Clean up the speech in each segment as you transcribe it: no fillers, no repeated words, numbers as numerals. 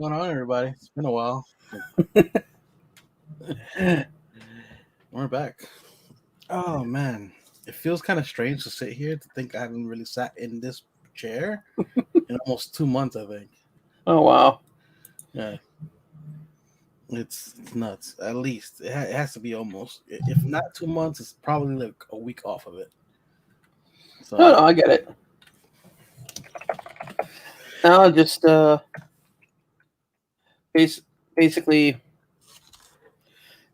going on, everybody? It's been a while. We're back. Oh man, it feels kind of strange to sit here to think I haven't really sat in this chair in almost 2 months. I think. Oh wow. Yeah. It's nuts. At least it has to be almost. If not 2 months, it's probably like a week off of it. So No, I get it. No, just basically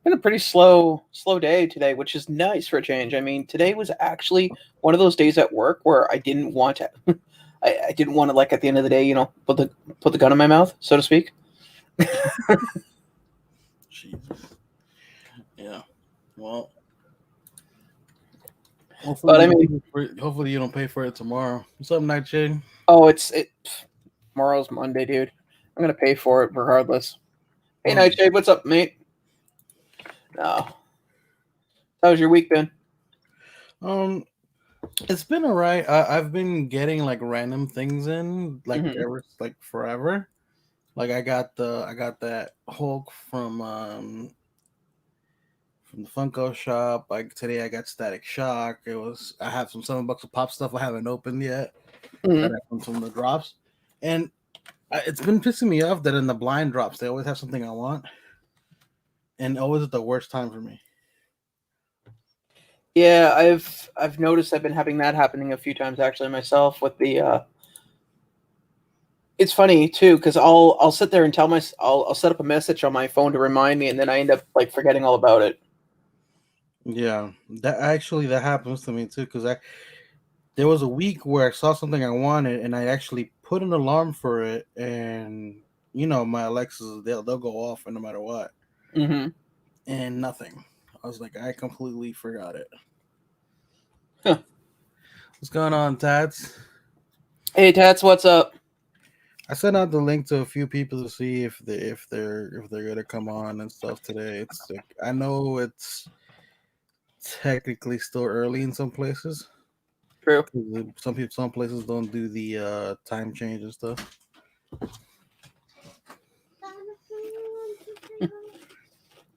been a pretty slow day today, which is nice for a change. I mean, today was actually one of those days at work where I didn't want to. I didn't want to, like, at the end of the day, put the gun in my mouth, so to speak. Jesus. Yeah. Well. Hopefully you don't pay for it tomorrow. What's up, Nightshade? Oh, tomorrow's Monday, dude. I'm gonna pay for it regardless. Hey, Nightshade, what's up, mate? No. How's your week been? It's been alright. I've been getting like random things in like forever. Like I got that Hulk from the Funko shop. Like today I got Static Shock. I have some $7 of pop stuff I haven't opened yet. That I found from the drops, and it's been pissing me off that in the blind drops they always have something I want, and always at the worst time for me. Yeah, I've noticed I've been having that happening a few times actually myself with the. It's funny too because I'll sit there and I'll set up a message on my phone to remind me, and then I end up like forgetting all about it. Yeah, that happens to me too because there was a week where I saw something I wanted and I actually put an alarm for it, and my Alexas they'll go off no matter what, and nothing. I was like, I completely forgot it. Huh. What's going on, Tats? Hey, Tats, what's up? I sent out the link to a few people to see if they're gonna come on and stuff today. It's like, I know it's technically still early in some places. True. Some places don't do the time change and stuff.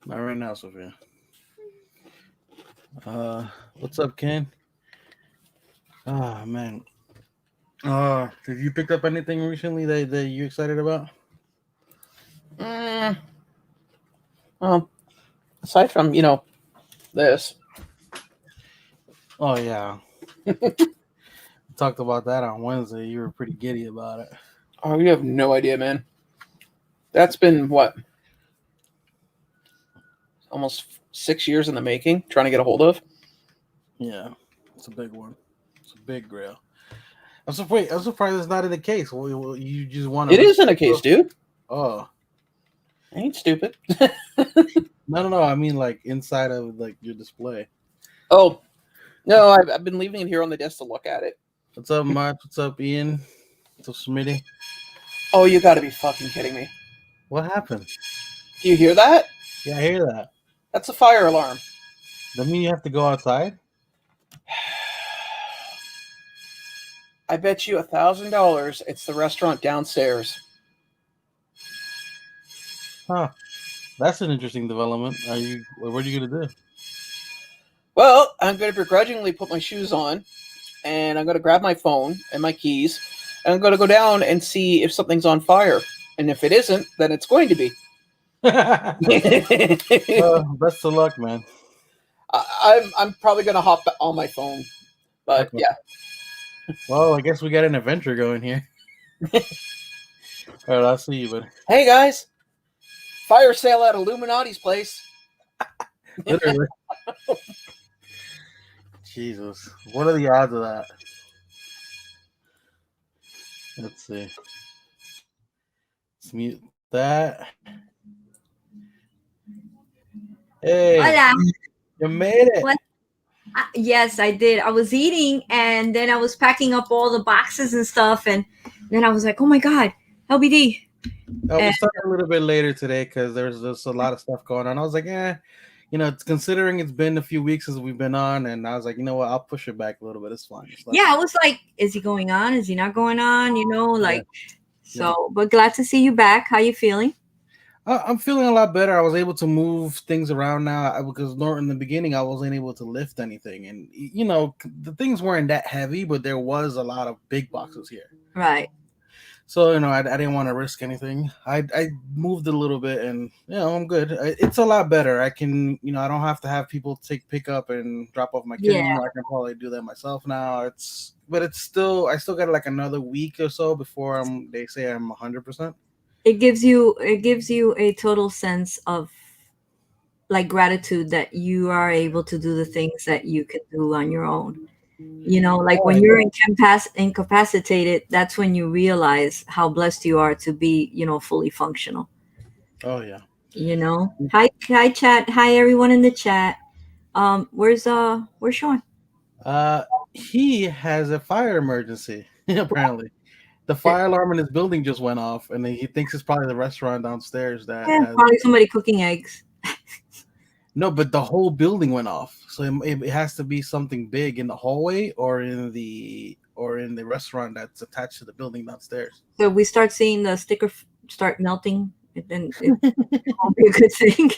Not right now, Sophia. What's up, Ken? Oh man. Did you pick up anything recently that you excited about? Aside from this. Oh yeah. Talked about that on Wednesday. You were pretty giddy about it. Oh, you have no idea, man. That's been what? Almost 6 years in the making, trying to get a hold of. Yeah, it's a big one. It's a big grail. I'm surprised it's not in the case. Well, you just want to. It is in a case, dude. Oh, I ain't stupid. No. I mean, like inside of like your display. Oh, no, I've been leaving it here on the desk to look at it. What's up, Mike? What's up, Ian? What's up, Smitty? Oh, you got to be fucking kidding me! What happened? Do you hear that? Yeah, I hear that. That's a fire alarm. That mean you have to go outside? I bet you $1,000 it's the restaurant downstairs. Huh. That's an interesting development. What are you gonna do? Well, I'm going to begrudgingly put my shoes on, and I'm going to grab my phone and my keys, and I'm going to go down and see if something's on fire. And if it isn't, then it's going to be. Best of luck, man. I'm probably going to hop on my phone, but okay. Yeah. Well, I guess we got an adventure going here. All right, I'll see you, buddy. Hey, guys. Fire sale at Illuminati's place. Literally. Jesus. What are the odds of that? Let's see. Let's mute that. Hey. Hola. You made it. What? Yes, I did. I was eating, and then I was packing up all the boxes and stuff, and then I was like, oh my God, LBD. We started a little bit later today because there's just a lot of stuff going on. I was like, considering it's been a few weeks since we've been on, and I was like, you know what, I'll push it back a little bit. It's fine. Yeah, I was like, is he going on? Is he not going on? Yeah. So, but glad to see you back. How you feeling? I'm feeling a lot better. I was able to move things around now because in the beginning I wasn't able to lift anything, and the things weren't that heavy, but there was a lot of big boxes here. Right. So I didn't want to risk anything. I moved a little bit, and I'm good. It's a lot better. I can I don't have to have people take pick up and drop off my kid Yeah. anymore. I can probably do that myself now. It's still I still got like another week or so before they say I'm 100%. It gives you a total sense of like gratitude that you are able to do the things that you can do on your own. Like Oh when you're yeah. incapacitated, that's when you realize how blessed you are to be, fully functional. Oh yeah. Hi chat. Hi everyone in the chat. Where's Sean? Uh, he has a fire emergency. Apparently, the fire alarm in his building just went off, and he thinks it's probably the restaurant downstairs that Yeah, has. probably somebody cooking eggs. No, but the whole building went off, so it has to be something big in the hallway or in the restaurant that's attached to the building downstairs. So we start seeing the sticker start melting, then it won't be a good thing.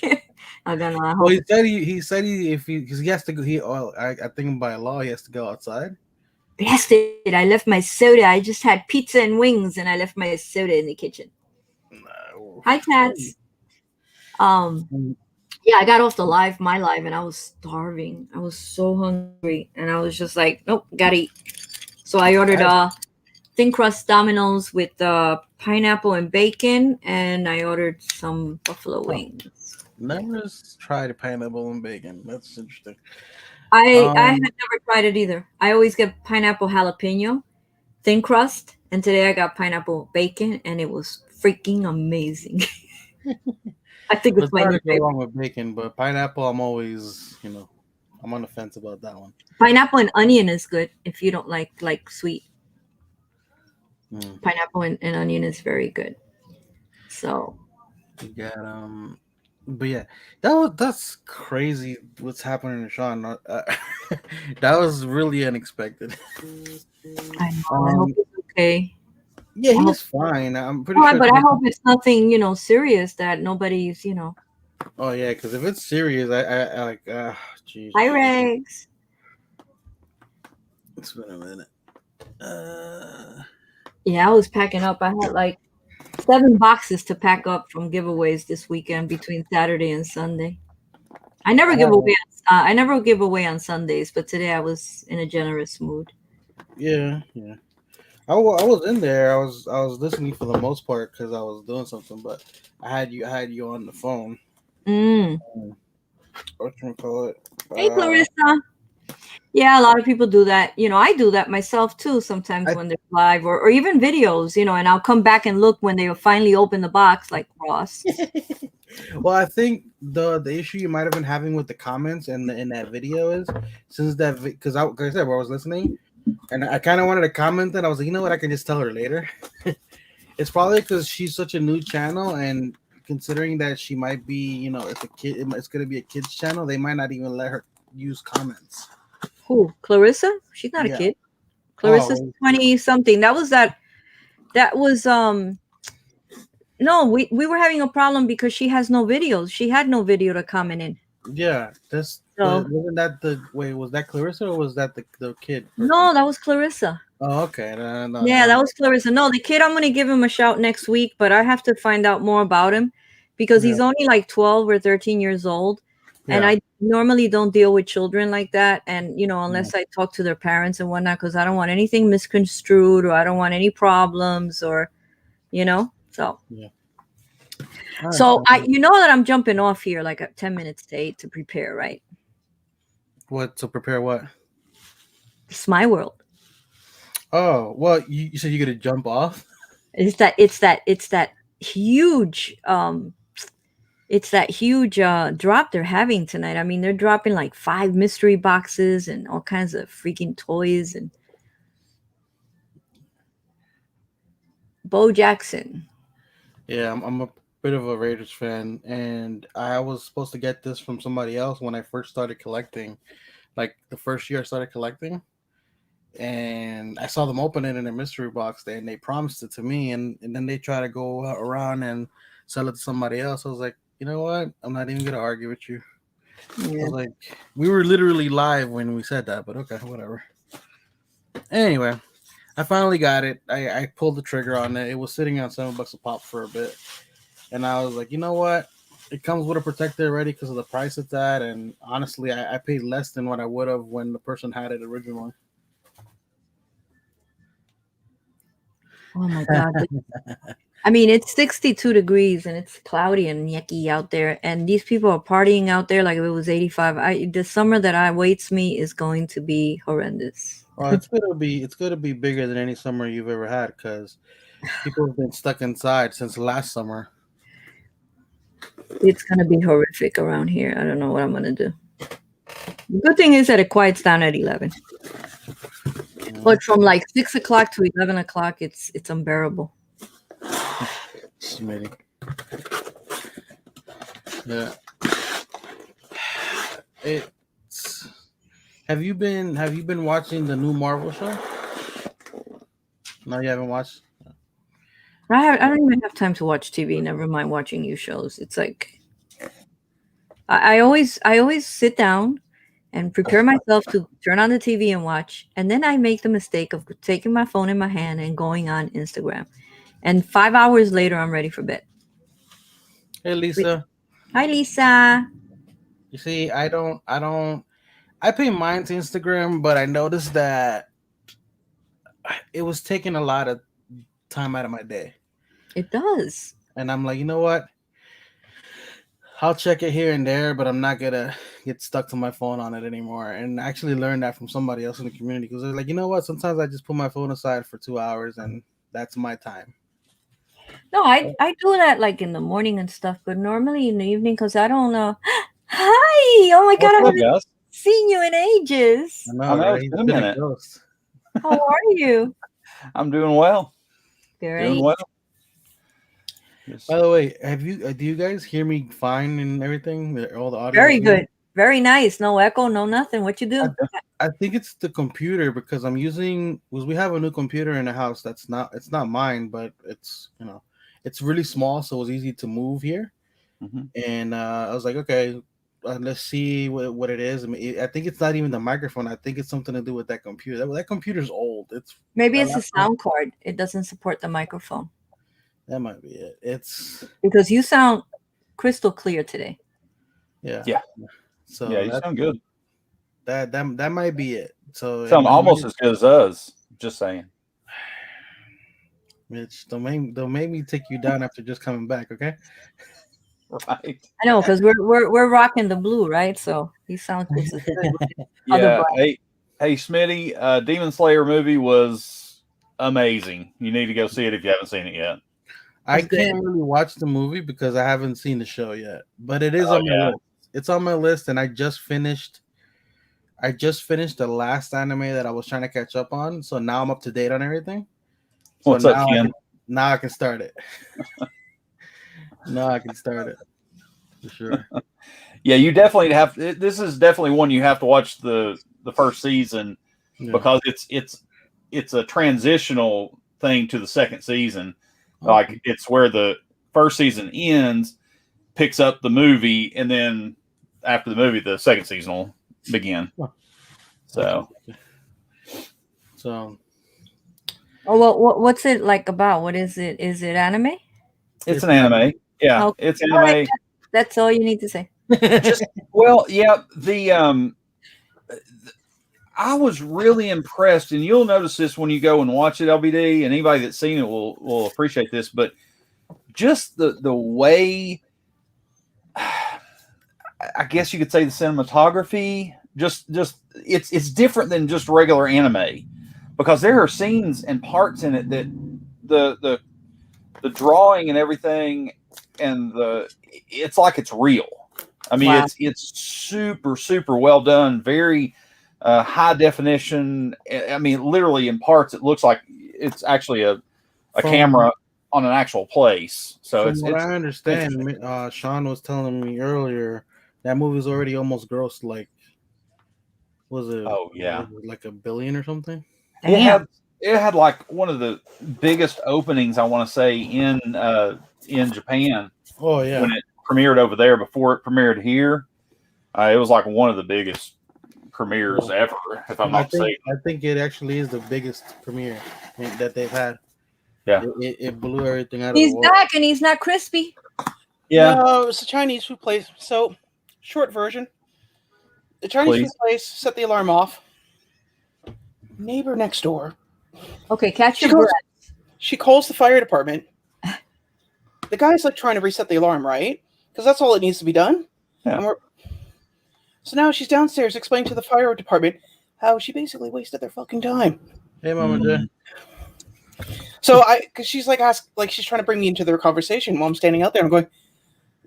I don't know. I Well, hope. he said if he because he has to go. I think by law he has to go outside. Blasted! I left my soda. I just had pizza and wings, and I left my soda in the kitchen. No. Hi, cats. Yeah, I got off my live, and I was starving. I was so hungry, and I was just like, nope, gotta eat. So I ordered thin crust Domino's with pineapple and bacon, and I ordered some buffalo Oh, wings. never tried pineapple and bacon. That's interesting. I had Um, never tried it either. I always get pineapple jalapeno, thin crust, and today I got pineapple bacon, and it was freaking amazing. I think it's it's my hard new to go favorite. wrong with bacon, but pineapple, I'm always, I'm on the fence about that one. Pineapple and onion is good if you don't like sweet. Mm. Pineapple and onion is very good. So You got but yeah, that's crazy. What's happening to Sean? That was really unexpected. I know. I hope Um, it's okay. yeah, I hope, he's fine. I'm pretty well, sure but I today. hope it's nothing, serious that nobody's. Oh yeah, because if it's serious, I like, Hi, Jesus, Rex. it's been a minute. Uh, Yeah, I was packing up. I had like 7 boxes to pack up from giveaways this weekend between Saturday and Sunday. I never give away. oh I never give away on Sundays, but today I was in a generous mood. yeah, yeah. I was in there. I was listening for the most part because I was doing something, but I had you on the phone. Mm. What you call it? Hey, Clarissa. Yeah, a lot of people do that. I do that myself too sometimes I when they're live or even videos, and I'll come back and look when they finally open the box, like Ross. well, I think the issue you might have been having with the comments in that video is since that because like I said, where I was listening and I kind of wanted to comment that I was like, you know what, I can just tell her later. It's probably because she's such a new channel and considering that she might be, it's a kid, it's gonna be a kids channel. They might not even let her use comments. Who? Clarissa? She's not a Yeah. kid. Clarissa's Oh, 20 something. That was no, we were having a problem because she has no videos. She had no video to comment in. yeah. So Wasn't that the wait? Was that Clarissa or was that the kid person? no, that was Clarissa. Oh, okay. No, no, Yeah, never that mind. was Clarissa. No, the kid, I'm gonna give him a shout next week, but I have to find out more about him because Yeah, he's only like 12 or 13 years old. And yeah, I normally don't deal with children like that. And, yeah. unless I talk to their parents and whatnot, because I don't want anything misconstrued or I don't want any problems so. Yeah. I So understand. you know that I'm jumping off here like at 10 minutes to prepare, right? What to prepare? What? It's my world. Oh, well, you said you're gonna jump off. It's that huge drop they're having tonight. I mean, they're dropping like 5 mystery boxes and all kinds of freaking toys and Bo Jackson. Yeah, I'm a bit of a Raiders fan, and I was supposed to get this from somebody else when I first started collecting, like the first year I started collecting. and I saw them open it in a mystery box, and they promised it to me, and then they try to go around and sell it to somebody else. I was like, you know what? I'm not even gonna argue with you. I Yeah. was like, we were literally live when we said that, but okay, whatever. Anyway, I finally got it. I pulled the trigger on it. It was sitting on $7 a pop for a bit, and I was like, you know what? It comes with a protector already because of the price it's at, and honestly, I paid less than what I would have when the person had it originally. Oh my God. I mean, it's 62 degrees and it's cloudy and yucky out there, and these people are partying out there like if it was 85. The summer that awaits me is going to be horrendous. Well, it's gonna be bigger than any summer you've ever had because people have been stuck inside since last summer. It's gonna be horrific around here. I don't know what I'm gonna do. The good thing is that it quiets down at 11, Mm, but from like 6 o'clock to 11 o'clock, it's unbearable. Smitty. Yeah. It's have you been watching the new Marvel show? No, you haven't watched. I don't even have time to watch TV. Never mind watching new shows. It's like I always sit down and prepare myself to turn on the TV and watch, and then I make the mistake of taking my phone in my hand and going on Instagram. And 5 hours later, I'm ready for bed. Hey Wait, Lisa, hi, Lisa. you see, I pay mine to Instagram, but I noticed that it was taking a lot of time out of my day, It does. and I'm like, you know what? I'll check it here and there, but I'm not gonna get stuck to my phone on it anymore. And I actually learned that from somebody else in the community because they're like, you know what? Sometimes I just put my phone aside for 2 hours, and that's my time. No, I do that like in the morning and stuff, but normally in the evening because I don't know. Hi! Oh my God, What's I up, haven't guys? seen you in I ages. I know, know right? it's been It's a been a minute. ghost. How are you? I'm doing well. Doing Great. well. Just, By the way, have you do you guys hear me fine and everything? All the audio is Very good. good. Very nice. No echo, no nothing. What you I, do? I think it's the computer because I'm using because we have a new computer in the house that's not it's not mine, but it's really small, so it's easy to move here. mhm. And I was like, okay, let's see what it is. I mean, I think it's not even the microphone. I think it's something to do with that computer. That computer's old. It's Maybe that it's a laptop. sound card. It doesn't support the microphone That might be it. It's because you sound crystal clear today. yeah. Yeah, yeah, So you sound good. that might be it. So Sound almost as good as us. Just saying. Mitch, don't make me take you down after just coming back, okay? Right. I know because we're rocking the blue, right? So you sound just as good with the other Yeah. brand. Hey, Smitty. Demon Slayer movie was amazing. You need to go see it if you haven't seen it yet. I It's good. can't really watch the movie because I haven't seen the show yet, but it is Oh on my yeah. list. It's on my list, and I just finished. I just finished the last anime that I was trying to catch up on, so now I'm up to date on everything. So What's up, Ken? now I can start it. Now I can start it for sure. Yeah, you definitely have. This is definitely one you have to watch the first season Yeah. because it's a transitional thing to the second season. Okay. Like it's where the first season ends, picks up the movie, and then after the movie, the second season will begin. Huh. So So Oh well, what's it like about? What is it? Is it anime? it's it's an anime. Yeah, Okay. it's All right. anime. That's all you need to say. Just well, yeah. I was really impressed, and you'll notice this when you go and watch it, LBD, and anybody that's seen it will appreciate this. But just the way, I guess you could say the cinematography, just it's different than just regular anime because there are scenes and parts in it that the drawing and everything and it's like it's real. I mean, Wow. it's super well done, very high definition. I mean, literally in parts, it looks like it's actually a from camera on an actual place. So from what it's I interesting. understand, Sean was telling me earlier that movie's already almost grossed like was Oh yeah, it like a billion or something? Damn. It had like one of the biggest openings, I want to say, in Japan Oh yeah. when it premiered over there before it premiered here. It was like one of the biggest premieres ever, if I'm not mistaken. I think it actually is the biggest premiere that they've had. Yeah. It blew everything out of He's the water. back and he's not crispy. Yeah. No, it was a Chinese food place. So, short version. The Chinese food place set the alarm off. Neighbor next door. Okay, catch your breath. She calls the fire department. The guy's like trying to reset the alarm, right? Because that's all it needs to be done. Yeah. So now she's downstairs explaining to the fire department how she basically wasted their fucking time. Hey, Mama J. So because she's like she's trying to bring me into their conversation while I'm standing out there. I'm going,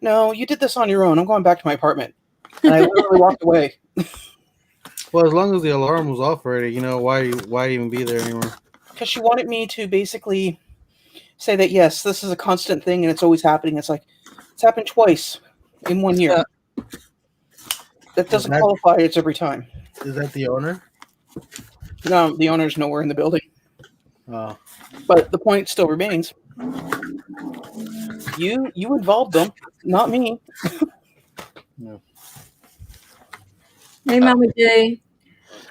no, you did this on your own. I'm going back to my apartment. And I literally walked away. Well, as long as the alarm was off already, why even be there anymore? Because she wanted me to basically say that, yes, this is a constant thing and it's always happening. It's like, it's happened twice in 1 year. That doesn't qualify. It's every time. Is that the owner? No, the owner's nowhere in the building. Oh. But the point still remains. You involved them, not me. No. Hey, Mama J.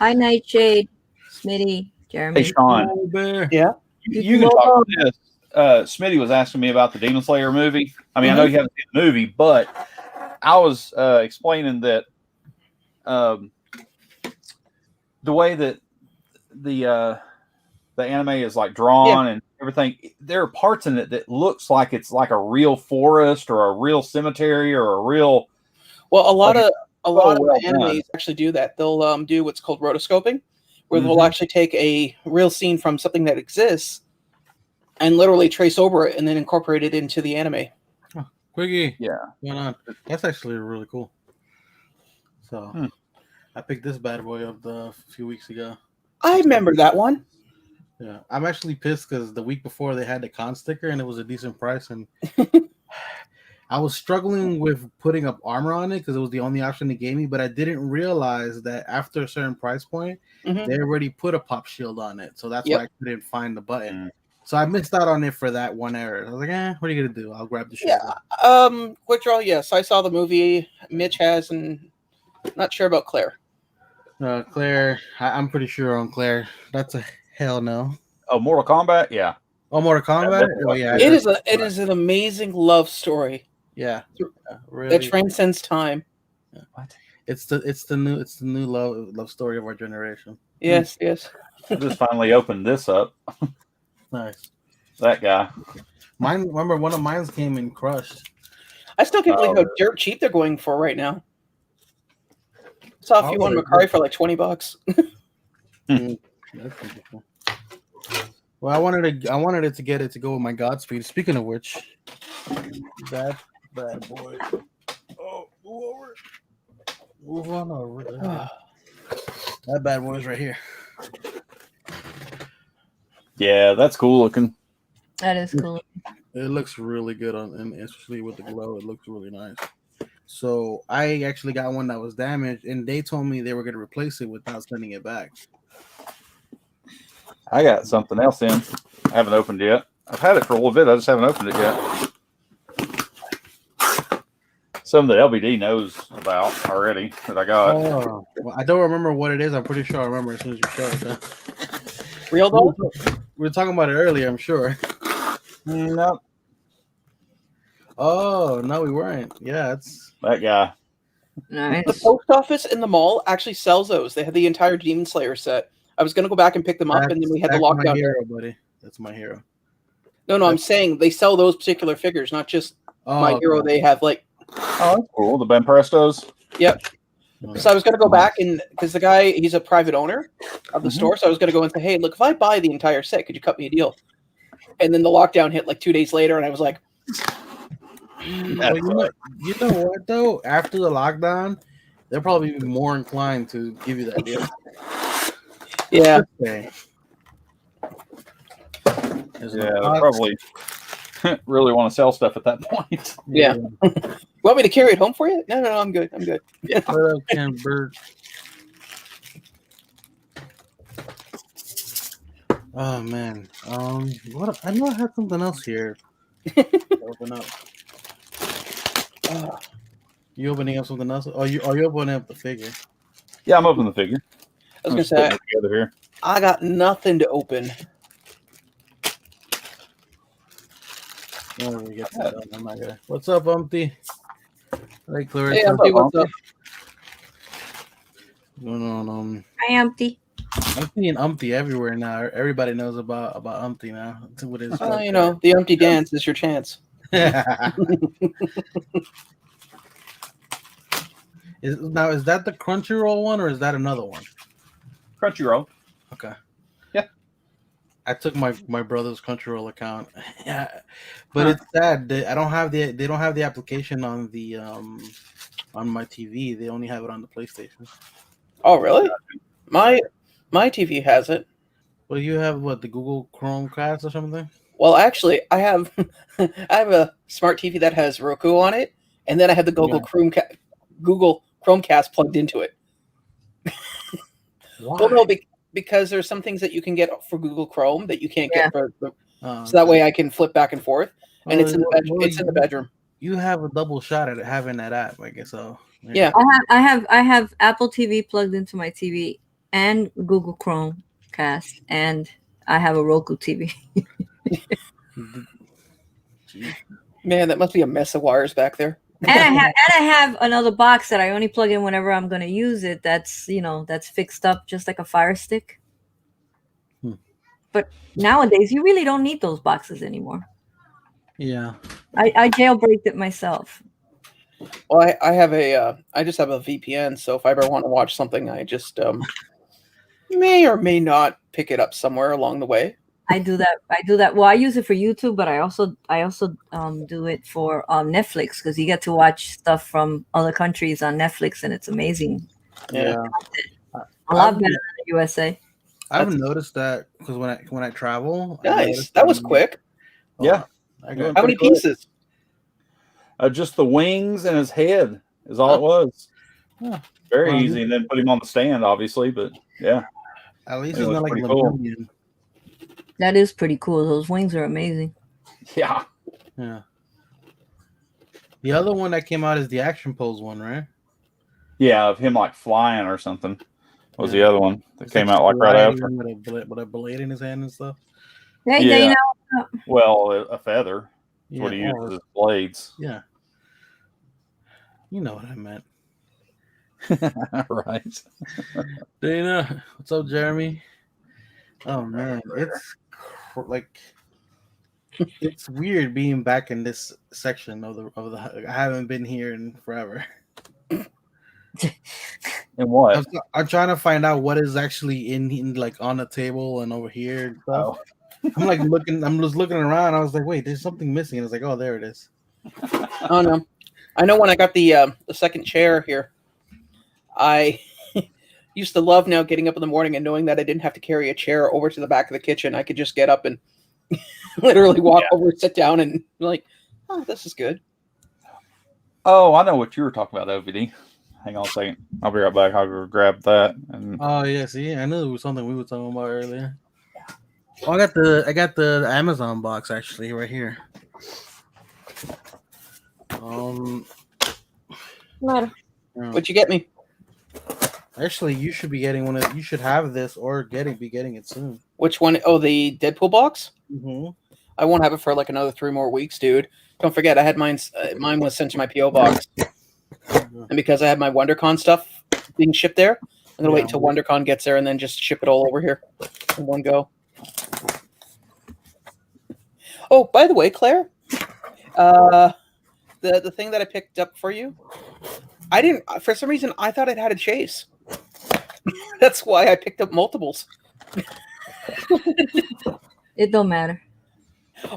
Hi, Nightshade. Smitty. Jeremy. Hey, Sean. Yeah. You can talk to this. Smitty was asking me about the Demon Slayer movie. I mean, I know you haven't seen the movie, but I was explaining that the way that the anime is like drawn and everything, there are parts in it that looks like it's like a real forest or a real cemetery or a real. Well, a lot of animes actually do that. They'll do what's called rotoscoping, where they'll actually take a real scene from something that exists and literally trace over it and then incorporate it into the anime. Oh, Quiggy. Yeah. What's going on? That's actually really cool. So I picked this bad boy up a few weeks ago. I remember that one. Yeah. I'm actually pissed because the week before they had the con sticker and it was a decent price, and I was struggling with putting up armor on it because it was the only option they gave me, but I didn't realize that after a certain price point, they already put a pop shield on it. So that's why I couldn't find the button. So I missed out on it for that one error. I was like, what are you going to do? I'll grab the shield. Yeah. Quick draw, yes. I saw the movie. Mitch has, and not sure about Claire. Claire, I'm pretty sure on Claire. That's a hell no. Oh, Mortal Kombat? Yeah. Oh, Mortal Kombat? Oh, yeah. It is an amazing love story. Yeah, really. That transcends time. Yeah. What? It's the new love story of our generation. Yes, yes. I just finally opened this up. Nice. That guy. Remember one of mine came in crushed. I still can't believe how dirt cheap they're going for right now. I saw a few on Macari for like $20. That's beautiful. Well, I wanted it to go with my Godspeed. Speaking of which, that bad boy. Oh, move on over. That bad boy's right here. Yeah, that's cool looking. That is cool. It looks really good and especially with the glow, it looks really nice. So I actually got one that was damaged, and they told me they were going to replace it without sending it back. I got something else in. I haven't opened it yet. I've had it for a little bit. I just haven't opened it yet. Some that LBD knows about already that I got. Oh, well, I don't remember what it is. I'm pretty sure I remember as soon as you show it. Though. Real doll? We were talking about it earlier, I'm sure. No. Oh, no, we weren't. Yeah, it's that guy. Nice. The post office in the mall actually sells those. They have the entire Demon Slayer set. I was going to go back and pick them up, and then we had the lockdown. My hero, buddy. That's my hero. No, I'm saying they sell those particular figures, not just my hero. They have like. Oh, that's cool. The Ben Prestos. Yep. So I was going to go back and because the guy, he's a private owner of the store. So I was going to go and say, hey, look, if I buy the entire set, could you cut me a deal? And then the lockdown hit like 2 days later. And I was like, well, you know what though? After the lockdown, they'll probably be more inclined to give you that deal. Yeah. Yeah, they'll probably really want to sell stuff at that point. Yeah. Want me to carry it home for you? No, I'm good. I'm good. Yeah. Oh man. What? I know I had something else here. Open up. Uh, You opening up something else? Oh, you opening up the figure? Yeah, I'm opening the figure. I was I'm gonna just putting say it together here. I got nothing to open. Whenever we get to that, I'm not gonna. What's up, Umpty? Hey, Hey, Clarissa. Humpty, what's up? Going on? Hi, Empty. I'm seeing Umpty everywhere now. Everybody knows about Umpty now. With his You know, the empty dance is your chance. Is that the Crunchyroll one or is that another one? Crunchyroll. Okay. Yeah. I took my brother's Crunchyroll account. Yeah, but it's sad. I don't have they don't have the application on the on my TV. They only have it on the PlayStation. Oh, really? My TV has it. Well, you have what, the Google Chromecast or something? Well, actually, I have I have a smart TV that has Roku on it, and then I have the Google Chromecast plugged into it. Why? Well, no, because there's some things that you can get for Google Chrome that you can't Yeah. get for so that way I can flip back and forth, and it's in the bedroom. Well, It's in the bedroom. You have a double shot at having that app, I guess. So Yeah. I have Apple TV plugged into my TV and Google Chromecast, and I have a Roku TV. Man, that must be a mess of wires back there. And I have another box that I only plug in whenever I'm going to use it. That's that's fixed up just like a Fire Stick. But nowadays, you really don't need those boxes anymore. Yeah. I jailbreaked it myself. Well, I just have a VPN, so if I ever want to watch something, I just may or may not pick it up somewhere along the way. I do that. Well, I use it for YouTube, but I also do it for Netflix, because you get to watch stuff from other countries on Netflix, and it's amazing. Yeah. A lot better than the USA. I've noticed that because when I travel, Nice. That was quick. Yeah. How many pieces? Just the wings and his head is all it was. Yeah. Very easy, and then put him on the stand, obviously. But yeah, at least it's not like cool. That is pretty cool. Those wings are amazing. Yeah. Yeah. The other one that came out is the Action Pose one, right? Yeah, of him like flying or something. What was the other one that came out like right after? With a blade in his hand and stuff. Hey, yeah. Dana. Well, a feather. That's Yeah. what he uses as blades. Yeah. You know what I meant. Right. Dana, what's up, Jeremy? Oh man, it's like it's weird being back in this section of the. I haven't been here in forever. And what? I'm trying to find out what is actually in like on the table and over here and stuff. I'm like looking. I'm just looking around. I was like, wait, there's something missing. And I was like, oh, there it is. Oh no, I know when I got the second chair here, I used to love now getting up in the morning and knowing that I didn't have to carry a chair over to the back of the kitchen. I could just get up and literally walk over, sit down, and be like, oh, this is good. Oh, I know what you were talking about, OVD. Hang on a second. I'll be right back. I'll go grab that. And... Oh yeah, see, I knew it was something we were talking about earlier. Oh, I got the Amazon box actually right here. What'd you get me? Actually, you should be getting one of. You should have this or be getting it soon. Which one? Oh, the Deadpool box. Mm-hmm. I won't have it for like another 3 more weeks, dude. Don't forget, I had mine. Mine was sent to my PO box, and because I had my WonderCon stuff being shipped there, I'm gonna wait until WonderCon gets there and then just ship it all over here in one go. Oh, by the way, Claire, the thing that I picked up for you, I didn't. For some reason, I thought it had a chase. That's why I picked up multiples. It don't matter.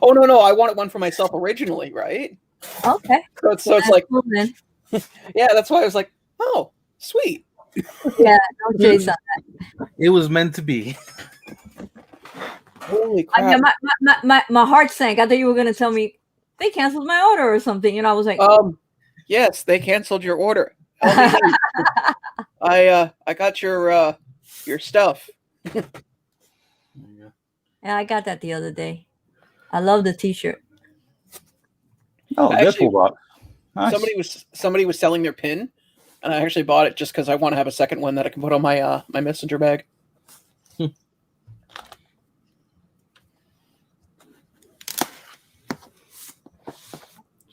Oh no! I wanted one for myself originally, right? Okay. So it's like, cool, then. Yeah, that's why I was like, oh, sweet. Yeah, no chase on that. It was meant to be. Holy crap! My heart sank. I thought you were gonna tell me they canceled my order or something, and I was like, yes, they canceled your order. I got your stuff. Yeah, I got that the other day. I love the T-shirt. Oh, Actually, Deadpool box. Nice. somebody was selling their pin, and I actually bought it just because I want to have a second one that I can put on my my messenger bag. It's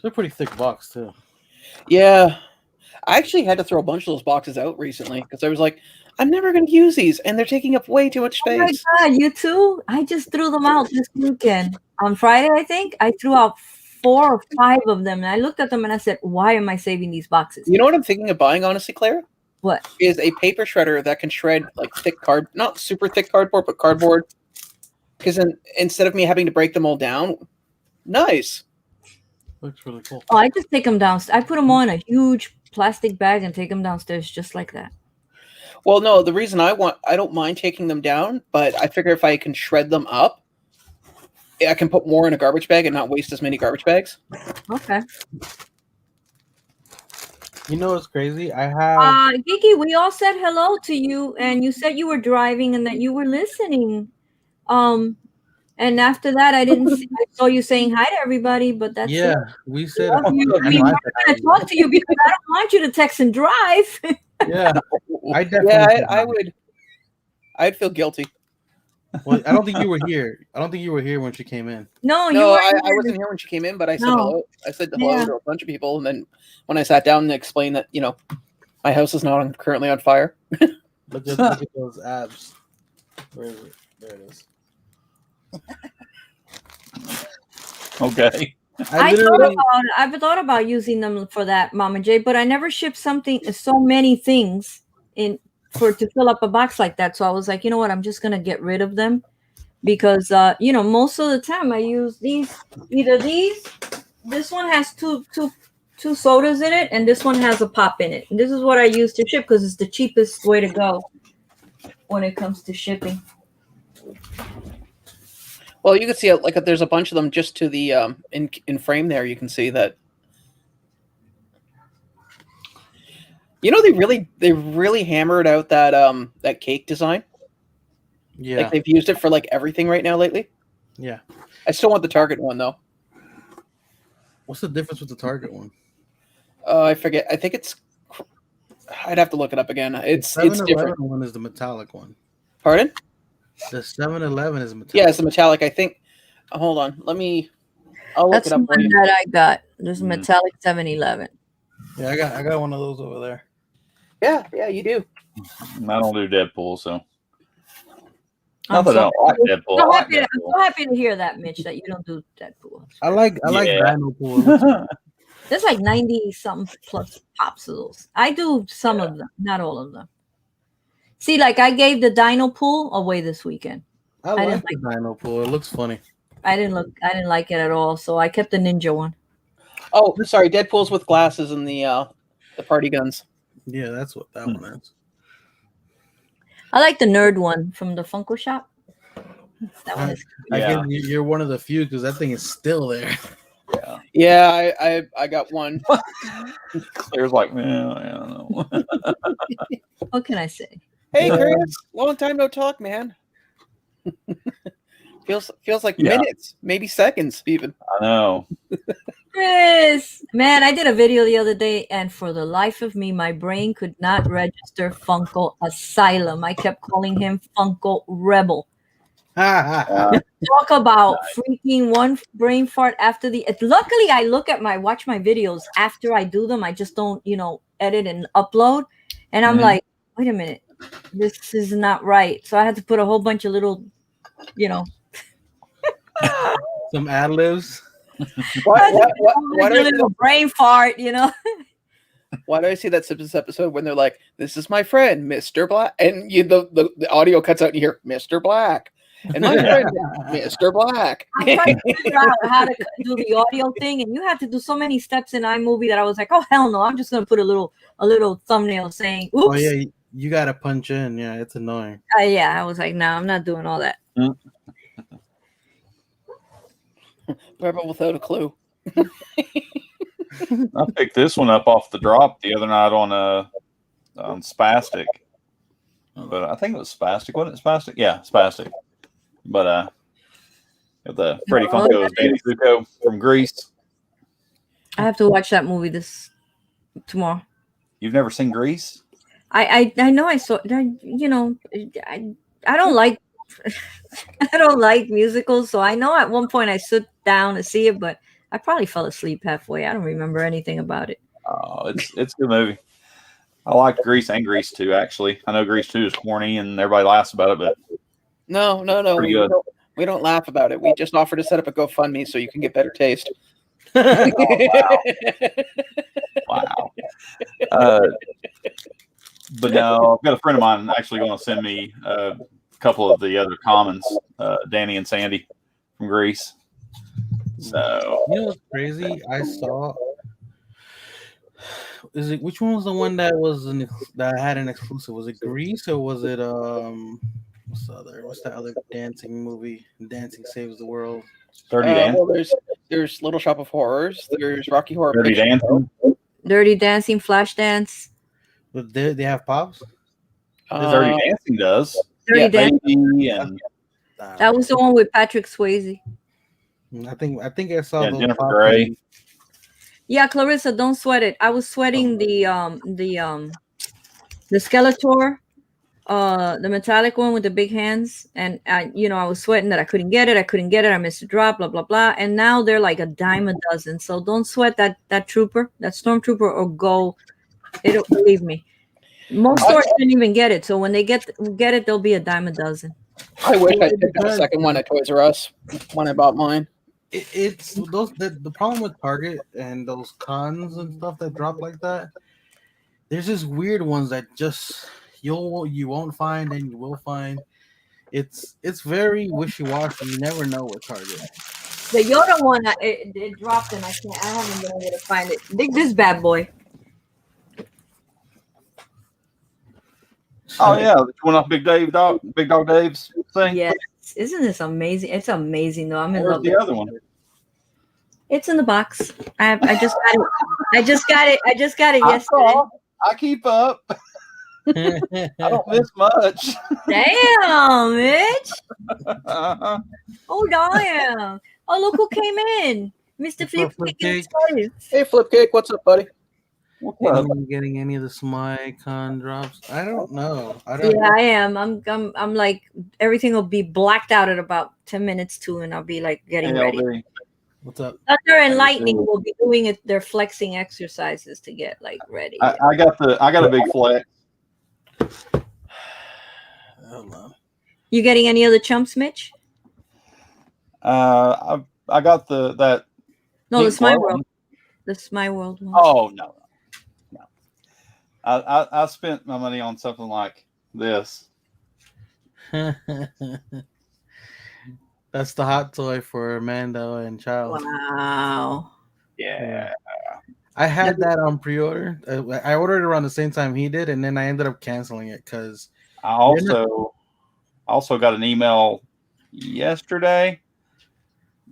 a pretty thick box too. Yeah, I actually had to throw a bunch of those boxes out recently because I was like, I'm never going to use these, and they're taking up way too much Oh my space. God, you too? I just threw them out this weekend. On Friday, I think, I threw out 4 or 5 of them. And I looked at them and I said, why am I saving these boxes? You know what I'm thinking of buying, honestly, Claire? What? Is a paper shredder that can shred like thick not super thick cardboard, but cardboard. Because then instead of me having to break them all down, nice. Looks really cool. Oh, I just take them downstairs. I put them all in a huge plastic bag and take them downstairs just like that. Well, no, the reason I don't mind taking them down, but I figure if I can shred them up, I can put more in a garbage bag and not waste as many garbage bags. Okay. You know what's crazy? I have. Gigi, we all said hello to you, and you said you were driving and that you were listening. And after that, I didn't see. I saw you saying hi to everybody, but that's Yeah, it. we said. Love you. I I mean, know I we're said not gonna talk to you because I don't want you to text and drive. Yeah, I definitely. Yeah, said I hi. would. I'd feel guilty. Well, I don't think you were here. I don't think you were here when she came in. No, you No, were. I wasn't here when she came in, but I said No. hello. I said hello Yeah. to a bunch of people, and then when I sat down and explained that, my house is not currently on fire. Look at those abs. Where is it? There it is. Okay. I've thought about using them for that, Mama J, but I never shipped so many things to fill up a box like that. So I was like, you know what? I'm just gonna get rid of them because most of the time I use these. Either these. This one has two sodas in it, and this one has a pop in it. And this is what I use to ship because it's the cheapest way to go when it comes to shipping. Well, you can see there's a bunch of them just to the in frame there. You can see that. They really hammered out that cake design. Yeah. Like they've used it for like everything right now lately. Yeah. I still want the Target one though. What's the difference with the Target one? I forget. I think it's. I'd have to look it up again. It's The 7-Eleven different. one is the metallic one. Pardon? The 7-Eleven is metallic. Yeah, it's the metallic. I think. Hold on. I'll look That's it the up one for you. that I got. There's a metallic 7-Eleven. Yeah, I got one of those over there. Yeah, you do. I don't do Deadpool, so. I'm Not that I don't like Deadpool. I like I'm Deadpool. so happy to hear that, Mitch, that you don't do Deadpool. I like Yeah. Dino Pool. There's like 90-something plus pops of those. I do some of them, not all of them. See, like I gave the Dino Pool away this weekend. I like the Dino Pool. It looks funny. I didn't like it at all, so I kept the Ninja one. Oh, sorry. Deadpool's with glasses and the party guns. Yeah, that's what that one is. I like the nerd one from the Funko shop. That one is I Yeah. guess you're one of the few because that thing is still there. Yeah, I got one. Claire's like, man, I don't know. what can I say? Hey, Yeah. Chris. Long time no talk, man. feels like minutes, maybe seconds, even. I know. Chris, man, I did a video the other day, and for the life of me, my brain could not register Funko Asylum. I kept calling him Funko Rebel. Talk about freaking one brain fart after the. Luckily, I watch my videos after I do them. I just don't, edit and upload. And I'm like, wait a minute, this is not right. So I had to put a whole bunch of little, some ad libs. Why do I see little brain fart, Why do I see that Simpsons episode when they're like, "This is my friend, Mr. Black," and the audio cuts out and you hear Mr. Black, and my friend, Mr. Black. I'm trying to figure out how to do the audio thing, and you had to do so many steps in iMovie that I was like, "Oh hell no!" I'm just gonna put a little thumbnail saying, "Oops." Oh yeah, you gotta punch in. Yeah, it's annoying. Yeah, I was like, "No, I'm not doing all that." Rebel without a clue. I picked this one up off the drop the other night on Spastic. But I think it was Spastic. Wasn't it Spastic? Yeah, Spastic. But Got the Freddie Oh, Funko as Danny Zuko from Grease. I have to watch that movie tomorrow. You've never seen Grease? I know I saw that. You know, I don't like I don't like musicals, so I know at one point I sit down to see it, but I probably fell asleep halfway. I don't remember anything about it. Oh, it's a good movie. I like Grease and Grease 2, actually. I know Grease 2 is corny and everybody laughs about it, but No. pretty good. We don't laugh about it. We just offer to set up a GoFundMe so you can get better taste. Oh, wow. But no, I've got a friend of mine actually going to send me a couple of the other commons, Danny and Sandy from Greece. So You know what's crazy? I saw. Which one was the one that that had an exclusive? Was it Grease or was it what's that other dancing movie? Dancing Saves the World. Dirty Dancing. Well, there's Little Shop of Horrors. There's Rocky Horror Dirty Picture Dancing. Show. Dirty Dancing, Flashdance. But they have pops. Dirty Dancing does. Dirty Dancing. Baby and That was the one with Patrick Swayze. I think I saw those Jennifer pop Grey. movies. Yeah, Clarissa, don't sweat it. I was sweating the Skeletor, the metallic one with the big hands, and I was sweating that I couldn't get it. I missed a drop, blah blah blah. And now they're like a dime a dozen. So don't sweat that stormtrooper, or go. It'll, believe me. Most stores didn't even get it. So when they get it, they'll be a dime a dozen. I wish I picked up a second one at Toys R Us when I bought mine. It's the problem with Target and those cons and stuff that drop like that. There's just weird ones that just you won't find and you will find. It's very wishy-washy. You never know with Target. The Yoda one, it dropped and I haven't been able to find it. Dig this bad boy. Oh yeah, the one off Big Dog Dave's thing. Yes, isn't this amazing? It's amazing though. I'm in Where's love. the other one? It's in the box. I just got it. I just got it yesterday. I keep up. I don't miss much. Damn, Mitch. Oh damn. Oh, look who came in. Mr. Flipcake. Hey, Flipcake, what's up, buddy? Anyone getting any of the Smycon drops? I don't know. Yeah, I am. I'm like, everything will be blacked out at about 10 minutes to, and I'll be like getting ready. What's up? Thunder and Lightning will be doing their flexing exercises to get like ready. I got a big flex. Hold on. You getting any other chumps, Mitch? I got that. No, the Smile World. The Smile World one. Oh no. I spent my money on something like this. That's the hot toy for Mando and Child. Wow. Yeah. I had that on pre-order. I ordered it around the same time he did, and then I ended up canceling it because I also got an email yesterday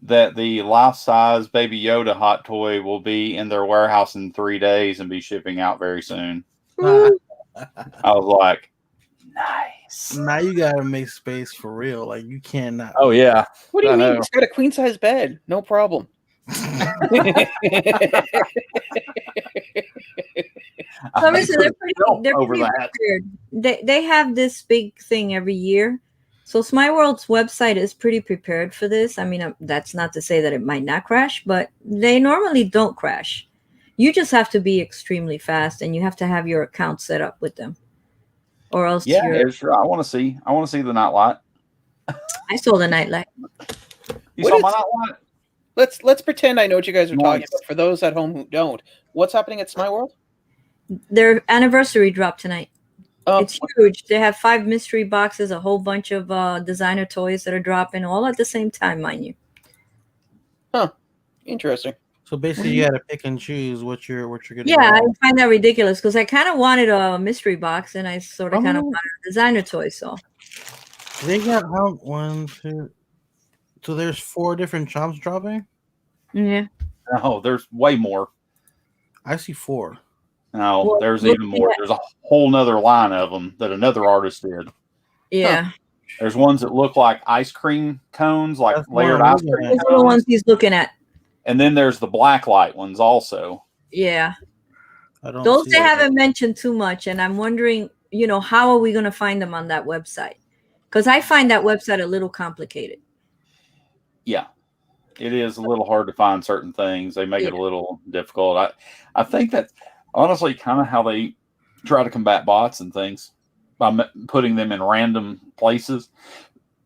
that the life-size Baby Yoda hot toy will be in their warehouse in 3 days and be shipping out very soon. I was like, nice. Now you gotta make space for real. Like you cannot. Oh yeah. What do you mean? It's got a queen size bed. No problem. Clarissa, they're pretty prepared. They have this big thing every year. So Smile World's website is pretty prepared for this. I mean, that's not to say that it might not crash, but they normally don't crash. You just have to be extremely fast, and you have to have your account set up with them, or else. Yeah, sure. I want to see the nightlight. I saw the nightlight. You saw my nightlight? Let's pretend I know what you guys are talking about. For those at home who don't, what's happening at Smile World? Their anniversary drop tonight. It's huge. They have 5 mystery boxes, a whole bunch of designer toys that are dropping all at the same time, mind you. Huh. Interesting. So basically, you got to pick and choose what you're gonna. Yeah, I find that ridiculous because I kind of wanted a mystery box, and I sort of kind of wanted a designer toy. So they got out 1, 2. So there's 4 different chomps dropping. Yeah. No, there's way more. I see 4. No, well, there's even more. There's a whole nother line of them that another artist did. Yeah. There's ones that look like ice cream cones, like That's the one layered I'm ice looking cream at. Those are the ones cones. he's looking at. And then there's the black light ones also. Yeah. I don't Those see they it. haven't mentioned too much, and I'm wondering, how are we going to find them on that website? Because I find that website a little complicated. Yeah. It is a little hard to find certain things. They make it a little difficult. I think that's honestly kind of how they try to combat bots and things by putting them in random places.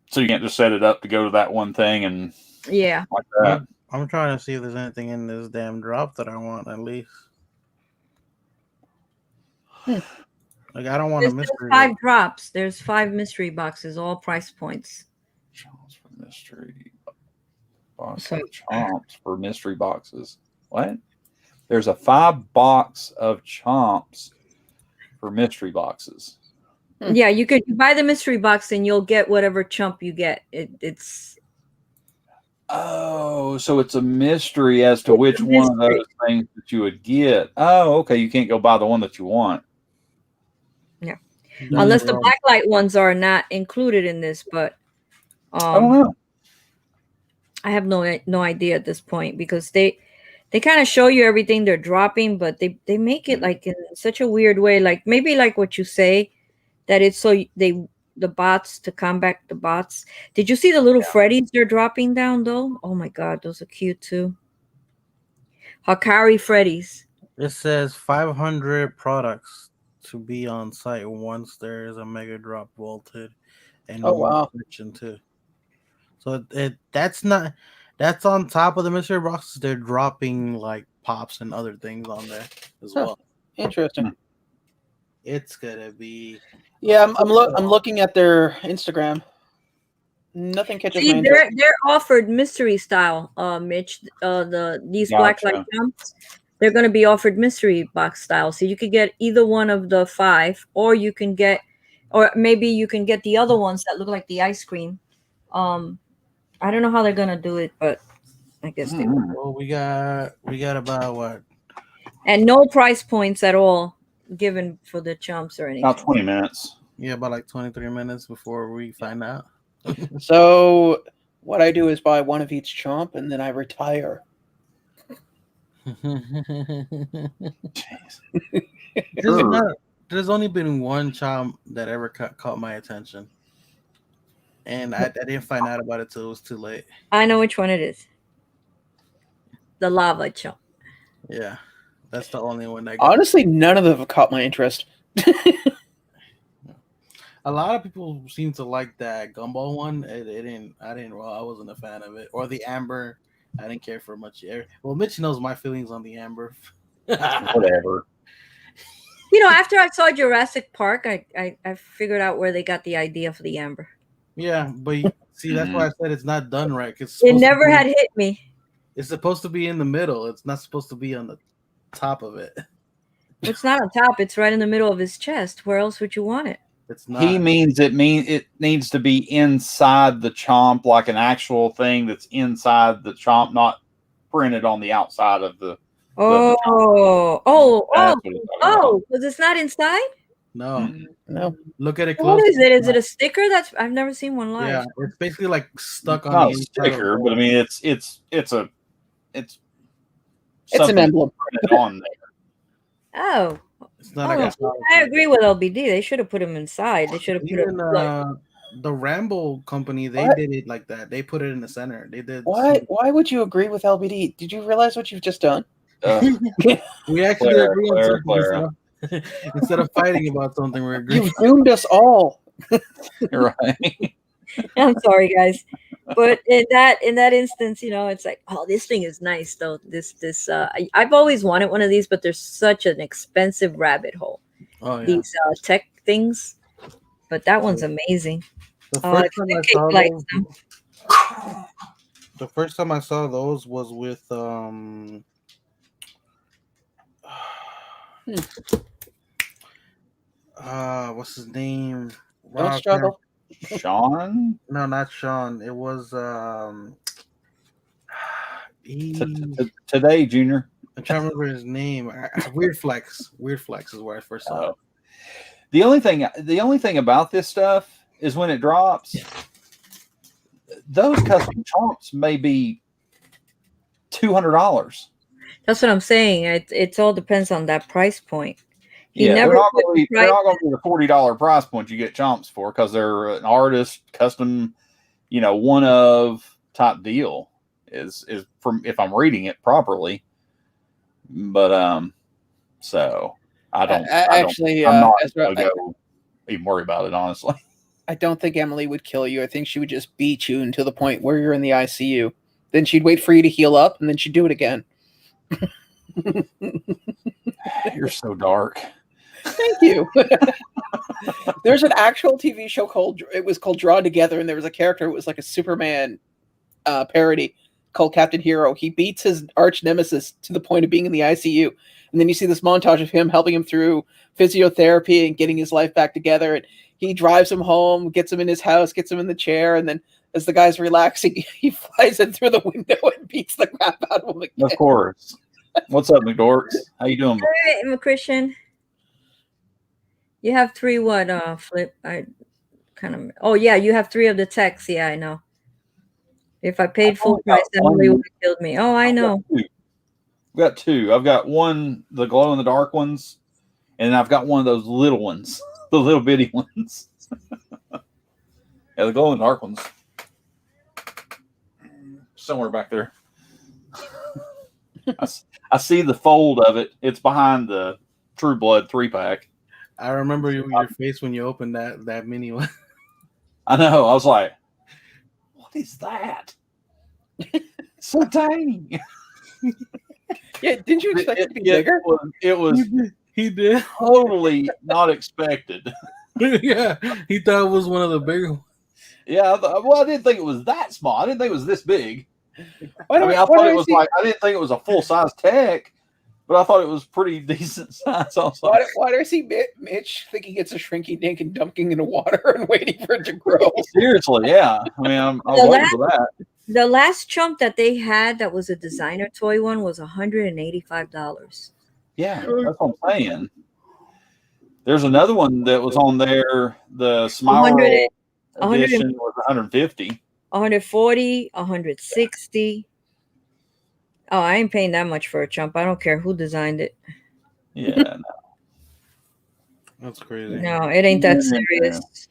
So you can't just set it up to go to that one thing and Yeah. like that. I'm trying to see if there's anything in this damn drop that I want at least. Like I don't want a There's mystery. 5 drops. There's 5 mystery boxes, all price points. Chomps for mystery box. So- Chomps for mystery boxes. What? There's a 5-box of chomps for mystery boxes. Yeah, you buy the mystery box and you'll get whatever chump you get. It's Oh, so it's a mystery as to which one of those things that you would get. Oh, okay. You can't go buy the one that you want. Yeah. Unless the blacklight ones are not included in this, but I don't know. I have no idea at this point because they kind of show you everything they're dropping, but they make it like in such a weird way, like maybe like what you say, that it's so the bots to combat the bots. Did you see the little Freddies they're dropping down though? Oh my god, those are cute too. Hakari Freddies. It says 500 products to be on site once there is a mega drop vaulted, and wow. section too. So that's on top of the mystery boxes. They're dropping like pops and other things on there as well. Interesting. It's gonna be. Yeah, I'm looking at their Instagram. Nothing catches my See, interest. they're offered mystery style, Mitch. These blacklight jumps, they're going to be offered mystery box style. So you could get either one of the 5, or you can get, or maybe you can get the other ones that look like the ice cream. I don't know how they're going to do it, but I guess they will. Well, we got about what? And no price points at all given for the chumps or anything. About 20 minutes. Yeah, about like 23 minutes before we find out. So what I do is buy one of each chomp and then I retire. There's only been one chomp that ever caught my attention, and I didn't find out about it till it was too late. I know which one it is. The lava chump. Yeah, that's the only one that. Honestly, none of them have caught my interest. A lot of people seem to like that gumball one. I didn't. Well, I wasn't a fan of it. Or the amber. I didn't care for much. Well, Mitch knows my feelings on the amber. Whatever. After I saw Jurassic Park, I figured out where they got the idea for the amber. Yeah, but see, that's why I said it's not done right. It never had hit me. It's supposed to be in the middle. It's not supposed to be on the top of it. It's not on top. It's right in the middle of his chest. Where else would you want it? It's not. It needs to be inside the chomp, like an actual thing that's inside the chomp, not printed on the outside of the. Because it's not inside? No. Look at it What close. is it? Is it a sticker? I've never seen one live. Yeah, it's basically like stuck on Not the a inside sticker, of but I mean it's an something emblem printed on there. Oh. It's not like I agree with LBD. They should have put him inside. They should have put even him. The Ramble company. They did it like that. They put it in the center. They did. Why would you agree with LBD? Did you realize what you've just done? We actually agree on something. Instead of fighting about something, we're agreeing. You've doomed us all. Right. I'm sorry, guys, but in that instance, it's like, oh, this thing is nice though. I've always wanted one of these, but there's such an expensive rabbit hole. Oh yeah. These tech things, but that one's amazing. The first time I saw those was with what's his name? Don't struggle. Sean? No, not Sean. It was Today, Junior. I'm trying to remember his name. Weird Flex. Weird Flex is where I first saw it. The only thing about this stuff is when it drops. Those custom chomps may be $200. That's what I'm saying. It all depends on that price point. He Yeah, never they're not put going to be. price. They're not going to be the $40 price point you get chomps for because they're an artist custom, one of type deal. Is from if I'm reading it properly, but so I don't. Actually, I'm not Ezra, going to go even worry about it honestly. I don't think Emily would kill you. I think she would just beat you until the point where you're in the ICU. Then she'd wait for you to heal up, and then she'd do it again. You're so dark. Thank you. There's an actual TV show called Drawn Together, and there was a character. It was like a Superman parody called Captain Hero. He beats his arch nemesis to the point of being in the ICU, and then you see this montage of him helping him through physiotherapy and getting his life back together. And he drives him home, gets him in his house, gets him in the chair, and then as the guy's relaxing, he flies in through the window and beats the crap out of him again. Of course. What's up, McDorks? How you doing? Hey, Christian. You have 3 what, Flip? I kind of. Oh yeah, you have 3 of the texts. Yeah, I know. If I paid full price, Emily would have killed me. Oh, I know. I've got 2. I've got one, the glow in the dark ones, and I've got one of those little ones, the little bitty ones. Yeah, the glow in the dark ones. Somewhere back there. I see the fold of it. It's behind the True Blood 3-pack. I remember your face when you opened that mini one. I know. I was like, what is that? So tiny. Yeah, didn't you expect it to be bigger? It was He did. totally not expected. Yeah, he thought it was one of the bigger ones. Yeah, I didn't think it was that small. I didn't think it was this big. Why do I thought it was like, I didn't think it was a full size tech, but I thought it was pretty decent size. Also, why do I see Mitch thinking it's a shrinky dink and dumping into water and waiting for it to grow? Seriously, yeah. I mean, I was waiting for that. The last chump that they had that was a designer toy one was $185. Yeah, that's what I'm saying. There's another one that was on there. The Smile edition was 150. 140, 160. Oh, I ain't paying that much for a chump. I don't care who designed it. Yeah, no. That's crazy. No, it ain't that serious.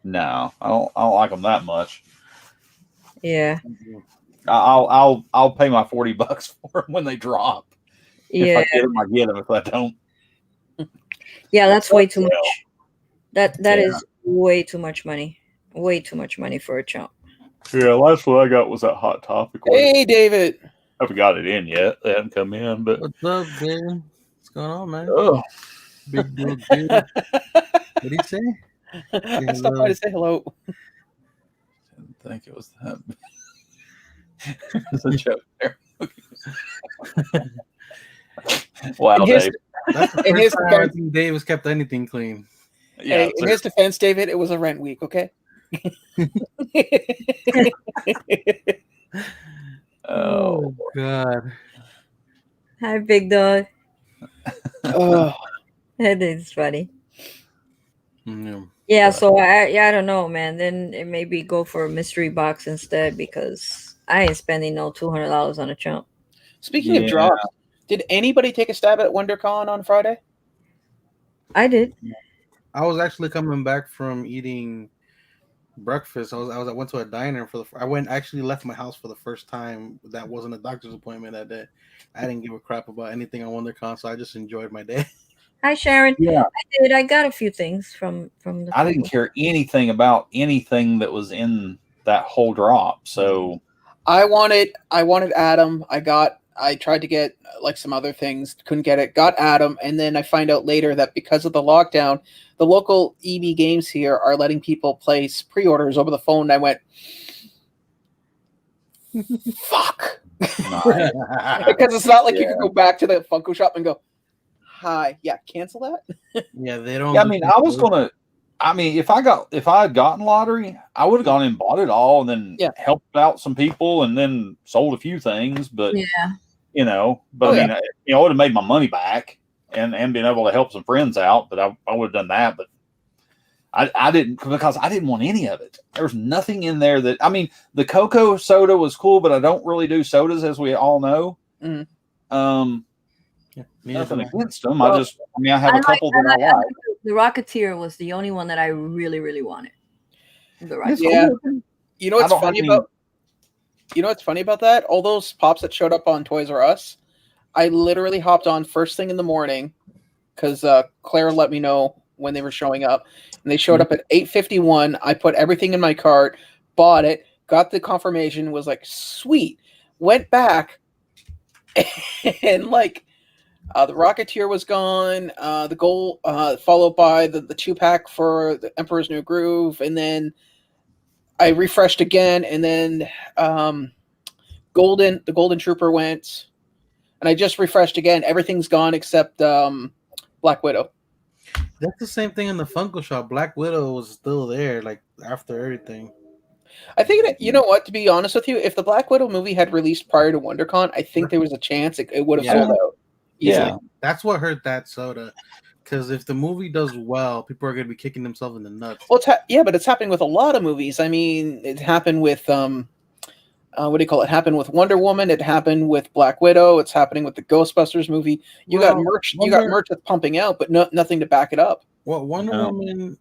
No, I don't like them that much. Yeah. I'll pay my $40 for them when they drop. Yeah. If I get them, I get them. If I don't, yeah, that's way too much. That is way too much money. Way too much money for a chump. Yeah, last one I got was that Hot Topic one. Hey, David. I haven't got it in yet. They haven't come in, but What's up, man? What's going on, man? oh, Big deal, dude. What did he say? I stopped by to say hello. didn't think it was that. It's a joke there. Wow, Dave. That's the In his first time I defense- think Dave has kept anything clean. Yeah, Hey, in his defense, David, it was a rent week, okay? oh, God. Hi, big dog. Oh, That is funny. Yeah. Yeah, so I don't know, man. Then it maybe go for a mystery box instead because I ain't spending no $200 on a chump. speaking of drops, did anybody take a stab at WonderCon on Friday? I did. I was actually coming back from eating breakfast. I went to a diner I left my house for the first time. That wasn't a doctor's appointment that day. I didn't give a crap about anything on WonderCon, so I just enjoyed my day. Hi, Sharon. Yeah. I did. I got a few things from the. I didn't care anything about anything that was in that whole drop. So I wanted Adam. I tried to get like some other things, couldn't get it. Got Adam, and then I find out later that because of the lockdown, the local EB games here are letting people place pre-orders over the phone. And I went, fuck. Because it's not like you can go back to the Funko shop and go, hi, yeah, cancel that. Yeah, they don't. yeah, I mean, if I had gotten lottery, I would have gone and bought it all and then helped out some people and then sold a few things. But Yeah. I would have made my money back and been able to help some friends out. But I would have done that. But I didn't, because I didn't want any of it. There was nothing in there that, I mean, the cocoa soda was cool, but I don't really do sodas, as we all know. Mhm. Yeah, Nothing neither do against them. Well, I have a couple that I like. The Rocketeer was the only one that I really, really wanted. The Rocketeer. It's Yeah. cool. You know what's I don't funny have any- about? You know what's funny about that? All those pops that showed up on Toys R Us, I literally hopped on first thing in the morning because Claire let me know when they were showing up, and they showed up at 8:51. I put everything in my cart, bought it, got the confirmation, was like, sweet. Went back, and like the Rocketeer was gone. The gold, followed by the 2-pack for the Emperor's New Groove, and then I refreshed again, and then the Golden Trooper went, and I just refreshed again. Everything's gone except Black Widow. That's the same thing in the Funko shop. Black Widow was still there, like after everything. I think you know what? To be honest with you, if the Black Widow movie had released prior to WonderCon, I think there was a chance it would have Yeah. sold out. Easily. Yeah. That's what hurt that soda. Because if the movie does well, people are going to be kicking themselves in the nuts. Well, but it's happening with a lot of movies. I mean, it happened with what do you call it? It happened with Wonder Woman. It happened with Black Widow. It's happening with the Ghostbusters movie. You got merch. You got merch that's pumping out, but nothing to back it up. Well, Wonder Woman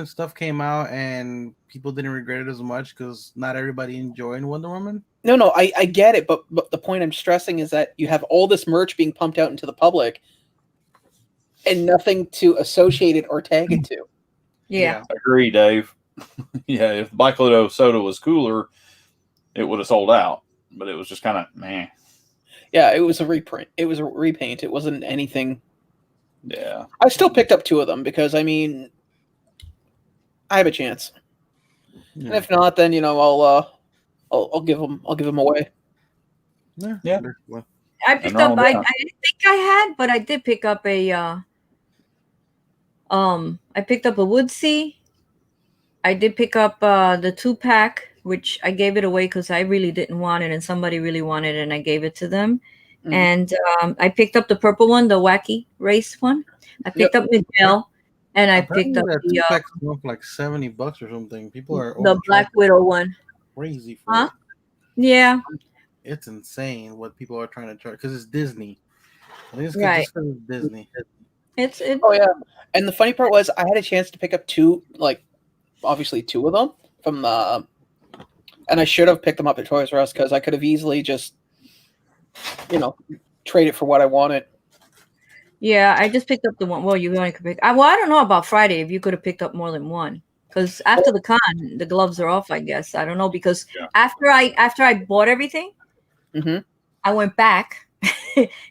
stuff came out and people didn't regret it as much because not everybody enjoyed Wonder Woman. No, I get it, but the point I'm stressing is that you have all this merch being pumped out into the public and nothing to associate it or tag it to. Yeah. Agree, Dave. Yeah, if Black Widow soda was cooler, it would have sold out. But it was just kind of meh. Yeah, it was a reprint. It was a repaint. It wasn't anything. Yeah. I still picked up 2 of them because, I mean, I have a chance. Yeah. And if not, then I'll give them away. Yeah. Well, I picked up. I didn't think I had, but I did pick up a. I picked up a Woodsy. I did pick up the 2-pack, which I gave it away because I really didn't want it, and somebody really wanted it, and I gave it to them. Mm. And I picked up the purple one, the wacky race one. I picked up Miguel, and I picked up that the 2-pack for like $70 or something. People are the Black Widow one. Crazy for Huh? it. Yeah. It's insane what people are trying to charge because it's Disney. I think it's Right. just 'cause it's Disney. Oh yeah, and the funny part was I had a chance to pick up 2, like obviously 2 of them from the, and I should have picked them up at Toys R Us because I could have easily just, trade it for what I wanted. Yeah, I just picked up the one. Well, you only could pick. Well, I don't know about Friday if you could have picked up more than one. Because after the con, the gloves are off. I guess I don't know because after I bought everything, I went back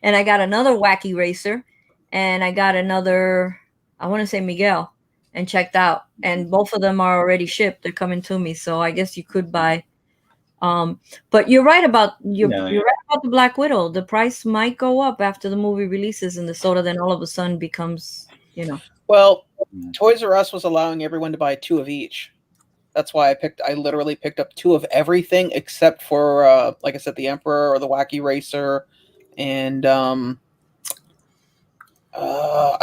and I got another wacky racer, and I got another. I want to say Miguel, and checked out, and both of them are already shipped. They're coming to me, so I guess you could buy. But you're right about you're right about the Black Widow. The price might go up after the movie releases and the soda then all of a sudden becomes, Well, Toys R Us was allowing everyone to buy 2 of each. That's why I literally picked up 2 of everything except for like I said, the Emperor or the Wacky Racer, and I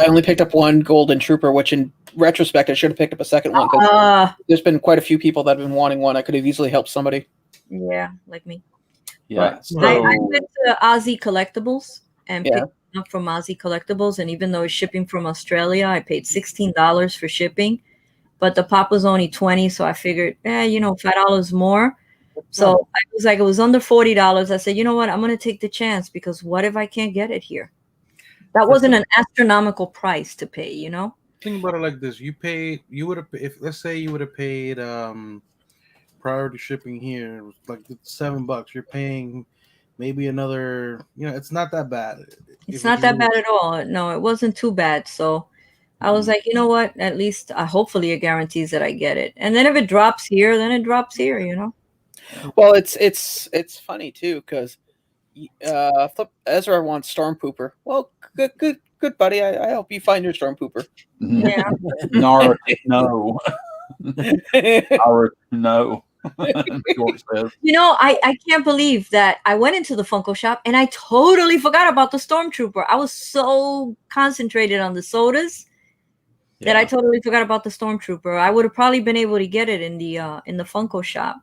only picked up 1 Golden Trooper, which in retrospect I should have picked up a second one because there's been quite a few people that have been wanting one. I could have easily helped somebody. Yeah, like me. Yeah. I went to Aussie Collectibles and picked up from Aussie Collectibles, and even though it's shipping from Australia, I paid $16 for shipping, but the pop was only $20, so I figured, $5 more. So I was like, it was under $40. I said, you know what? I'm gonna take the chance because what if I can't get it here? That wasn't an astronomical price to pay, Think about it like this: you would have, if let's say you would have paid priority shipping here, it was like $7. You're paying maybe another. It's not that bad. It's not that bad at all. No, it wasn't too bad. So I was like, you know what? At least hopefully it guarantees that I get it. And then if it drops here, then it drops here. Well, it's funny too because Ezra wants Storm Pooper. Well, good buddy. I hope you find your Storm Pooper. Yeah. No. No. George says. I can't believe that I went into the Funko shop and I totally forgot about the Stormtrooper. I was so concentrated on the sodas that I Yeah. totally forgot about the Stormtrooper. I would have probably been able to get it in the Funko shop.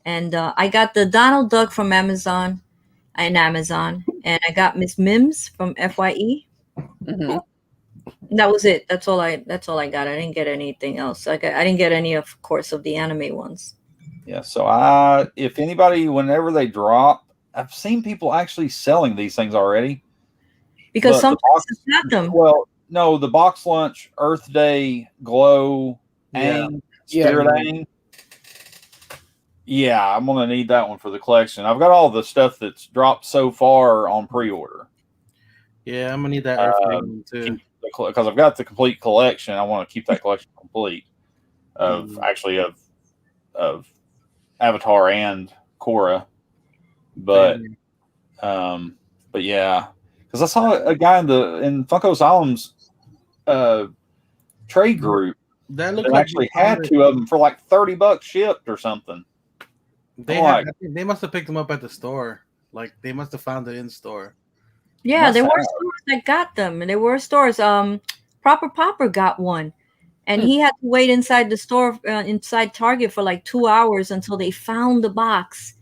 And I got the Donald Duck from Amazon, and I got Miss Mims from FYE. Hmm. That was it. That's all I got. I didn't get anything else. I didn't get any, of course, of the anime ones. Yeah. So if anybody, whenever they drop, I've seen people actually selling these things already. Because But some the box, places have them. well, no, the box lunch, Earth Day, Glow, Yeah. Ang, Yeah. Spirit Ang. Yeah, I'm gonna need that one for the collection. I've got all the stuff that's dropped so far on pre-order. Yeah, I'm gonna need that Earth Day one too. Because I've got the complete collection. I want to keep that collection complete of Mm. actually of Avatar and Korra. But yeah, because I saw a guy in Funko Asylum's trade group That looks that like actually had two of them for like $30 shipped or something. I think they must have picked them up at the store. Like they must have found it in store. Yeah, Must there were have. stores that got them, and there were stores. Proper Popper got one, and Hmm. he had to wait inside the store, inside Target, for like 2 hours until they found the box.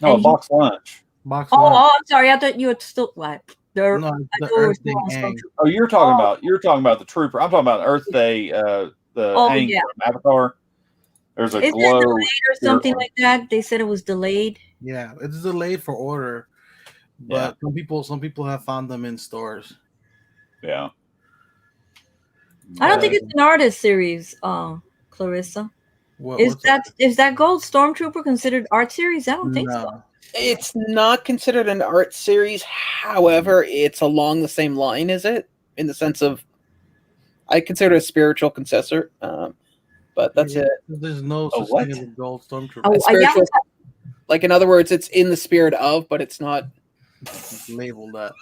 No, And a box lunch. Box oh, lunch. I'm sorry. I thought you were still what? No, I the thought we were Earth still Day on Ang. Stormtrooper. Oh, you're talking about the Trooper. I'm talking about Earth Day. The Oh, Aang yeah. from Avatar. There's a Is it glow delayed or something like that? They said it was delayed. Yeah, it's delayed for order, but some people have found them in stores. Yeah. I don't think But it's an artist series, Clarissa. Is that Gold Stormtrooper considered art series? I don't think so. No. It's not considered an art series. However, it's along the same line as it, in the sense of, I consider it a spiritual successor. But that's it. There's no Oh, such what? thing as a gold stormtrooper. Oh, A spiritual, yeah. like in other words, it's in the spirit of, but it's not. Labeled that.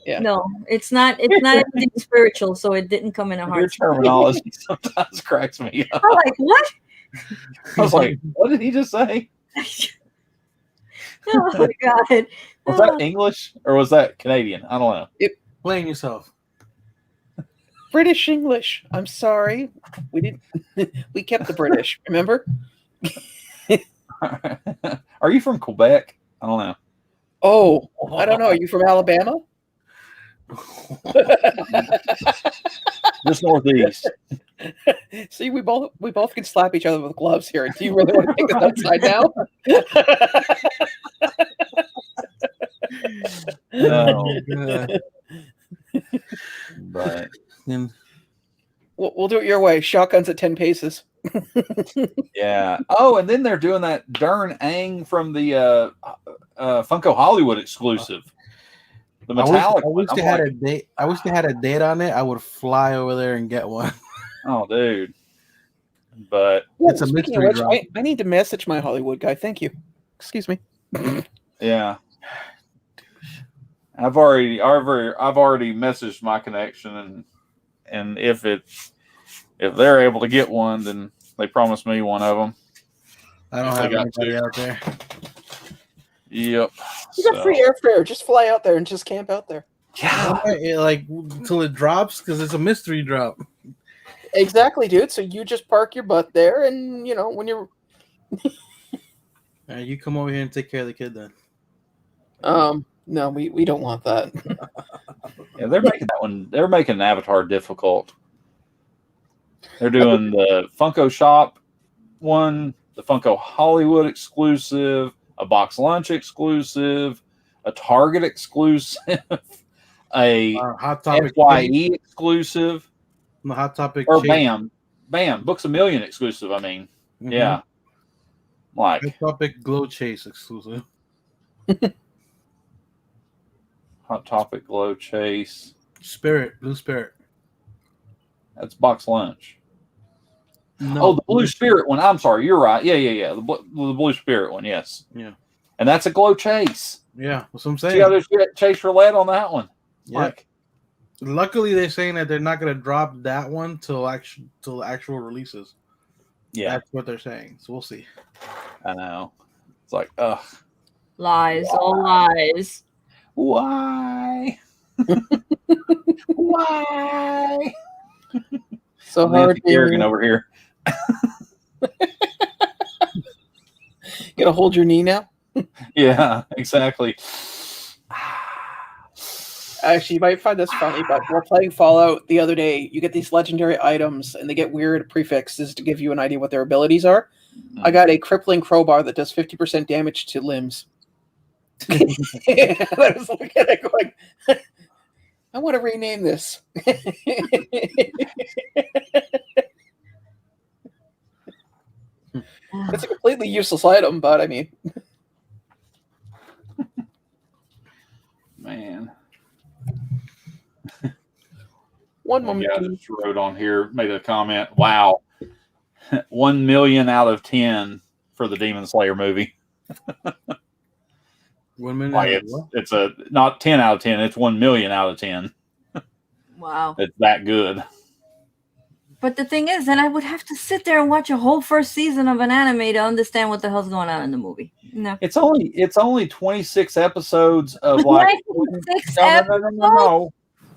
Yeah. No, it's not. It's not anything spiritual, so it didn't come in a Your hard. terminology sometimes cracks me up. I'm like, what? I was like, what did he just say? Oh my god! Was that English or was that Canadian? I don't know. Blame yourself. British English. I'm sorry. We didn't. We kept the British. Remember? Are you from Quebec? I don't know. Oh, I don't know. Are you from Alabama? Just northeast. See, we both can slap each other with gloves here. Do you really want to take this outside now? No, God. but And We'll do it your way. Shotguns at 10 paces. yeah. Oh, and then they're doing that darn Aang from the Funko Hollywood exclusive. The metallic. I wish they had a date. I wish they had a date on it. I would fly over there and get one. Oh, dude. But It's a Speaking mystery of which, drop. I need to message my Hollywood guy. Thank you. Excuse me. yeah. I've already messaged my connection, and if they're able to get one, then they promised me one of them. I don't have anybody out there. Yep. You got free airfare. Just fly out there and just camp out there. Yeah. Like until it drops because it's a mystery drop. Exactly, dude. So you just park your butt there, and when you're. You come over here and take care of the kid then. No, we don't want that. Yeah, they're making that one. They're making Avatar difficult. They're doing the Funko Shop one, the Funko Hollywood exclusive, a box lunch exclusive, a Target exclusive, a Hot Topic FYE exclusive, the Hot Topic or Chase. Bam, Books a Million exclusive. I mean, yeah, like Hot Topic Glow Chase exclusive. Hot Topic Glow Chase. Blue Spirit. That's box lunch. No, Oh, the Blue Spirit one. I'm sorry, you're right. Yeah. The Blue Spirit one. Yes. Yeah. And that's a Glow Chase. Yeah, that's what I'm See saying. how there's Chase Roulette on that one. Yeah. Like, luckily, they're saying that they're not going to drop that one till actual releases. yeah, That's what they're saying. So we'll see. I know. It's like, ugh. Lies, all lies. Why? Why? So hard. Kerrigan over here. Gotta hold your knee now. Yeah, exactly. Actually, you might find this funny, but while playing Fallout the other day, you get these legendary items, and they get weird prefixes to give you an idea what their abilities are. I got a crippling crowbar that does 50% damage to limbs. And I was looking at it going, I want to rename this. It's a completely useless item, but I mean, Man. one Yeah, moment. I just wrote on here, made a comment. Wow. 1 million out of 10 for the Demon Slayer movie. 1 minute. Like it's a not 10 out of 10, it's 1 million out of 10. Wow. It's that good. But the thing is, then I would have to sit there and watch a whole first season of an anime to understand what the hell's going on in the movie. No. It's only 26 episodes of like 26 no.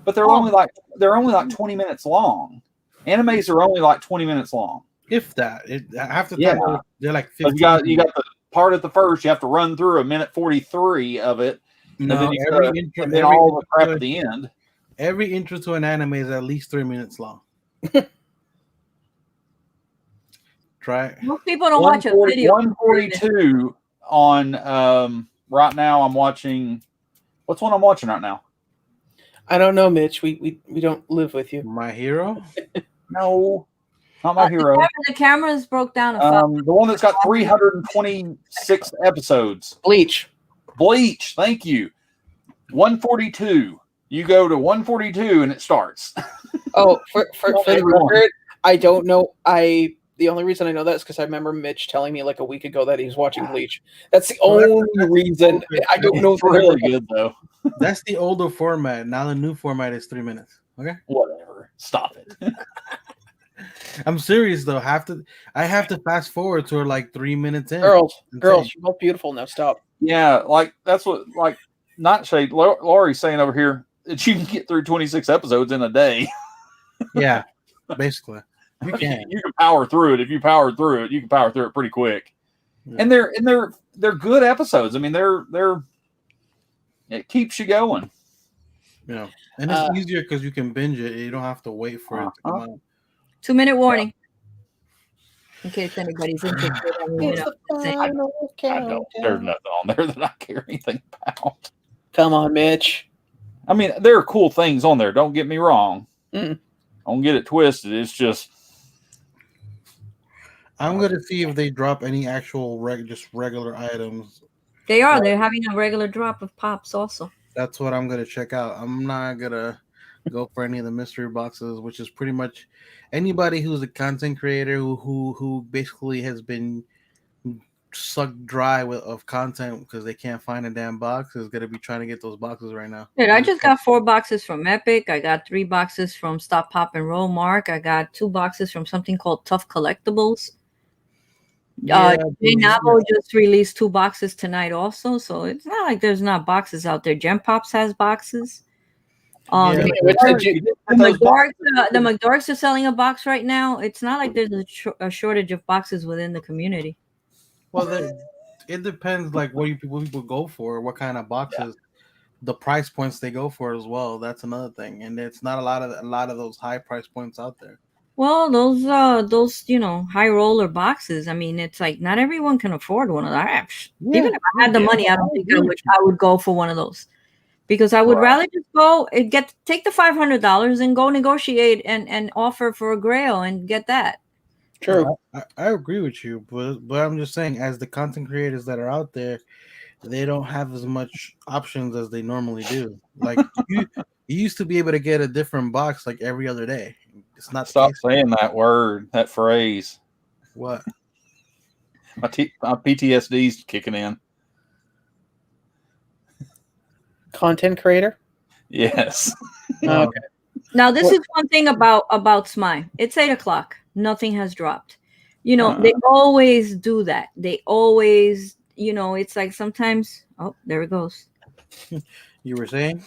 But they're Oh. only like 20 minutes long. Animes are only like 20 minutes long. If that, half the Yeah. time they're like 15. But you got the part at the first. You have to run through a minute 43 of it, No, and then every all the crap at the end. Every intro to an anime is at least 3 minutes long. Try it. Most people don't watch a video. 142 on right now. I'm watching. What's one I'm watching right now? I don't know, Mitch. We don't live with you. My Hero. No, not My Hero. The cameras broke down. The one that's got 326 episodes. Bleach. Bleach. Thank you. 142. You go to 142 and it starts. Oh, for the record, I don't know. The only reason I know that is because I remember Mitch telling me like a week ago that he was watching Bleach. That's the only reason. I don't know. It's really good though. That's the older format. Now the new format is 3 minutes. Okay. Whatever. Stop it. I'm serious though. I have to fast forward to like 3 minutes in. Girls, you're both beautiful. Now stop. Yeah, like that's what Nightshade Laurie's saying over here that you can get through 26 episodes in a day. Yeah, basically. You can. You can power through it. If you power through it, you can power through it pretty quick. Yeah. And they're good episodes. I mean, it keeps you going. Yeah, and it's easier because you can binge it. You don't have to wait for it to come out. 2-minute warning. In case anybody's interested. I don't. There's nothing on there that I care anything about. Come on, Mitch. I mean, there are cool things on there. Don't get me wrong. Mm. Don't get it twisted. It's just. I'm gonna see if they drop any actual just regular items. They are. They're having a regular drop of pops also. That's what I'm gonna check out. I'm not gonna go for any of the mystery boxes, which is pretty much anybody who's a content creator who basically has been sucked dry of content because they can't find a damn box is gonna be trying to get those boxes right now. Dude, I just got 4 boxes from Epic. I got 3 boxes from Stop Pop and Roll Mark. I got 2 boxes from something called Tough Collectibles. Navo just released 2 boxes tonight also, so it's not like there's not boxes out there. Gem Pops has boxes. The McDorks are selling a box right now. It's not like there's a shortage of boxes within the community. Well, it depends, like what people go for, what kind of boxes, the price points they go for as well. That's another thing, and it's not a lot of those high price points out there. Well, those high roller boxes. I mean, it's like not everyone can afford one of that. Even if I had the money, I don't think I would go for one of those, because I would rather just go and take the $500 and go negotiate and offer for a Grail and get that. True. I agree with you, but I'm just saying, as the content creators that are out there, they don't have as much options as they normally do. Like you used to be able to get a different box like every other day. It's not. Stop saying that word, that phrase. What? My PTSD's kicking in. Content creator? Yes. Okay. Now, this is one thing about SMI. It's 8:00. Nothing has dropped. They always do that. They always, it's like sometimes. Oh, there it goes. You were saying?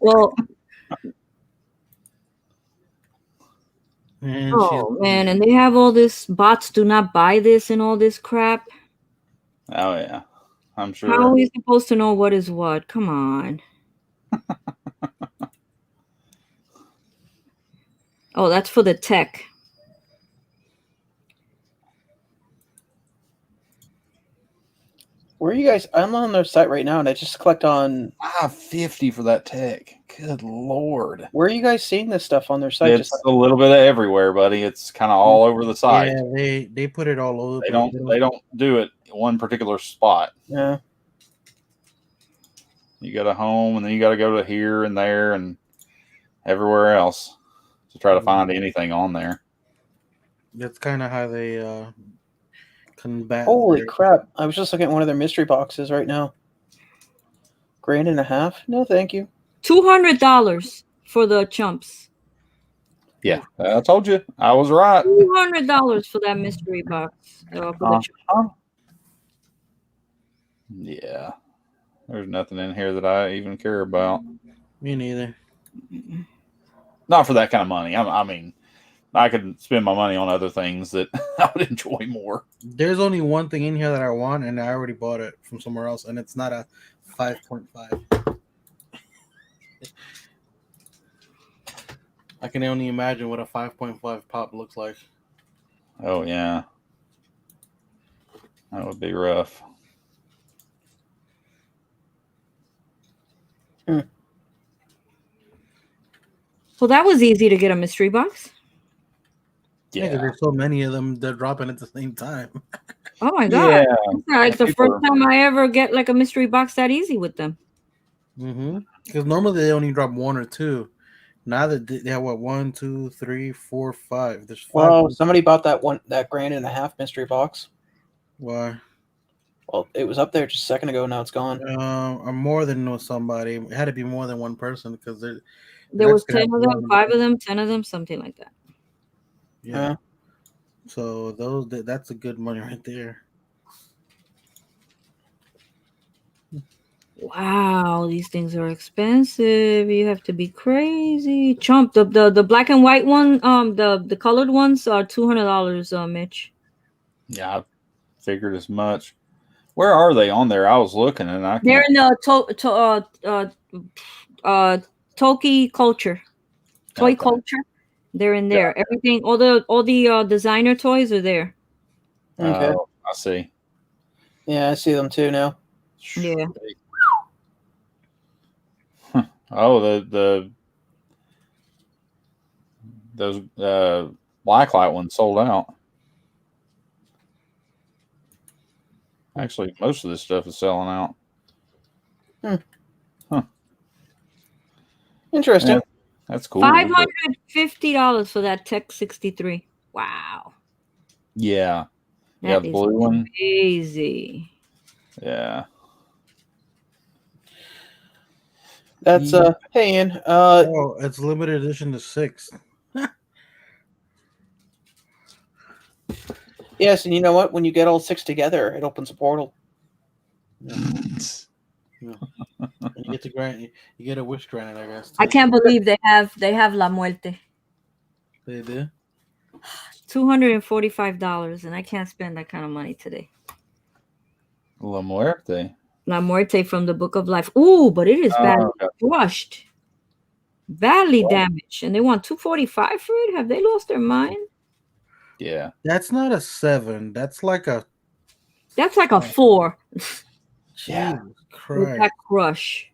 Well, And she's Oh man, and they have all this bots do not buy this and all this crap. Oh yeah, I'm How are sure. we supposed to know what is what? Come on. Oh, that's for the tech. Where are you guys? I'm on their site right now, and I just clicked on. $5.50 for that tech. Good lord. Where are you guys seeing this stuff on their site? It's a little bit of everywhere, buddy. It's kind of all over the site. yeah, they put it all over. They don't do it in one particular spot. Yeah. You got a home, and then you got to go to here and there and everywhere else to try to find anything on there. That's kind of how they combat. Holy crap! I was just looking at one of their mystery boxes right now. $1.50? No, thank you. $200 for the chumps. Yeah, I told you. I was right. $200 for that mystery box. For the chumps. Yeah. There's nothing in here that I even care about. Me neither. Not for that kind of money. I mean, I could spend my money on other things that I would enjoy more. There's only one thing in here that I want, and I already bought it from somewhere else, and it's not a 5.5. I can only imagine what a 5.5 pop looks like. Oh, yeah. That would be rough. Well, that was easy to get a mystery box. Yeah, 'cause there's so many of them, they're dropping at the same time. Oh my god! Yeah. It's like the first time I ever get like a mystery box that easy with them. Because normally they only drop one or two. Now that they have what 1, 2, 3, 4, 5. There's 5. Well, somebody bought that $1.50 mystery box. Why? Well, it was up there just a second ago. Now it's gone. I'm more than know somebody. It had to be more than one person because there was 10 of them, 5 of them, 10 of them, something like that. Yeah. So that's a good money right there. Wow, these things are expensive. You have to be crazy. Chump, the black and white one, the colored ones are $200, Mitch. Yeah, I figured as much. Where are they on there? I was looking and I can't. They're in the Toki culture. Toy culture. They're in there. Yeah. Everything, all the designer toys are there. Okay. I see. Yeah, I see them too now. Yeah. Oh, those blacklight ones sold out. Actually, most of this stuff is selling out. Huh. Interesting. Yeah, that's cool. $550 for that Tech 63. Wow. Yeah. That the is blue one. Crazy. Yeah. That's hey Ian. Oh, it's limited edition to 6. Yes, and you know what? When you get all 6 together, it opens a portal. You get to grant. You get a wish granted, I guess. I can't believe they have La Muerte. They do. $245, and I can't spend that kind of money today. La Muerte. La Muerte from the Book of Life. Ooh, but it is badly crushed, badly damaged, and they want $245 for it. Have they lost their mind? Yeah, that's not a 7. That's like a 4. Jesus Christ! With that crush.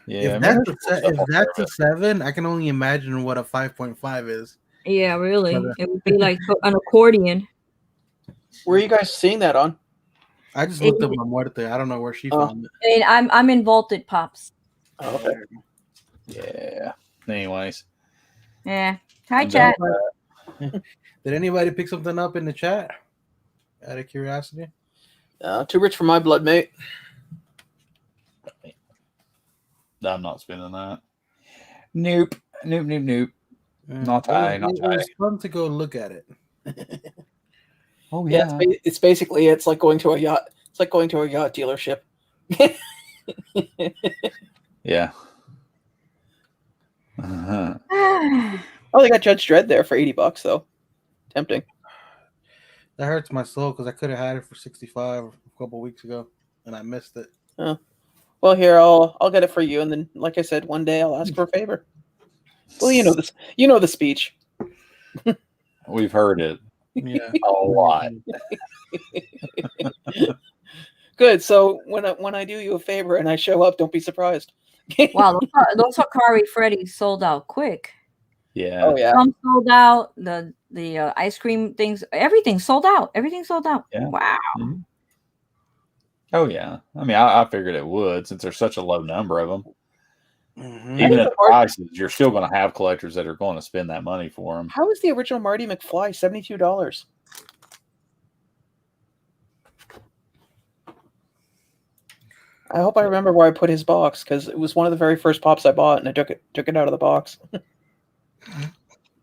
Yeah, if that's a 7, I can only imagine what a 5.5 is. Yeah, really. It would be like an accordion. Where are you guys seeing that on? I just looked up La Muerte. I don't know where she found it. And I'm in Vaulted Pops. Oh, okay. Yeah. Anyways. Yeah. Hi, chat. Did anybody pick something up in the chat? Out of curiosity. Too rich for my blood, mate. I'm not spending that. Nope. Not I. It was fun to go look at it. Oh yeah. It's basically like going to a yacht. It's like going to a yacht dealership. Yeah. Oh, they got Judge Dredd there for $80 though. Tempting. That hurts my soul because I could have had it for 65 a couple weeks ago, and I missed it. Oh. Well, here I'll get it for you, and then, like I said, one day I'll ask for a favor. Well, you know this. You know the speech. We've heard it Yeah, a lot. Good. So when I do you a favor and I show up, don't be surprised. Wow, those Hikari Freddy's sold out quick. Yeah. Oh yeah. Some sold out. The ice cream things, everything sold out. Everything sold out. Yeah. Wow. Mhm. Oh yeah. I mean, I figured it would since there's such a low number of them. Mhm. Even at the prices, you're still going to have collectors that are going to spend that money for them. How is the original Marty McFly $72? I hope I remember where I put his box because it was one of the very first pops I bought, and I took it out of the box.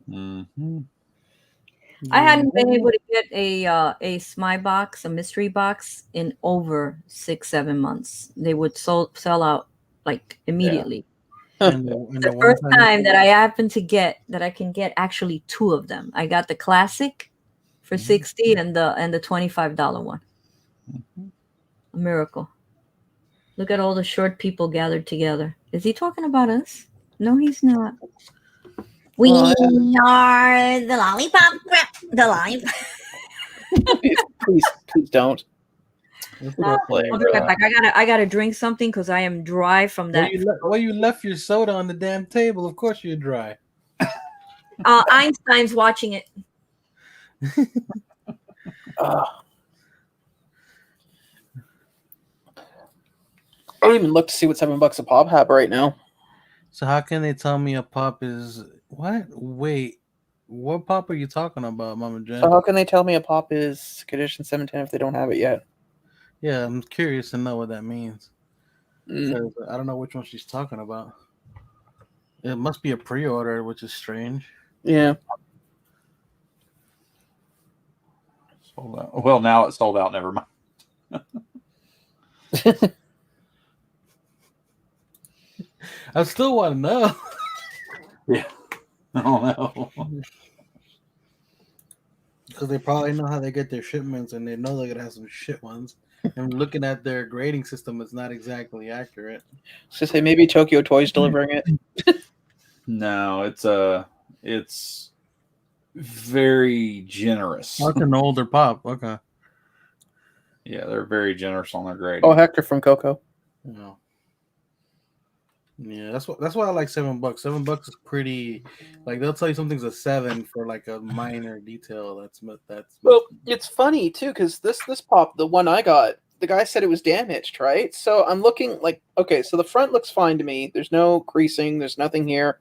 Mm-hmm. I hadn't been able to get a SMY box, a mystery box, in over 6-7 months. They would sell out like immediately. And The first time that I happened to get that I can get actually 2 of them. I got the classic for $60 and the $25 one. A miracle. Look at all the short people gathered together. Is he talking about us? No, he's not. We are the lollipop. The lollipop. Please don't. I'll be right back. I gotta drink something because I am dry from that. Well, you left your soda on the damn table. Of course you're dry. Einstein's watching it. I don't even look to see what $7 a pop have right now. So how can they tell me a pop is what? Wait, what pop are you talking about, Mama Jen? So how can they tell me a pop is condition 710 if they don't have it yet? Yeah, I'm curious to know what that means. I don't know which one she's talking about. It must be a pre-order, which is strange. Yeah. Sold out. Well, now it's sold out. Never mind. I still want to know. Yeah. I don't know. Because they probably know how they get their shipments, and they know they're gonna have some shit ones. And looking at their grading system, it's not exactly accurate. So say maybe Tokyo Toys delivering it. No, it's very generous. Like an older pop. Okay. Yeah, they're very generous on their grading. Oh, Hector from Coco. No. Yeah, that's why I like $7. $7 is pretty. Like they'll tell you something's a 7 for like a minor detail. That's. Well, it's funny too because this pop, the one I got, the guy said it was damaged, right? So I'm looking like, okay, so the front looks fine to me. There's no creasing. There's nothing here.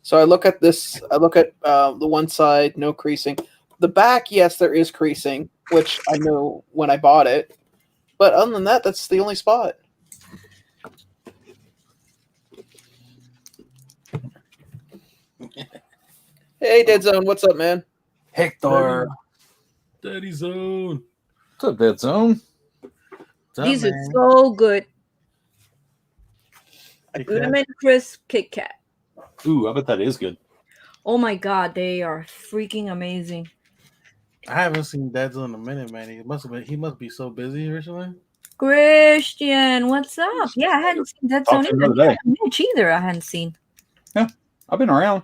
So I look at this. I look at the one side, no creasing. The back, yes, there is creasing, which I know when I bought it. But other than that, that's the only spot. Hey, Dead Zone, what's up, man? Hector. Daddy Zone. What's up, Dead Zone? These are so good. A Kit good Kat? mint crisp Kit Kat. Ooh, I bet that is good. Oh my god, they are freaking amazing. I haven't seen Dead Zone in a minute, man. He must be so busy recently. Christian, what's up? Yeah, I hadn't seen that Talked Sony to him the other day. Mitch either. I hadn't seen. I've been around.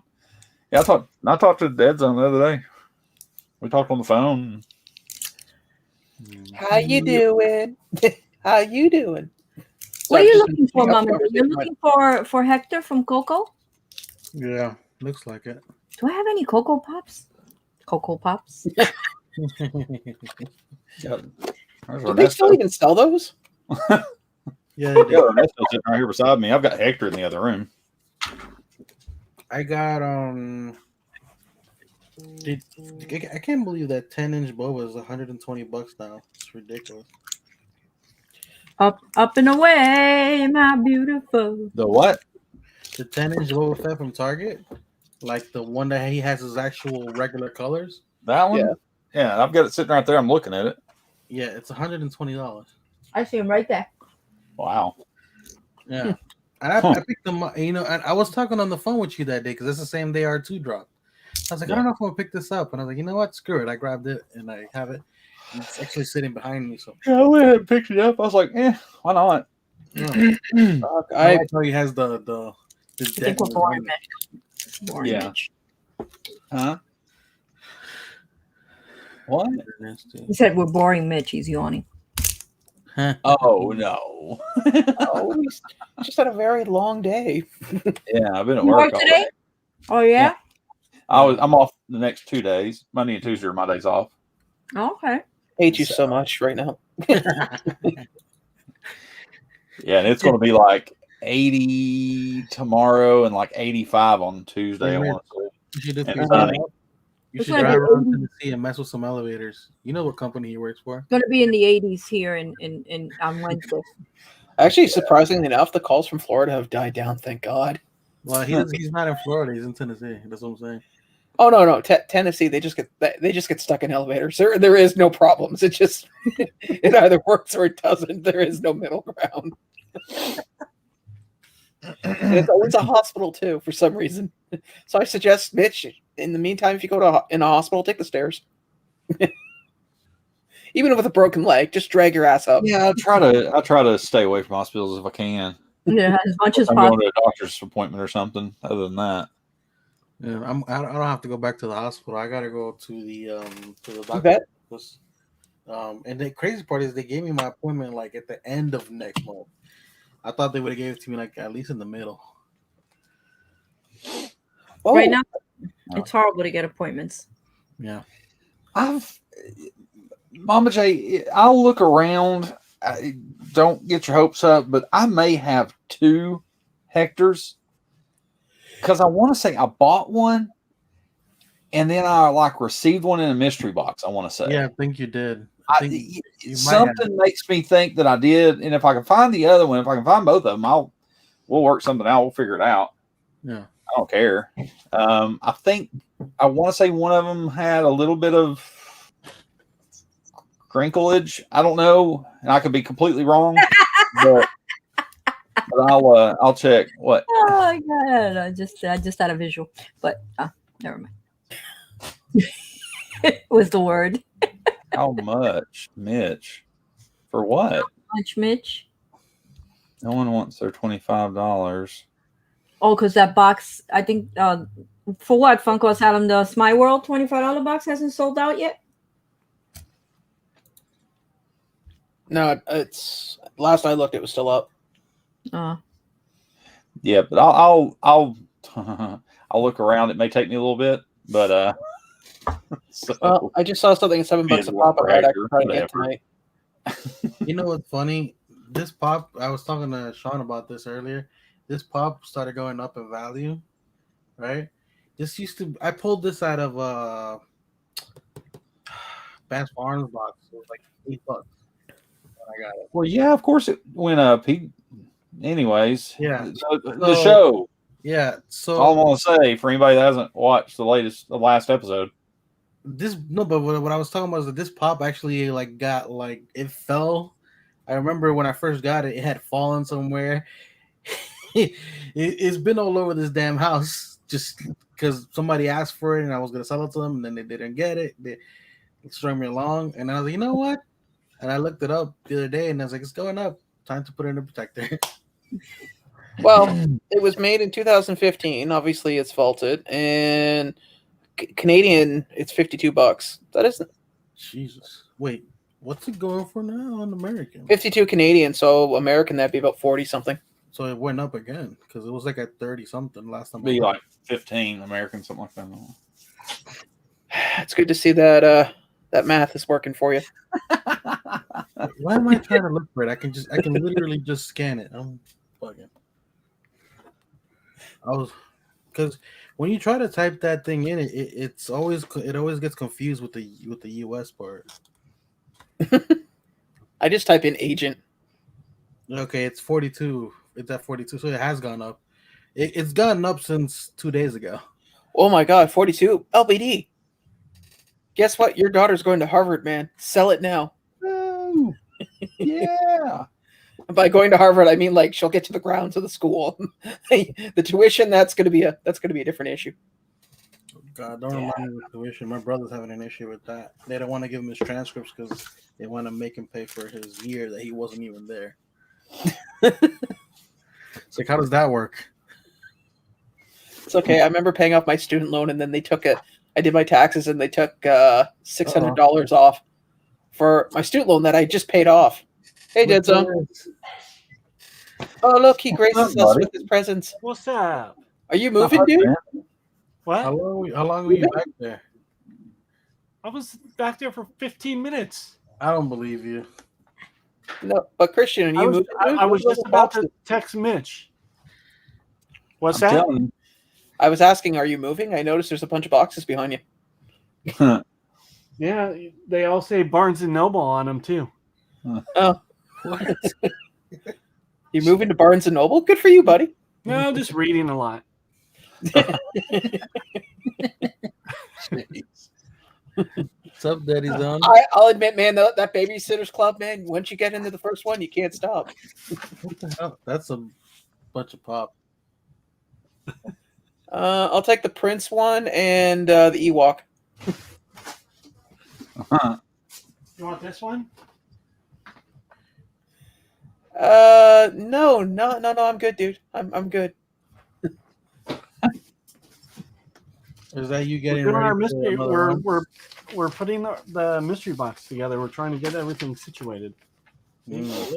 Yeah, I talked to Dead Zone the other day. We talked on the phone. How you doing? How you doing? What are you looking for, Mama? You're looking for Hector from Coco? Yeah, looks like it. Do I have any Coco Pops? Coco Pops? Yeah. Do they still even sell those? Yeah, they do. Ernesto's sitting right here beside me. I've got Hector in the other room. I got I can't believe that 10-inch boba is $120 now. It's ridiculous. Up and away, my beautiful. The what? The 10-inch Boba Fett from Target, like the one that he has his actual regular colors. That one? Yeah. Yeah, I've got it sitting right there. I'm looking at it. Yeah, it's $120. I see him right there. Wow. Yeah. I picked them up. You know, I was talking on the phone with you that day because it's the same day R2 dropped. I was like, I don't know if I'm gonna pick this up, and I was like, you know what, screw it. I grabbed it and I have it. And it's actually sitting behind me. So I went ahead and picked it up. I was like, why not? yeah. Fuck, I I like how he has the I think we're boring, Mitch. Boring, Yeah. Mitch. Huh? What? He said we're boring, Mitch. He's yawning. Oh no. oh, we just had a very long day. Yeah, I've been at You work work all today? day. Oh yeah. I'm off the next 2 days. Monday and Tuesday are my days off. Okay. Hate you so much right now. Yeah, and it's going to be like 80 tomorrow and like 85 on Tuesday. I want to You should do And people sunny. up. You It's should gonna drive be around 80. Tennessee and mess with some elevators. You know what company he works for? It's gonna be in the 80s here in on Wednesday. Actually, surprisingly enough, the calls from Florida have died down. Thank God. Well, he's not in Florida. He's in Tennessee. That's what I'm saying. Oh no, Tennessee. They just get stuck in elevators. There is no problems. It just it either works or it doesn't. There is no middle ground. And it's always a hospital too, for some reason. So I suggest, Mitch, in the meantime, if you go in a hospital, take the stairs. Even with a broken leg, just drag your ass up. Yeah, I try to stay away from hospitals if I can. Yeah, as much as I'm going possible. to a doctor's appointment or something. Other than that, Yeah, I don't have to go back to the hospital. I gotta go to the doctor. bet. And the crazy part is they gave me my appointment like at the end of next month. I thought they would have gave it to me like at least in the middle. Oh, Right now, it's horrible to get appointments. Yeah. Mama J, I'll look around. Don't get your hopes up, but I may have 2 Hectors because I want to say I bought one and then I like received one in a mystery box. I want to say, Yeah, I think you did. I think you might have. something makes me think that I did, and if I can find the other one, if I can find both of them, we'll work something out. We'll figure it out. Yeah. I don't care. I think I want to say one of them had a little bit of crinklage. I don't know, and I could be completely wrong, but I'll check. What? Oh my god! I just had a visual, but never mind. Was the word How much, Mitch? For what? much, Mitch? No one wants their $25. Oh, because that box, I think, for what? Funko's had them the Smile World $25 box hasn't sold out yet. no, it's last I looked, it was still up. Yeah, but I'll I'll look around. It may take me a little bit, but so, Well, I just saw something at $7 a pop. I could probably get tonight. You know what's funny? This pop, I was talking to Sean about this earlier. This pop started going up in value, right? This used to, I pulled this out of Bass Farms box. It was like $8 when I got it. well, yeah, of course it went up. Anyways, Yeah. the show. Yeah. So All I want to say for anybody that hasn't watched the last episode. But what I was talking about is that this pop actually like got like it fell. I remember when I first got it, it had fallen somewhere. It's been all over this damn house just because somebody asked for it and I was gonna sell it to them, and then they didn't get it. They strung me along, and I was like, you know what? And I looked it up the other day, and I was like, it's going up. Time to put it in a protector. Well, it was made in 2015. Obviously, it's vaulted, and Canadian, it's $52. That isn't Jesus. Wait, what's it going for now on American? 52 Canadian. So American, that'd be about 40 something. So it went up again because it was like at 30 something last time. Be like 15 American, something like that. It's good to see that that math is working for you. Why am I trying to look for it? I can literally just scan it. I'm bugging. Because when you try to type that thing in, it always gets confused with the US part. I just type in agent. Okay, it's 42. It's at 42, so it has gone up. It's gone up since 2 days ago. Oh my God, 42 LBD. Guess what? Your daughter's going to Harvard, man. Sell it now. Oh, yeah. By going to Harvard, I mean like she'll get to the grounds of the school. The tuition, that's gonna be a different issue. God, don't remind me with tuition. My brother's having an issue with that. They don't want to give him his transcripts because they want to make him pay for his year that he wasn't even there. It's like, how does that work? It's okay. I remember paying off my student loan, and then they took it. I did my taxes, and they took $600 off for my student loan that I just paid off. Hey, Dead Zone. Oh, look, he graces us with his presence. What's up? Are you moving, dude? What? How long were you back there? I was back there for 15 minutes. I don't believe you. No, but Christian, and you moved. I was just about to text Mitch. What's that? I was asking, are you moving? I noticed there's a bunch of boxes behind you. Yeah, they all say Barnes and Noble on them too. Oh, what? You moving to Barnes and Noble? Good for you, buddy. No, just reading a lot. What's up, Daddy Zone? I'll admit, man, that Babysitter's Club, man, once you get into the first one, you can't stop. What the hell? That's a bunch of pop. I'll take the Prince one and the Ewok. You want this one? No, I'm good, dude. I'm good. Is that you getting We're doing ready our for mystery. another round? We're putting the mystery box together. We're trying to get everything situated. Nice.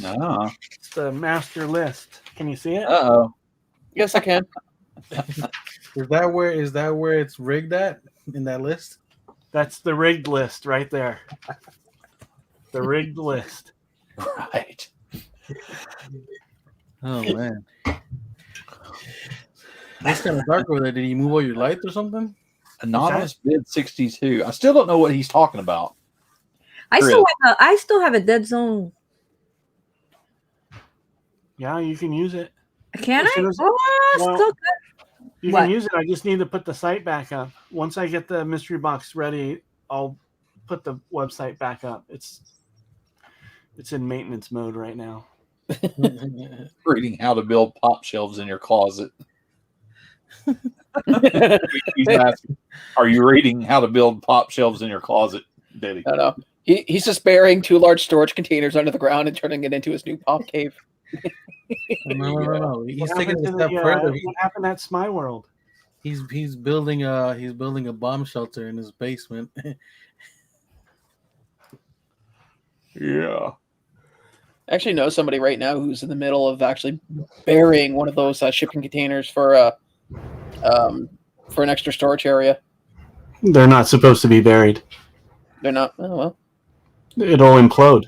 No. It's the master list. Can you see it? Uh-oh. Yes, I can. Is that where it's rigged at in that list? That's the rigged list right there. The rigged list. Right. Oh man. It's kind of dark over there. Did you move all your lights or something? Anonymous bid 62. I still don't know what he's talking about. I still have a Dead Zone. Yeah, you can use it. Can As I? soon as- Oh, well, still good. You What? can use it. I just need to put the site back up. Once I get the mystery box ready, I'll put the website back up. It's in maintenance mode right now. Reading how to build pop shelves in your closet. He's asking, are you reading how to build pop shelves in your closet, Daddy? No. He's just burying 2 large storage containers under the ground and turning it into his new pop cave. No. He's What taking happened it a to step further. what happened at Smile World? He's building a bomb shelter in his basement. Yeah. I actually know somebody right now who's in the middle of actually burying one of those shipping containers for an extra storage area. They're not supposed to be buried. They're not. Oh well. It'll implode.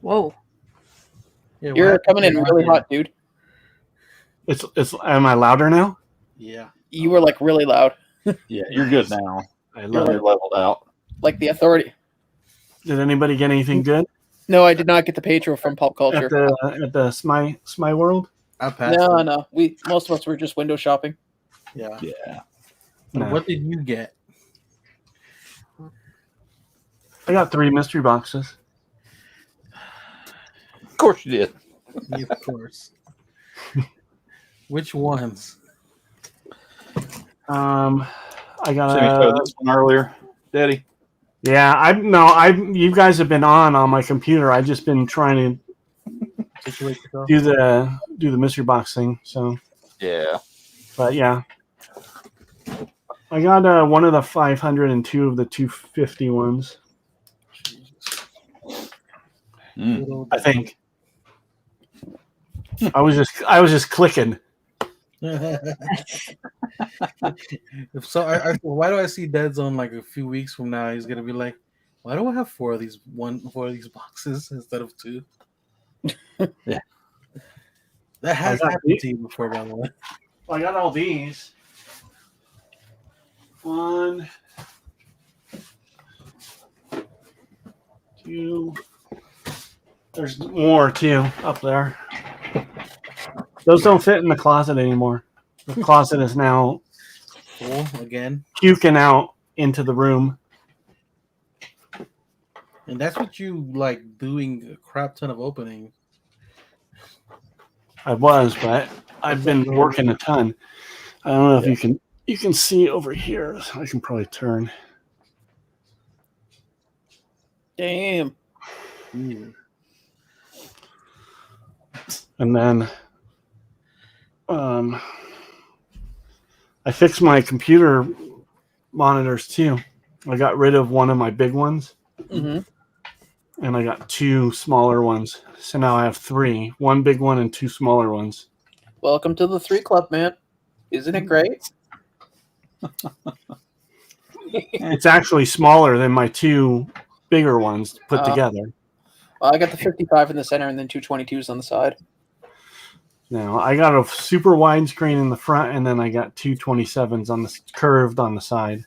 Whoa. Yeah, You're coming in really hot, dude. It's. Am I louder now? Yeah. You were like really loud, Yeah, you're good now. I You're love it. leveled out. like the authority. Did anybody get anything good No, I did not get the Patro from Pop Culture. at the Smile World? I passed. No. Most of us were just window shopping. Yeah. Yeah. No. What did you get? I got 3 mystery boxes. Of course you did. Yeah, of course. Which ones? I got Did you show this one earlier, Daddy? Yeah, you guys have been on my computer. I've just been trying Situate yourself. to do the mystery box thing. So, Yeah. but yeah, I got one of the 500 and 2 of the 250 ones. I think I was just clicking. If so, why do I see Dead Zone like a few weeks from now? He's gonna be like, "Why do I have 4 of these boxes instead of 2?" Yeah, that has I got happened to you before, by the way. Well, I got all these. 1, 2. There's more too up there. Those don't fit in the closet anymore. The closet is now Cool again. puking out into the room. And that's what you like doing a crap ton of openings. I was, but I've been working a ton. I don't know if you can see over here. I can probably turn. Damn. Yeah. And then I fixed my computer monitors too. I got rid of one of my big ones, Mm-hmm. and I got 2 smaller ones. So now I have 3: 1 big one and 2 smaller ones. Welcome to the 3 Club, man. Isn't it great? It's actually smaller than my 2 bigger ones put together. Well, I got the 55 in the center and then 222s on the side. Now I got a super wide screen in the front, and then I got 2 27s on the curved on the side.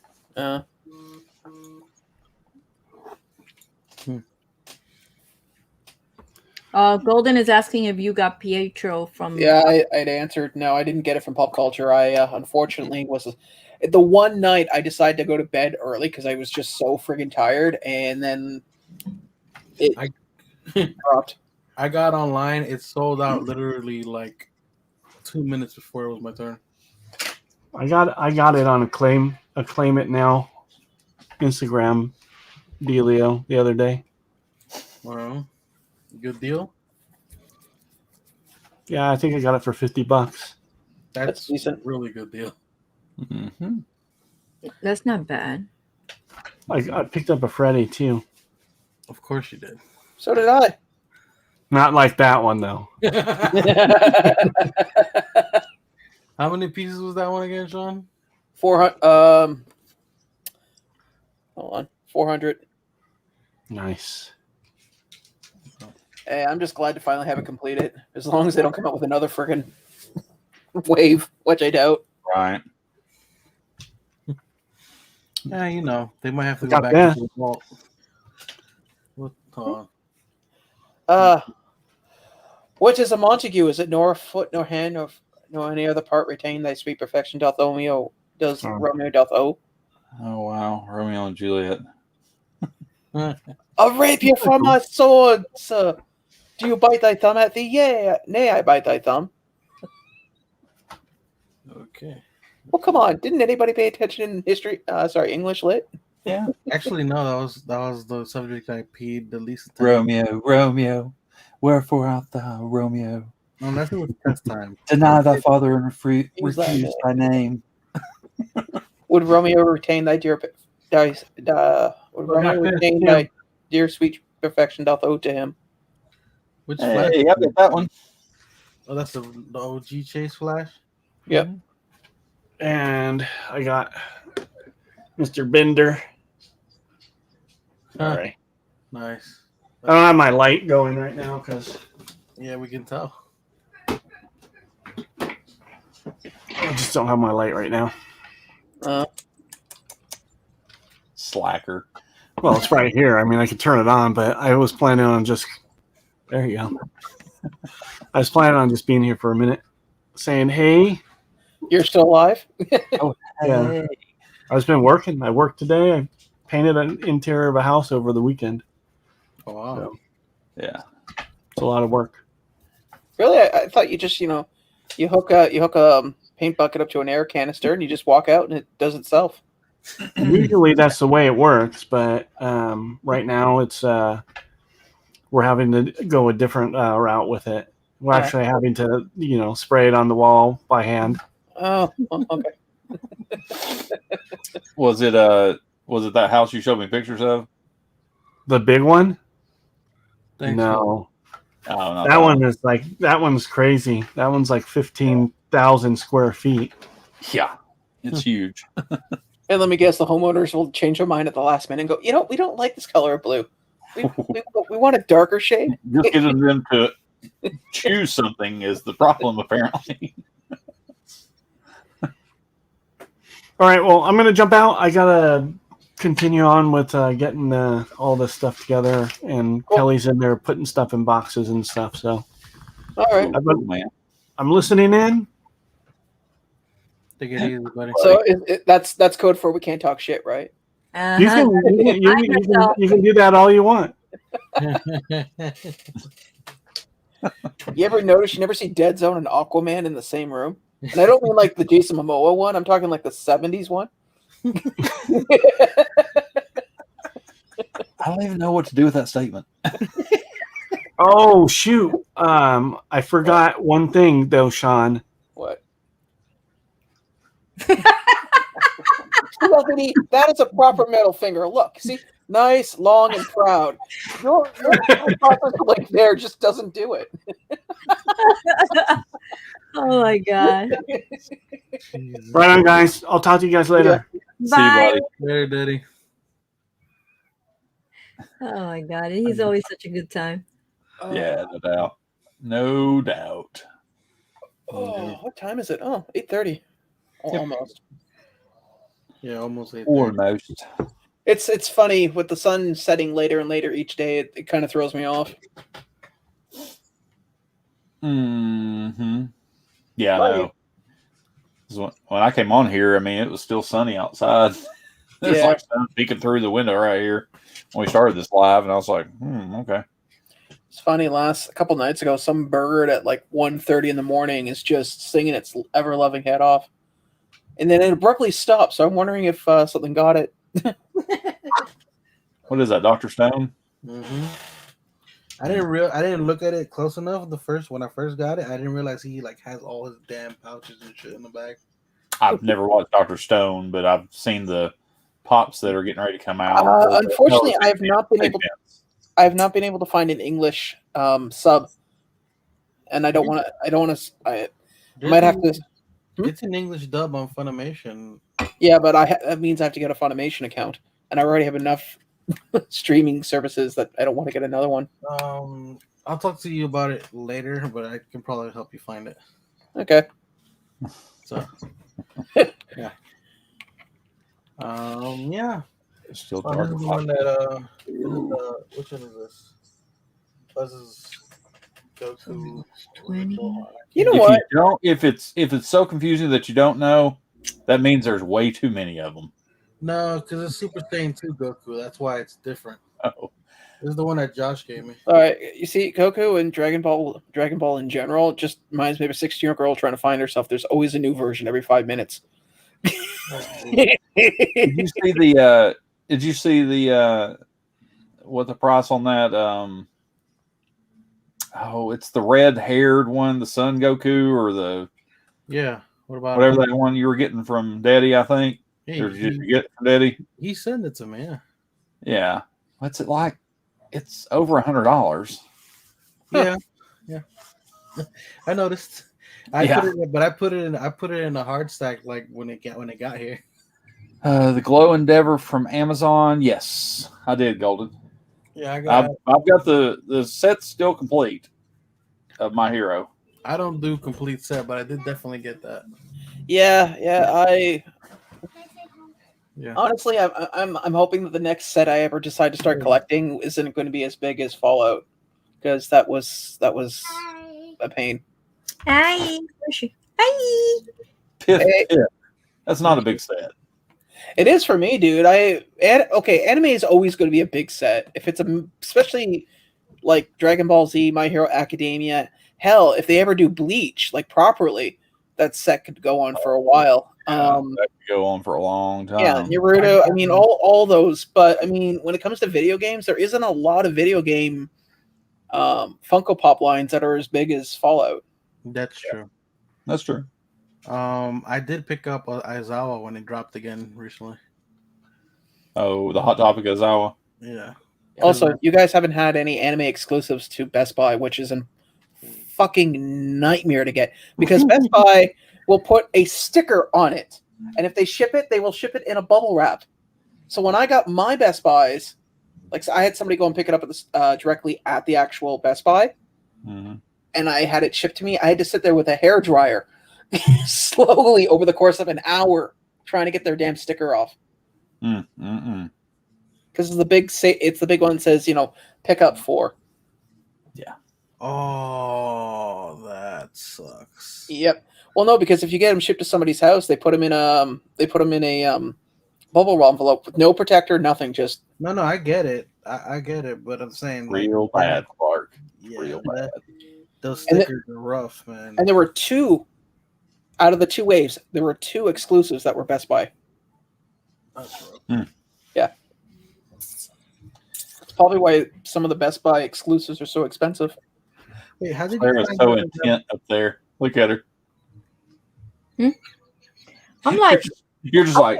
Golden is asking if you got Pietro from. Yeah, I'd answered no. I didn't get it from Pop Culture. I unfortunately was the one night I decided to go to bed early because I was just so friggin' tired, and then it dropped. I got online. It sold out literally like 2 minutes before it was my turn. I got it on a claim it now Instagram dealio the other day. Well, good deal. Yeah, I think I got it for $50. That's decent. Really good deal. Mm-hmm. That's not bad. I picked up a Freddy too. Of course you did. So did I. Not like that one though. How many pieces was that one again, Sean? 400. Hold on. 400. Nice. Hey, I'm just glad to finally have it completed. As long as they don't come out with another friggin' wave, which I doubt. Right. Yeah, you know they might have to go Got back that. into the vault. What? What is a Montague? Is it nor a foot, nor hand, nor any other part retain thy sweet perfection doth Romeo doth owe? Oh wow, Romeo and Juliet. A rapier from my sword, sir. Do you bite thy thumb at thee? Yeah, nay, I bite thy thumb. Okay. Well, come on. Didn't anybody pay attention in history? English lit? Yeah. Actually, no. That was the subject I paid the least attention. Romeo, wherefore art thou, Romeo? No, that's it was test time. Deny thy father and refuse Use thy thy name. Would Romeo retain thy dear sweet perfection doth owe to him? Which flash? Hey, I got that one. Oh, that's the OG Chase flash. Yep. And I got Mr. Bender. Huh. All right. Nice. I don't have my light going right now because Yeah, we can tell. I just don't have my light right now. Slacker. Well, it's right here. I mean, I could turn it on, but I was planning on just. There you go. I was planning on just being here for a minute, saying, "Hey." You're still alive? Yeah. I've been working. I worked today. I painted an interior of a house over the weekend. Oh, wow. So, Yeah. it's a lot of work. Really? I thought you just, you hook a paint bucket up to an air canister and you just walk out and it does itself. Usually that's the way it works, but right now it's we're having to go a different route with it. We're actually having to, spray it on the wall by hand. Oh, okay. Was it that house you showed me pictures of? The big one? Thanks, No. Oh, no. That one's crazy. That one's like 15,000 square feet. Yeah. It's huge. And let me guess, the homeowners will change their mind at the last minute and go, we don't like this color of blue. We want a darker shade. Just getting them to choose something is the problem, apparently. All right, well, I'm going to jump out. I got to continue on with getting all this stuff together, and Cool. Kelly's in there putting stuff in boxes and stuff. So, All right. Man. I'm listening in. Take it easy, buddy. So that's code for we can't talk shit, right? You can you can do that all you want. You ever notice you never see Dead Zone and Aquaman in the same room? And I don't mean like the Jason Momoa one. I'm talking like the 70s one. I don't even know what to do with that statement. Oh shoot! I forgot one thing though, Sean. What? LBD, that is a proper middle finger. Look, see, nice, long, and proud. Your process like there just doesn't do it. Oh my god. Right on, guys. I'll talk to you guys later. See you, Bye. buddy. There, Daddy. Oh my god. He's always such a good time. Yeah, no doubt. No doubt. Oh, what time is it? Oh, 8:30. Oh, Yep. almost. Yeah, almost 8:30. Almost. It's funny with the sun setting later and later each day. It kind of throws me off. Mm-hmm. Yeah, I Right. know. 'Cause when I came on here, I mean, it was still sunny outside. There's Yeah. like sun peeking through the window right here when we started this live, and I was like, okay. It's funny. A couple nights ago, some bird at like 1:30 in the morning is just singing its ever-loving head off, and then it abruptly stops. So I'm wondering if something got it. What is that, Dr. Stone? Mm-hmm. I didn't look at it close enough when I first got it. I didn't realize he like has all his damn pouches and shit in the back. I've never watched Dr. Stone, but I've seen the pops that are getting ready to come out. Unfortunately, I have not been able to find an English sub, and I don't want to. I might have to. It's an English dub on Funimation. Yeah, but that means I have to get a Funimation account, and I already have enough streaming services that I don't want to get another one. I'll talk to you about it later, but I can probably help you find it. Okay. So, yeah. Yeah. It's still Oh, this is the one that which one is this? This is Goku. 20. You know what? If it's so confusing that you don't know, that means there's way too many of them. No, because it's Super Saiyan 2 Goku. That's why it's different. Oh. This is the one that Josh gave me. All right, you see, Goku and Dragon Ball in general just reminds me of a 16-year-old girl trying to find herself. There's always a new version every 5 minutes. Did you see the what the price on that? It's the red-haired one, the Son Goku, or the What about whatever that one you were getting from Daddy, I think. Hey, Or did you get it from Daddy? he sent it to me. Yeah. Yeah. What's it like? It's over $100. Yeah. I noticed. I put it in a hard stack like when it got here. The Glow Endeavor from Amazon. Yes, I did, Golden. Yeah, I've got the set still complete of My Hero. I don't do complete set, but I did definitely get that. Yeah. Yeah. Honestly, I'm hoping that the next set I ever decide to start collecting isn't going to be as big as Fallout, because that was a pain. Hi. Where's she? Hi. Hey. That's not a big set. It is for me, dude. Anime is always going to be a big set. If it's especially like Dragon Ball Z, My Hero Academia. Hell, if they ever do Bleach like properly, that set could go on for a while. That could go on for a long time. Yeah, Naruto. I mean, all those. But I mean, when it comes to video games, there isn't a lot of video game Funko Pop lines that are as big as Fallout. That's true. That's true. I did pick up Aizawa when it dropped again recently. Oh, the Hot Topic Aizawa. Yeah. Also, you guys haven't had any anime exclusives to Best Buy, which is a fucking nightmare to get, because Best Buy will put a sticker on it, and if they ship it, they will ship it in a bubble wrap. So when I got my Best Buys, like I had somebody go and pick it up at directly at the actual Best Buy, and I had it shipped to me. I had to sit there with a hairdryer slowly over the course of an hour trying to get their damn sticker off. Because it's the big one that says, pick up 4. Yeah. Oh, that sucks. Yep. Well, no, because if you get them shipped to somebody's house, they put them in a bubble envelope with no protector, nothing. Just No, I get it. I get it, but I'm saying like, Real bad, Clark. yeah, Real bad. those And stickers are rough, man. and there were two out of the 2 waves. There were 2 exclusives that were Best Buy. That's rough. Yeah, it's probably why some of the Best Buy exclusives are so expensive. Wait, how did Claire you is find so out that- intent up there. Look at her. I'm like, You're just like,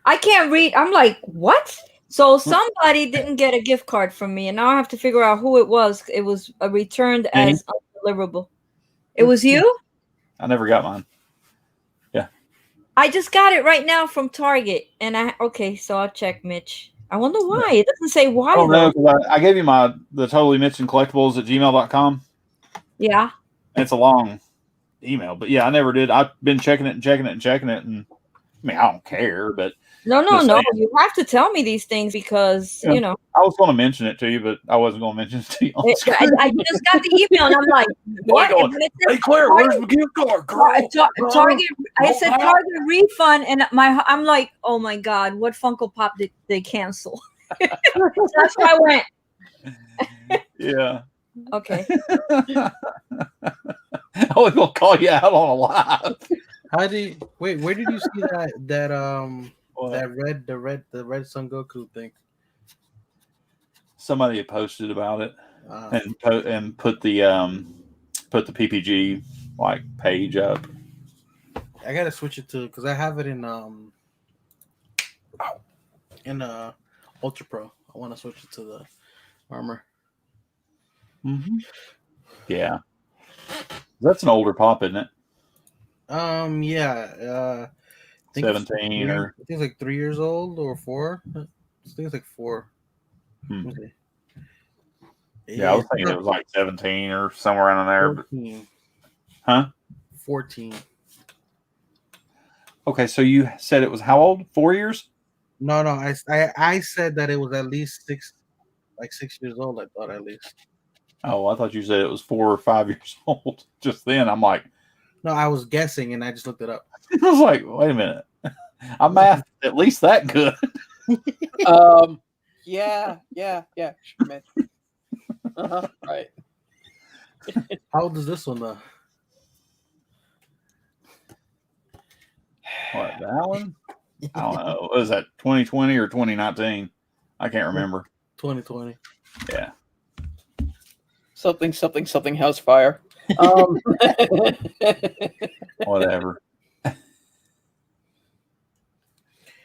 I can't read. I'm like, what? So somebody didn't get a gift card from me, and now I have to figure out who it was. It was returned as undeliverable. It was you? I never got mine. I just got it right now from Target, and so I'll check, Mitch. I wonder why. It doesn't say why, I don't know, though. 'cause I gave you the totally Mitch and collectibles at gmail.com. Yeah. It's a long email, but yeah, I never did. I've been checking it and checking it and checking it, and I mean, I don't care, but No. Just saying. You have to tell me these things because, Yeah. you know. I was going to mention it to you, but I wasn't going to mention it to you. On the screen. I just got the email, and I'm like, what? going, And when it says Hey Claire, where's my gift card, girl? Target. I Don't said have- Target refund, and I'm like, oh my god, what Funko Pop did they cancel? That's why I went. Yeah. Okay. I was going to call you out on a live. How do you wait? Where did you see that What? the red Son Goku thing? Somebody had posted about it Uh, and put the PPG like page up. I gotta switch it to because I have it in Ultra Pro. I want to switch it to the armor. Mm-hmm. Yeah, that's an older pop, isn't it? Yeah. I think it's 17 or I think it's like 3 years old or 4. I think it's like 4. Hmm. Okay. Yeah, I was thinking it was like 17 or somewhere around there. But, 14. huh? 14. Okay, so you said it was how old? 4 years? No. I said that it was at least 6 years old. I thought at least. Oh, I thought you said it was 4 or 5 years old. Just then, I'm like, No, I was guessing and I just looked it up. I was like, wait a minute, I'm math at least that good. Yeah. Sure, man. Right. How old is this one though? What, that one? I don't know. What was that 2020 or 2019? I can't remember. 2020. Yeah. Something house fire. Whatever.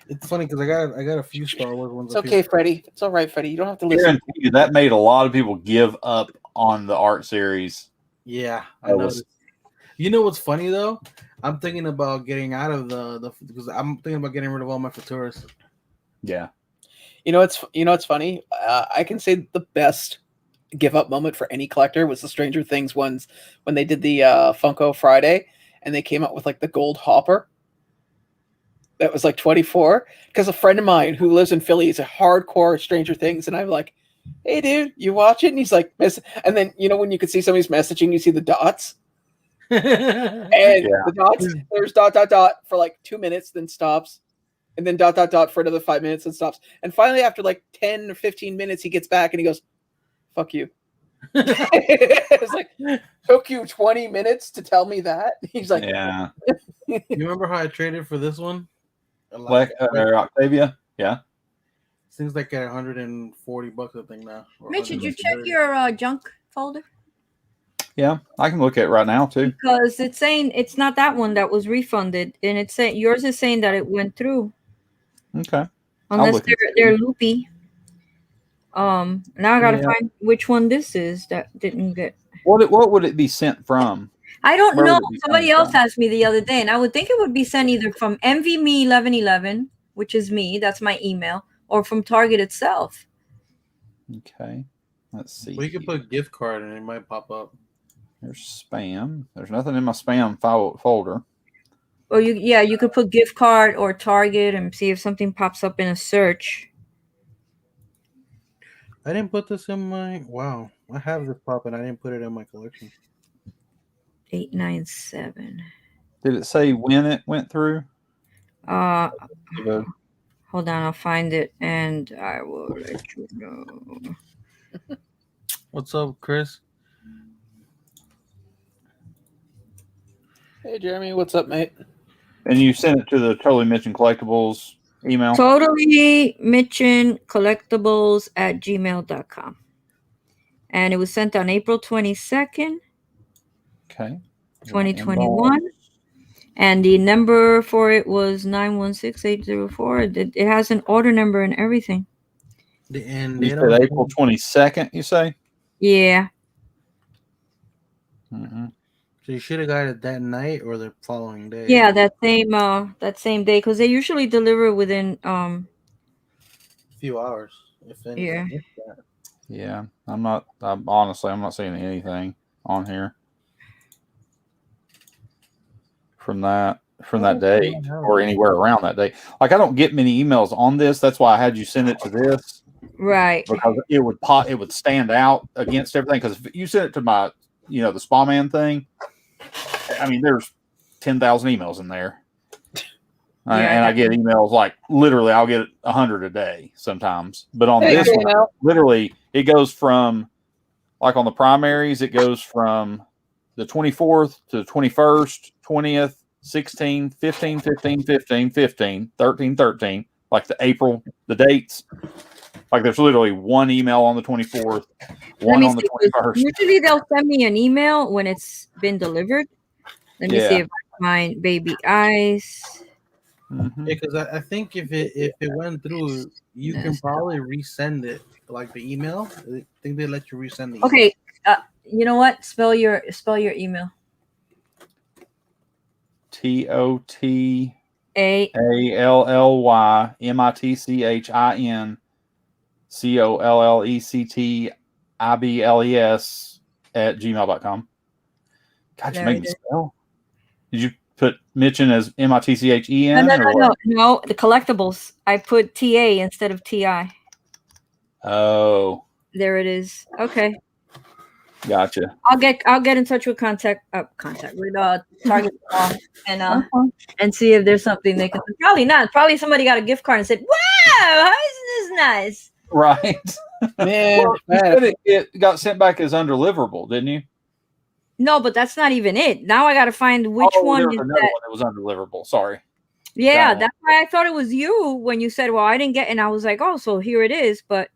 It's funny because I got a few Star Wars ones. It's okay, Freddie. It's all right, Freddie. You don't have to I listen. guarantee you that made a lot of people give up on the art series. Yeah, I That know. was- You know what's funny though? I'm thinking about getting out of the because I'm thinking about getting rid of all my Futuras. Yeah. It's funny. I can say the best give up moment for any collector was the Stranger Things ones when they did the Funko Friday and they came out with like the gold hopper. That was like 24 because a friend of mine who lives in Philly is a hardcore Stranger Things, and I'm like, "Hey, dude, you watch it?" And he's like, "Miss," and then when you could see somebody's messaging, you see the dots, and the dots. There's dot for like 2 minutes, then stops, and then dot for another 5 minutes, and stops, and finally after like 10 or 15 minutes, he gets back and he goes, "Fuck you." It's like, took you 20 minutes to tell me that? He's like, Yeah. You remember how I traded for this one? Octavia? Yeah. Seems like at $140, I think now. or Mitch, did you 130. check your junk folder? Yeah. I can look at it right now, too. Because it's saying it's not that one that was refunded, and it's saying yours is saying that it went through. Okay. Unless look and they're loopy. Now I gotta Yeah. find which one this is that didn't get. What would it be sent from? I don't Where know. would it be Somebody coming else from? asked me the other day, and I would think it would be sent either from MVMe1111, which is me, that's my email, or from Target itself. Okay. Let's see. Well, you could put gift card and it might pop up. There's spam. There's nothing in my spam folder. Or you could put gift card or Target and see if something pops up in a search. I didn't put this in my. Wow, I have this popping. I didn't put it in my collection. 897. Did it say when it went through? Hold Hold on, I'll find it and I will let you know. What's up, Chris? Hey, Jeremy, what's up, mate? And you sent it to the Totally Mitchin Collectibles email? Totally Mitchin Collectibles at gmail.com. And it was sent on April 22nd, Okay. 2021. And the number for it was 916804. It has an order number and everything. And You said April 22nd, you say? Yeah. Mm-hmm. So you should have got it that night or the following day. Yeah, that same day, because they usually deliver within a few hours, if anything. yeah. Yeah, I'm not seeing anything on here from that day or anywhere around that day. Like, I don't get many emails on this. That's why I had you send it to this, Right. because it would stand out against everything. Because if you send it to my, the Spa Man thing, I mean, there's 10,000 emails in there. And I get emails like literally I'll get 100 a day sometimes. But on this one, literally it goes from, like on the primaries, it goes from the 24th to the 21st, 20th, 16, 15, 15, 15, 15, 13, 13, like the dates. Like there's literally one email on the 24th, one on the 21st. Usually they'll send me an email when it's been delivered. Let me see if I find Baby Ice. Mm-hmm. Because I think if it went through, you can probably resend it, like the email. I think they let you resend the email. Okay, you know what? Spell your email. TOTALLYMITCHINCOLLECTIBLES God, you make me spell. Did you put Mitchin as MITCHEN? No, the collectibles. I put TA instead of TI. Oh. There it is. Okay. Gotcha. I'll get in touch with contact with Target and see if there's something they can. Probably not. Probably somebody got a gift card and said, "Wow, how is this nice?" Right. Man, you said it got sent back as undeliverable, didn't you? No, but that's not even it. Now I got to find which one. There was another one that was undeliverable. Sorry. Yeah, that's why I thought it was you when you said, "Well, I didn't get," and I was like, "Oh, so here it is." But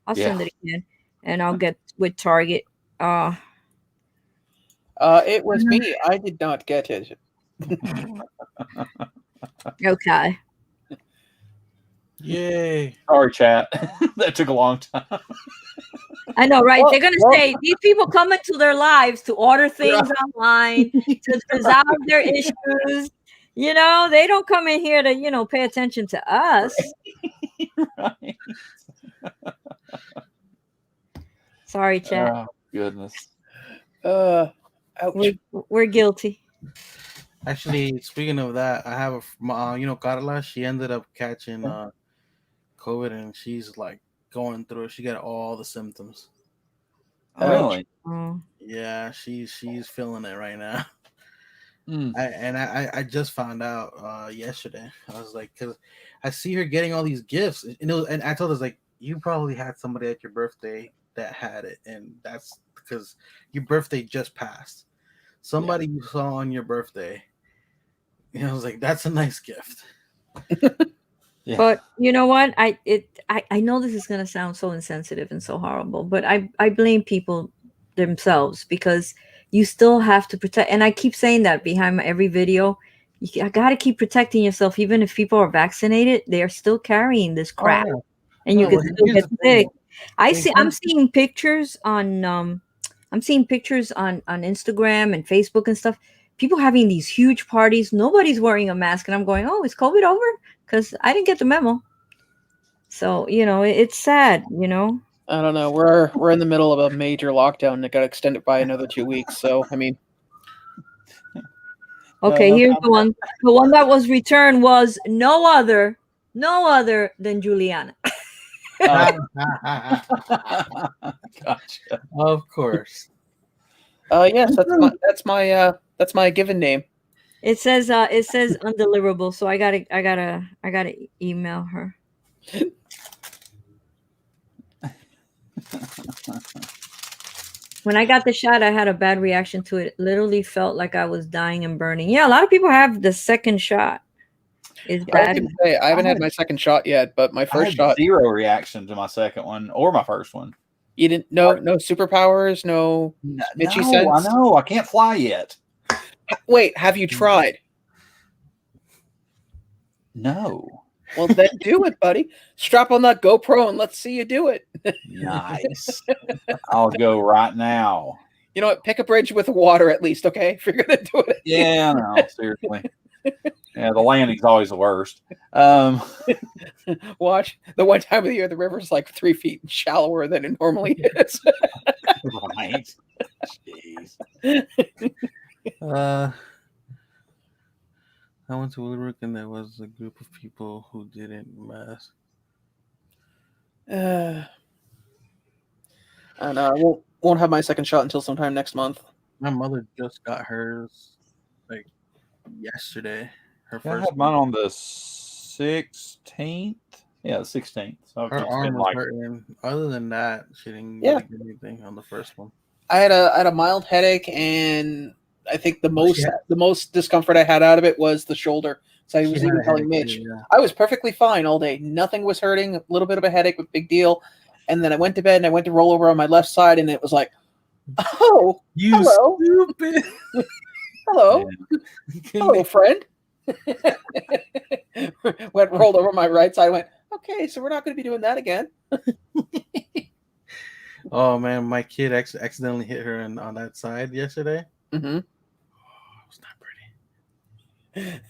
I'll send it again, and I'll get with Target. It was me. I did not get it. Okay. Yay. Sorry, chat. That took a long time. I know, right? They're going to say these people come into their lives to order things online, to resolve their issues. They don't come in here to, pay attention to us. Right. Sorry, chat. Oh, goodness. We're guilty. Actually, speaking of that, I have Carla. She ended up catching COVID, and she's like going through it. She got all the symptoms. Really? Yeah, she's feeling it right now. I just found out yesterday. I was like, because I see her getting all these gifts, and I told her, like, you probably had somebody at your birthday that had it, and that's because your birthday just passed. Somebody you saw on your birthday. I was like, that's a nice gift. Yeah. But you know what? I know this is gonna sound so insensitive and so horrible, but I blame people themselves, because you still have to protect. And I keep saying that behind every video. I gotta keep protecting yourself, even if people are vaccinated. They are still carrying this crap, and you can still get sick. I'm seeing pictures on Instagram and Facebook and stuff. People having these huge parties. Nobody's wearing a mask, and I'm going, "Oh, is COVID over?" Because I didn't get the memo. So it's sad. I don't know. We're in the middle of a major lockdown that got extended by another 2 weeks. So I mean. Okay, here's the one. The one that was returned was no other than Juliana. Gotcha. Of course. Yes, that's my given name. It says undeliverable, so I gotta email her. When I got the shot, I had a bad reaction to it. It literally felt like I was dying and burning. Yeah, a lot of people have the second shot. It's I bad. can say I haven't had my second shot yet, but my I first had shot. zero reaction to my second one or my first one. You didn't no superpowers, no itchy No, sense. I know. I can't fly yet. Wait, have you tried? No. Well, then do it, buddy. Strap on that GoPro and let's see you do it. Nice. I'll go right now. You know what? Pick a bridge with water at least, okay? If you're gonna do it. Yeah, no, seriously. Yeah, the landing's always the worst. Watch the one time of the year the river's like 3 feet shallower than it normally is. Right. Jeez. I went to Willowbrook and there was a group of people who didn't mask. And I won't have my second shot until sometime next month. My mother just got hers like yesterday. Her Yeah, I first had mine on the 16th. Yeah, the 16th. So her it's arm been was like hurting. Other than that, she didn't Yeah. really get anything on the first one. I had a mild headache, and I think the Yeah. most discomfort I had out of it was the shoulder. So I She was had even a telling headache Mitch, too, yeah. I was perfectly fine all day. Nothing was hurting. A little bit of a headache, but big deal. And then I went to bed and I went to roll over on my left side, and it was like, oh, You hello, stupid. hello, You couldn't hello, be- friend. Rolled over my right side. Went, okay, so we're not going to be doing that again. Oh man, my kid accidentally hit her on that side yesterday. Mm-hmm. Oh, it was not pretty.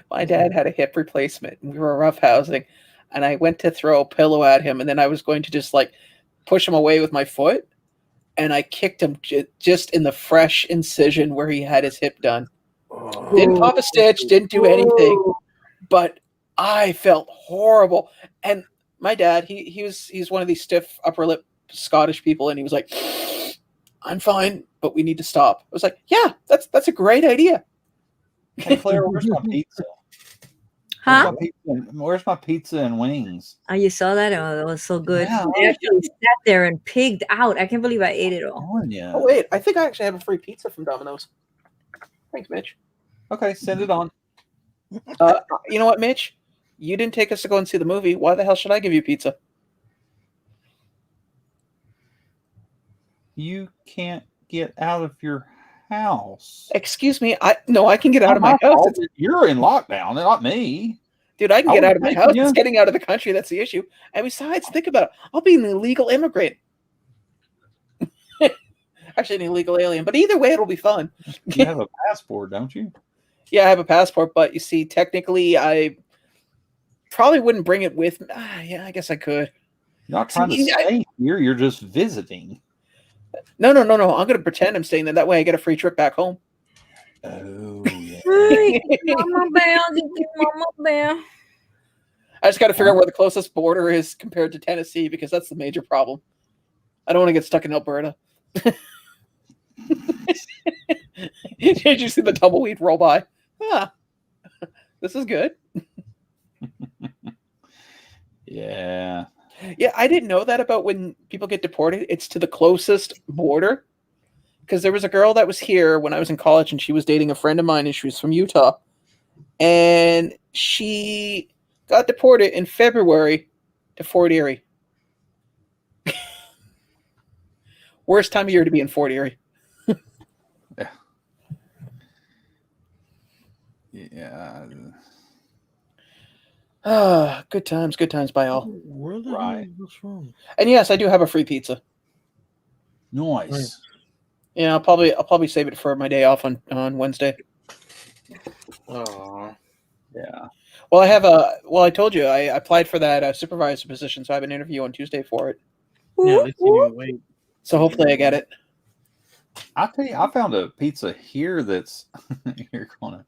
My dad had a hip replacement. We were roughhousing, and I went to throw a pillow at him, and then I was going to just like push him away with my foot, and I kicked him just in the fresh incision where he had his hip done. Oh. Didn't pop a stitch, didn't do anything, but I felt horrible. And my dad, he's one of these stiff upper lip Scottish people, and he was like, "I'm fine, but we need to stop." I was like, "Yeah, that's a great idea." Hey Claire, where's my pizza? Huh? Where's my pizza and wings? Oh, you saw that? Oh, that was so good. Yeah, I actually sat there and pigged out. I can't believe I ate it all. Telling you. Oh wait, I think I actually have a free pizza from Domino's. Thanks, Mitch. Okay, send it on. You know what, Mitch? You didn't take us to go and see the movie. Why the hell should I give you pizza? You can't get out of your house. Excuse me. I can get out of my house. You're in lockdown, not me. Dude, I can I get was out of my thinking, house. yeah. It's getting out of the country that's the issue. And besides, think about it. I'll be an illegal immigrant. Actually, an illegal alien. But either way, it'll be fun. You have a passport, don't you? Yeah, I have a passport, but you see, technically, I probably wouldn't bring it with me. Yeah, I guess I could. You're not trying to See, stay here. You're just visiting. No. I'm going to pretend I'm staying there. That way I get a free trip back home. Oh, yeah. Hey, Mama Bear, Mama Bear. I just got to figure out where the closest border is compared to Tennessee, because that's the major problem. I don't want to get stuck in Alberta. Did you see the tumbleweed roll by? This is good. Yeah. Yeah, I didn't know that about when people get deported. It's to the closest border. Because there was a girl that was here when I was in college, and she was dating a friend of mine, and she was from Utah. And she got deported in February to Fort Erie. Worst time of year to be in Fort Erie. Yeah. Good times by all. Where the Right. hell is this from? And yes, I do have a free pizza. Nice. Yeah, I'll probably save it for my day off on Wednesday. Oh, Yeah. Well, I told you I applied for that supervisor position, so I have an interview on Tuesday for it. yeah. At least you didn't wait. So hopefully I get it. I'll tell you, I found a pizza here that's you're gonna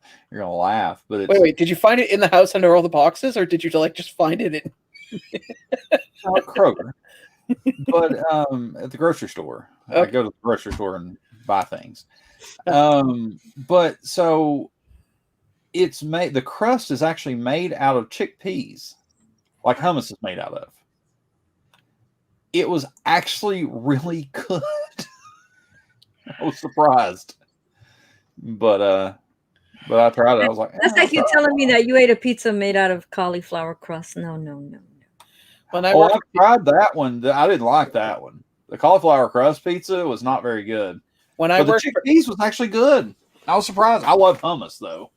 laugh, but it's Wait, did you find it in the house under all the boxes, or did you just find it in? not Kroger. But at the grocery store. I Okay. go to the grocery store and buy things. But so it's made, the crust is actually made out of chickpeas. like hummus is made out of. It was actually really good. I was surprised, but I tried it. I was like, That's like you telling me that you ate a pizza made out of cauliflower crust. No, no, no, no. When I oh, worked, I tried that one. I didn't like that one. The cauliflower crust pizza was not very good. when I But the worked, chickpeas was actually good. I was surprised. I love hummus though.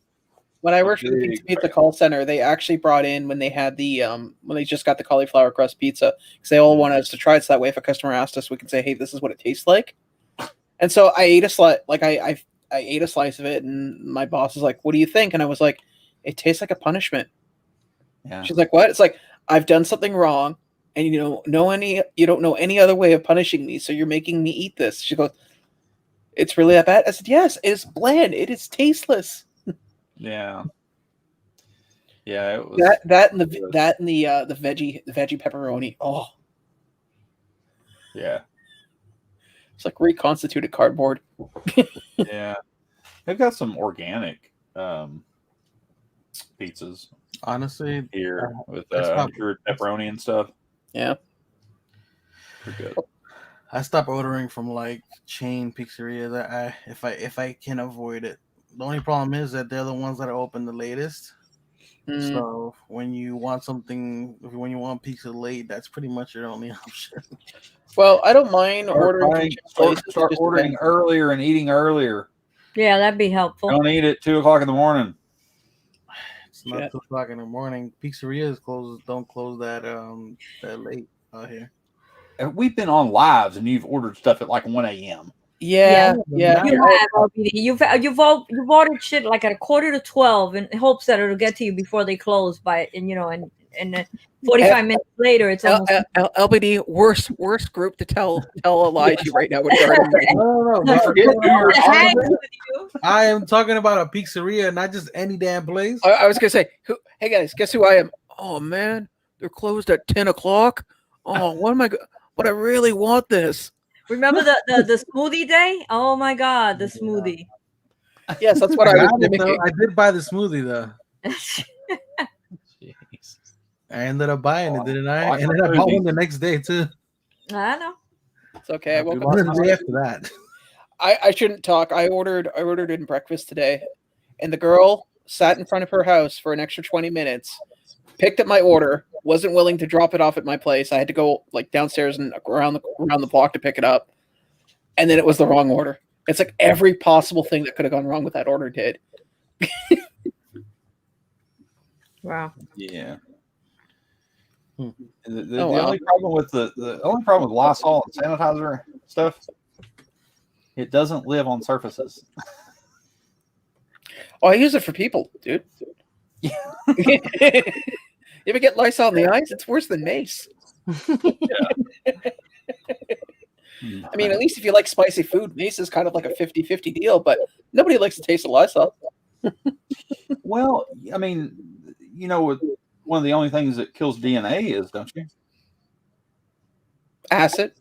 when I A worked for the big pizza fan. call center, they actually brought in when they had the when they just got the cauliflower crust pizza because they all wanted us to try it. So that way, if a customer asked us, we could say, "Hey, this is what it tastes like." And so I ate a slice, like I ate a slice of it, and my boss was like, "What do you think?" And I was like, "It tastes like a punishment." Yeah. She's like, "What?" It's like I've done something wrong, and you don't know any other way of punishing me, so you're making me eat this. She goes, "It's really that bad?" I said, "Yes, it is bland. It is tasteless." Yeah. Yeah, it was That and the good. veggie pepperoni. Oh, Yeah. it's like reconstituted cardboard. Yeah. They've got some organic pizzas Honestly, here with I stopped. uncured pepperoni and stuff. Yeah. They're good. I stopped ordering from like chain pizzerias. If I can avoid it. The only problem is that they're the ones that are open the latest. Mm. So when you want pizza late, that's pretty much your only option. Well, I don't mind ordering from chain places. It Start just ordering depends. earlier and eating earlier. Yeah, that'd be helpful. Don't eat at 2:00 in the morning. It's not Shit. 2 o'clock in the morning. Pizzerias don't close that late out here. And we've been on lives and you've ordered stuff at like 1 a.m. Yeah. Yeah. You have LBD. You've ordered shit like at 11:45 in hopes that it'll get to you before they close by and 45 minutes later it's almost LBD worst group to tell a lie to right now regarding me. No. You forget who you're Hang talking with you. I am talking about a pizzeria, not just any damn place. I was gonna say, hey guys, guess who I am? Oh man, they're closed at 10 o'clock. Oh, what am I? But I really want this. Remember the smoothie day? Oh my god, the smoothie. Yes, that's what I I was got it, though. mimicking. I did buy the smoothie though. Jeez. I ended up buying it, didn't I? Oh, And then I bought one the next day too. I know. It's okay. I woke One up. the day after that. I shouldn't talk. I ordered in breakfast today, and the girl sat in front of her house for an extra 20 minutes, picked up my order, wasn't willing to drop it off at my place. I had to go like downstairs and around the block to pick it up, and then it was the wrong order. It's like every possible thing that could have gone wrong with that order did. Wow. Yeah. Hmm. The only problem with the only problem with Lysol and sanitizer stuff, it doesn't live on surfaces. Oh, I use it for people, dude. Yeah. You ever get Lysol in the eyes? It's worse than mace. I mean, at least if you like spicy food, mace is kind of like a 50-50 deal, but nobody likes the taste of Lysol. Well, I mean, one of the only things that kills DNA is, don't you? Acid.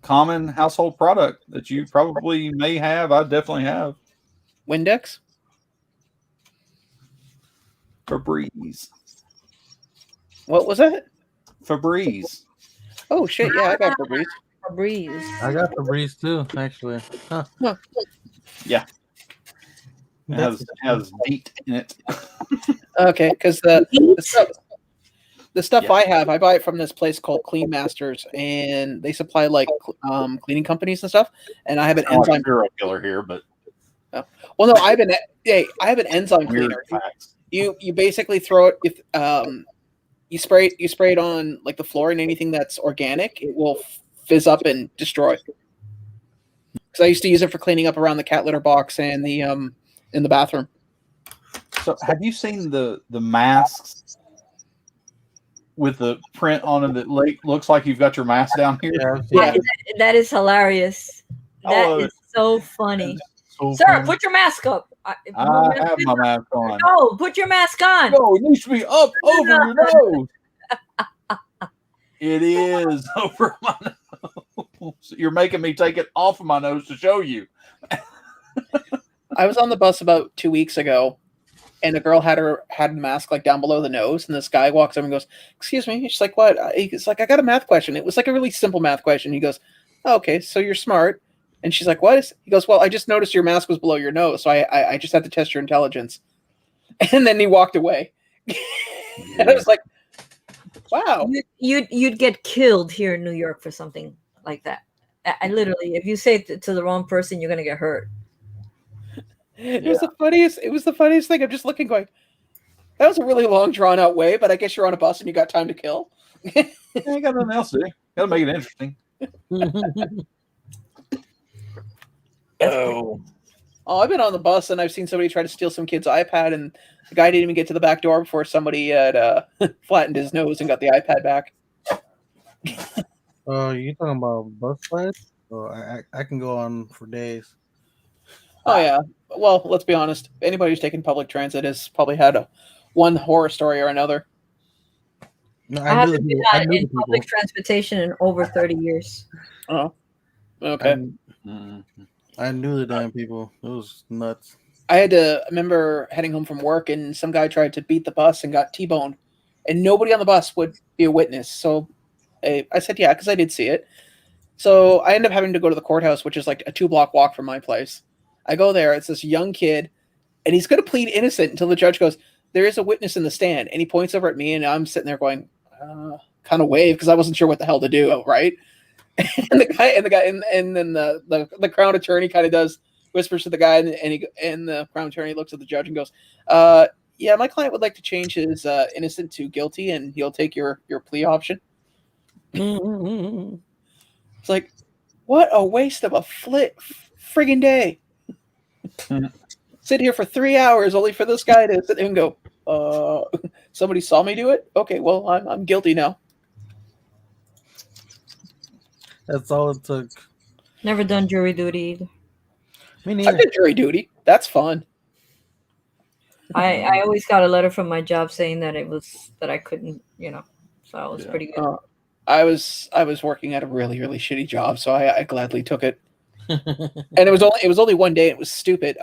Common household product that you probably may have. I definitely have. Windex. Febreze. What was that? Febreze. Oh shit! Yeah, I got Febreze. Breeze. I got Febreze too, actually. Huh. Yeah. It has DEET in it. Okay, because the stuff Yeah. I have, I buy it from this place called Clean Masters, and they supply like cleaning companies and stuff. And I have an I'm like a enzyme. serial killer here, but Well, no, I have an enzyme weird cleaner. facts. You basically throw it if you spray it on like the floor and anything that's organic, it will fizz up and destroy. Because I used to use it for cleaning up around the cat litter box and the in the bathroom. So, have you seen the masks with the print on it that looks like you've got your mask down here? Yeah. That is hilarious. I That love is so funny. So Sir, funny. put your mask up. I have my mask on. No, put your mask on. No, it needs to be up over your nose. It is over my nose. You're making me take it off of my nose to show you. I was on the bus about 2 weeks ago, and a girl had a mask like down below the nose, and this guy walks over and goes, "Excuse me." She's like, "What?" He's like, "I got a math question." It was like a really simple math question. He goes, "Oh, okay, so you're smart." And she's like, "What?" He goes, "Well, I just noticed your mask was below your nose, so I just had to test your intelligence." And then he walked away. And I was like, "Wow." You'd get killed here in New York for something like that. I literally, if you say it to the wrong person, you're gonna get hurt. It was the funniest. It was the funniest thing. I'm just looking, going, "That was a really long, drawn out way." But I guess you're on a bus and you got time to kill. I ain't got nothing else to do. Got to make it interesting. Oh, I've been on the bus and I've seen somebody try to steal some kid's iPad, and the guy didn't even get to the back door before somebody had flattened his nose and got the iPad back. You talking about bus rides? Oh, I can go on for days. Oh yeah. Well, let's be honest. Anybody who's taken public transit has probably had one horror story or another. No, I I knew haven't been I knew in the people. public transportation in over 30 years. Oh, okay. I knew the damn people. It was nuts. I remember heading home from work, and some guy tried to beat the bus and got T-boned, and nobody on the bus would be a witness. So I said, yeah, because I did see it. So I ended up having to go to the courthouse, which is like a 2-block walk from my place. I go there. It's this young kid, and he's going to plead innocent until the judge goes, "There is a witness in the stand," and he points over at me, and I'm sitting there going, kind of wave, because I wasn't sure what the hell to do, right? And then the crown attorney kind of whispers to the guy, and the crown attorney looks at the judge and goes, "Yeah, my client would like to change his innocent to guilty, and he'll take your plea option." It's like, what a waste of a friggin' day. Sit here for 3 hours only for this guy to sit there and go, somebody saw me do it? Okay, well, I'm guilty now. That's all it took. Never done jury duty either. Me I neither. did jury duty. That's fun. I always got a letter from my job saying that I couldn't, so I was pretty good. I was working at a really, really shitty job, so I gladly took it. And it was only one day. It was stupid.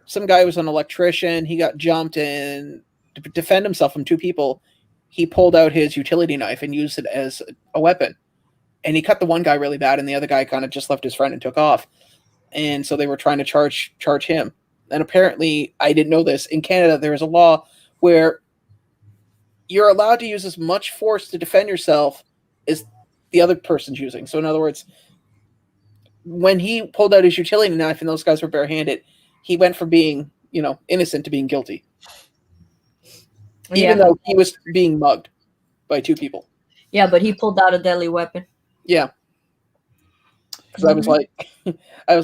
Some guy was an electrician. He got jumped, and to defend himself from 2 people, he pulled out his utility knife and used it as a weapon. And he cut the one guy really bad, and the other guy kind of just left his friend and took off. And so they were trying to charge him. And apparently, I didn't know this, in Canada there is a law where you're allowed to use as much force to defend yourself as the other person's using. So in other words, when he pulled out his utility knife and those guys were barehanded, he went from being, innocent to being guilty. Even though he was being mugged by 2 people. Yeah, but he pulled out a deadly weapon. Yeah. Because I was like, I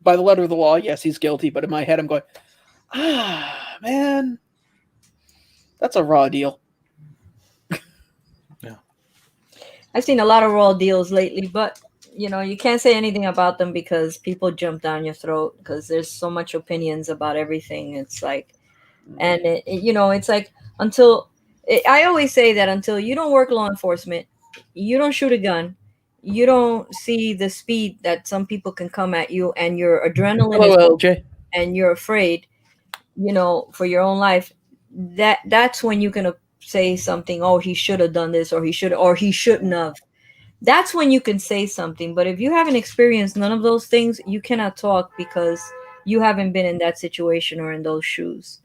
by the letter of the law, yes, he's guilty. But in my head, I'm going, man, that's a raw deal. Yeah. I've seen a lot of raw deals lately, but you can't say anything about them because people jump down your throat because there's so much opinions about everything. It's like, and it's like I always say that until you don't work law enforcement, you don't shoot a gun, you don't see the speed that some people can come at you, and your adrenaline and you're afraid, for your own life. That's when you're gonna say something. Oh, he should have done this, or he shouldn't have. That's when you can say something. But if you haven't experienced none of those things, you cannot talk because you haven't been in that situation or in those shoes.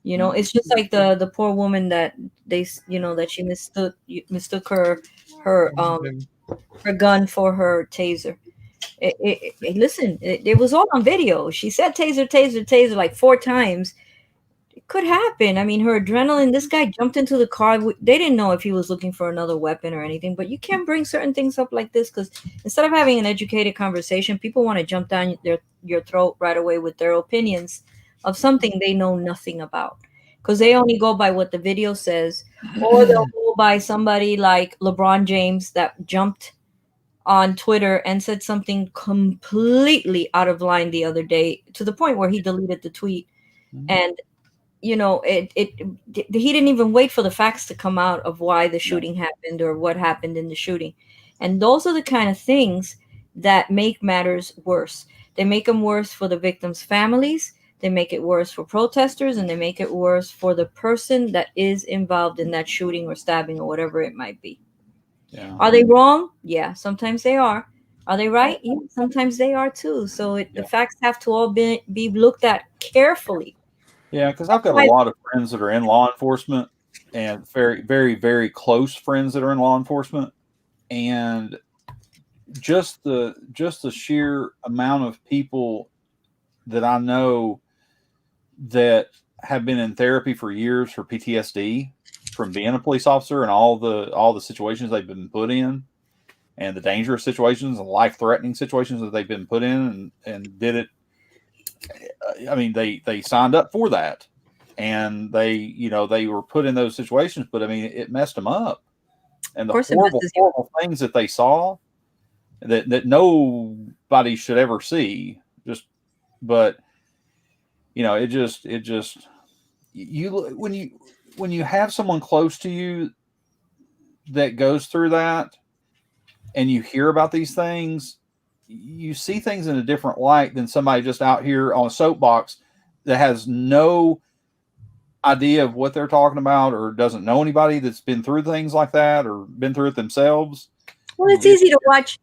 It's just like the poor woman that that she mistook her gun for her taser. Listen, it was all on video. She said taser like 4 times. It could happen. I mean, her adrenaline, this guy jumped into the car. They didn't know if he was looking for another weapon or anything, but you can't bring certain things up like this because instead of having an educated conversation, people want to jump down your throat right away with their opinions of something they know nothing about because they only go by what the video says, or they'll go by somebody like LeBron James that jumped on Twitter and said something completely out of line the other day to the point where he deleted the tweet. And he didn't even wait for the facts to come out of why the shooting happened or what happened in the shooting. And those are the kind of things that make matters worse. They make them worse for the victims' families. they make it worse for protesters, and they make it worse for the person that is involved in that shooting or stabbing or whatever it might be. Yeah. Are they wrong? Yeah, sometimes they are. Are they right? Yeah, sometimes they are too. So Yeah. the facts have to all be looked at carefully. Yeah, because I've got a lot of friends that are in law enforcement, and very, very, very close friends that are in law enforcement, and just the sheer amount of people that I know that have been in therapy for years for PTSD from being a police officer and all the situations they've been put in, and the dangerous situations and life threatening situations that they've been put in, and did it. I mean, they signed up for that, and they were put in those situations, but I mean, it messed them up, and Of the course, it horrible, messes you. horrible things that they saw that nobody should ever see. Just, but it just you when you have someone close to you that goes through that, and you hear about these things, you see things in a different light than somebody just out here on a soapbox that has no idea of what they're talking about, or doesn't know anybody that's been through things like that or been through it themselves. Well, it's easy to watch,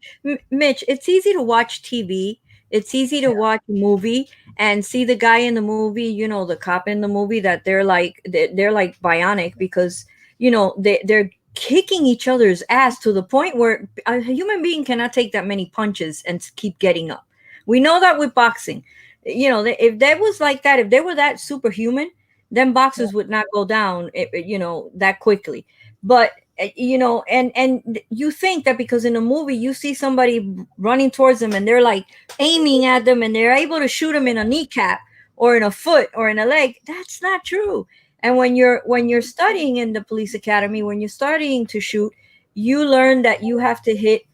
Mitch. It's easy to watch TV. It's easy to watch a movie and see the guy in the movie, the cop in the movie, that they're like bionic, because they're kicking each other's ass to the point where a human being cannot take that many punches and keep getting up. We know that with boxing. If that was like that, if they were that superhuman, then boxers would not go down, that quickly. But and you think that because in a movie you see somebody running towards them and they're like aiming at them and they're able to shoot them in a kneecap or in a foot or in a leg. That's not true. And when you're studying in the police academy, when you're studying to shoot, you learn that you have to hit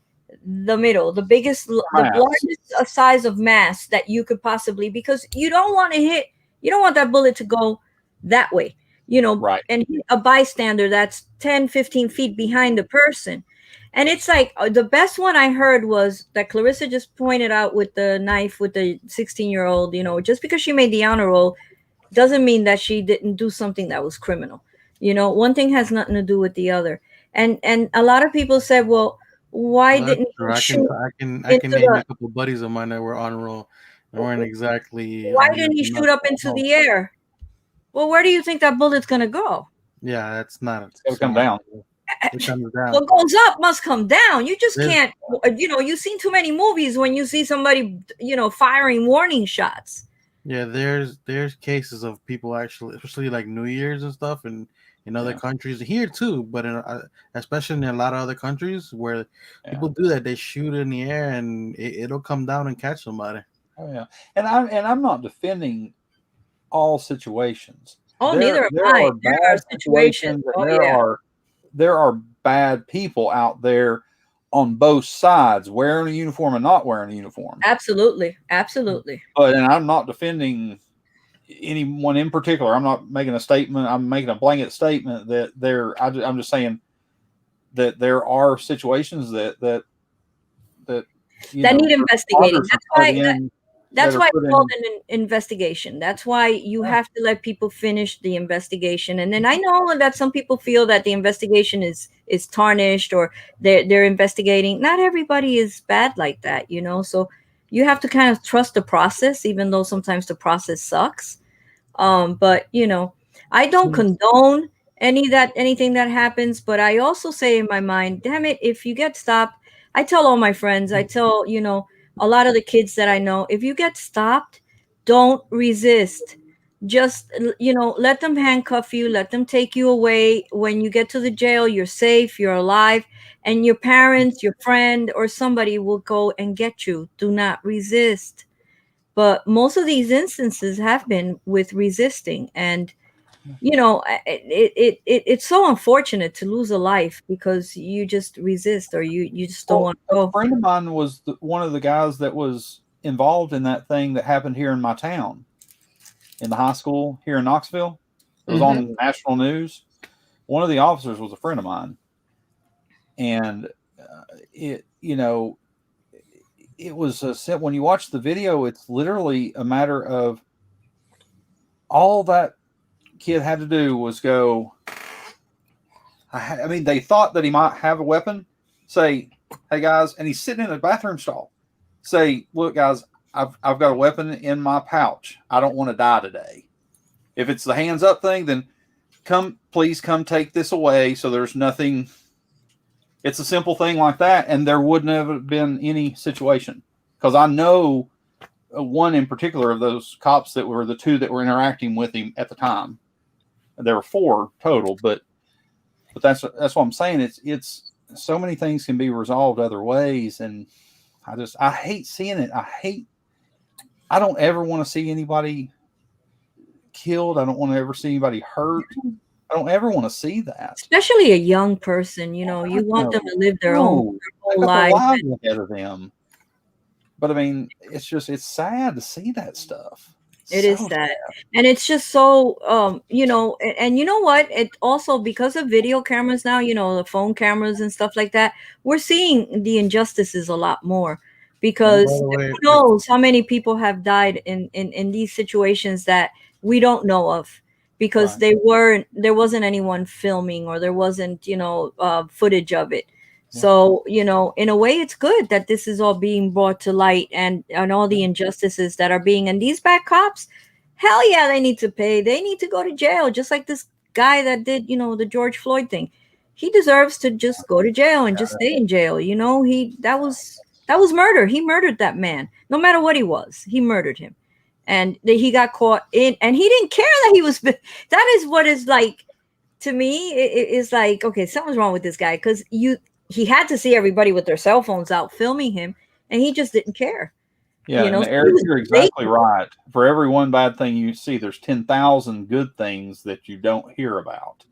the middle, the largest size of mass that you could possibly, because you don't want that bullet to go that way, Right. and hit a bystander that's 10, 15 feet behind the person. And it's like, the best one I heard was that Clarissa just pointed out with the knife with the 16-year-old. Just because she made the honor roll doesn't mean that she didn't do something that was criminal. One thing has nothing to do with the other. And a lot of people said, well, why Well, that's didn't true. you shoot I can into name the a couple buddies of mine that were on roll. They weren't exactly why on the up didn't he and shoot up. up into the air? Well, where do you think that bullet's gonna go? Yeah, that's not It's got to come smart. down. It comes down. What goes up must come down. You just There's- can't, you've seen too many movies when you see somebody, firing warning shots. Yeah, there's cases of people actually, especially like New Year's and stuff, and in other countries here too, but especially in a lot of other countries where people do that, they shoot in the air and it'll come down and catch somebody. Oh yeah, and I'm not defending all situations. Oh, There neither am I. are There bad are situations. and Oh, there are bad people out there on both sides, wearing a uniform and not wearing a uniform. Absolutely. And I'm not defending anyone in particular. I'm not making a statement. I'm making a blanket statement that I'm just saying that there are situations that need investigating. That's why it's called an investigation. That's why you have to let people finish the investigation. And then I know that some people feel that the investigation is tarnished, or they're investigating. Not everybody is bad like that, So you have to kind of trust the process, even though sometimes the process sucks. But I don't condone anything that happens, but I also say in my mind, damn it, if you get stopped, I tell all my friends, I tell, a lot of the kids that I know, if you get stopped, don't resist. Just, let them handcuff you, let them take you away. When you get to the jail, you're safe, you're alive, and your parents, your friend, or somebody will go and get you. Do not resist. But most of these instances have been with resisting, and it's so unfortunate to lose a life because you just resist, or you just don't want to go. A friend of mine was one of the guys that was involved in that thing that happened here in my town, in the high school here in Knoxville. It was on national news. One of the officers was a friend of mine, and it was when you watch the video, it's literally a matter of all that kid had to do was go. I mean, they thought that he might have a weapon. Say, hey guys, and he's sitting in a bathroom stall. Say, look guys, I've got a weapon in my pouch. I don't want to die today. If it's the hands up thing, then please come take this away. So there's nothing. It's a simple thing like that, and there wouldn't have been any situation. Because I know one in particular of those cops that were the two that were interacting with him at the time. There were 4 total, but that's what I'm saying. It's so many things can be resolved other ways, and I hate seeing it. I don't ever want to see anybody killed. I don't want to ever see anybody hurt. I don't ever want to see that. Especially a young person, you want them to live their whole life. Ahead of them. But I mean, it's sad to see that stuff. It is sad. And it's just so, and you know what? It also, because of video cameras now, the phone cameras and stuff like that, we're seeing the injustices a lot more, because who knows how many people have died in these situations that we don't know of, because there wasn't anyone filming, or there wasn't, footage of it. So, in a way, it's good that this is all being brought to light, and all the injustices that are being, and these bad cops, hell yeah, they need to pay. They need to go to jail, just like this guy that did, the George Floyd thing. He deserves to just go to jail and just stay in jail. That was murder. He murdered that man. No matter what he was, he murdered him. And he got caught in, and he didn't care that he was, that is what is like, to me, it is like, okay, something's wrong with this guy, because he had to see everybody with their cell phones out filming him, and he just didn't care. Yeah, and Eric, you're exactly right. For every one bad thing you see, there's 10,000 good things that you don't hear about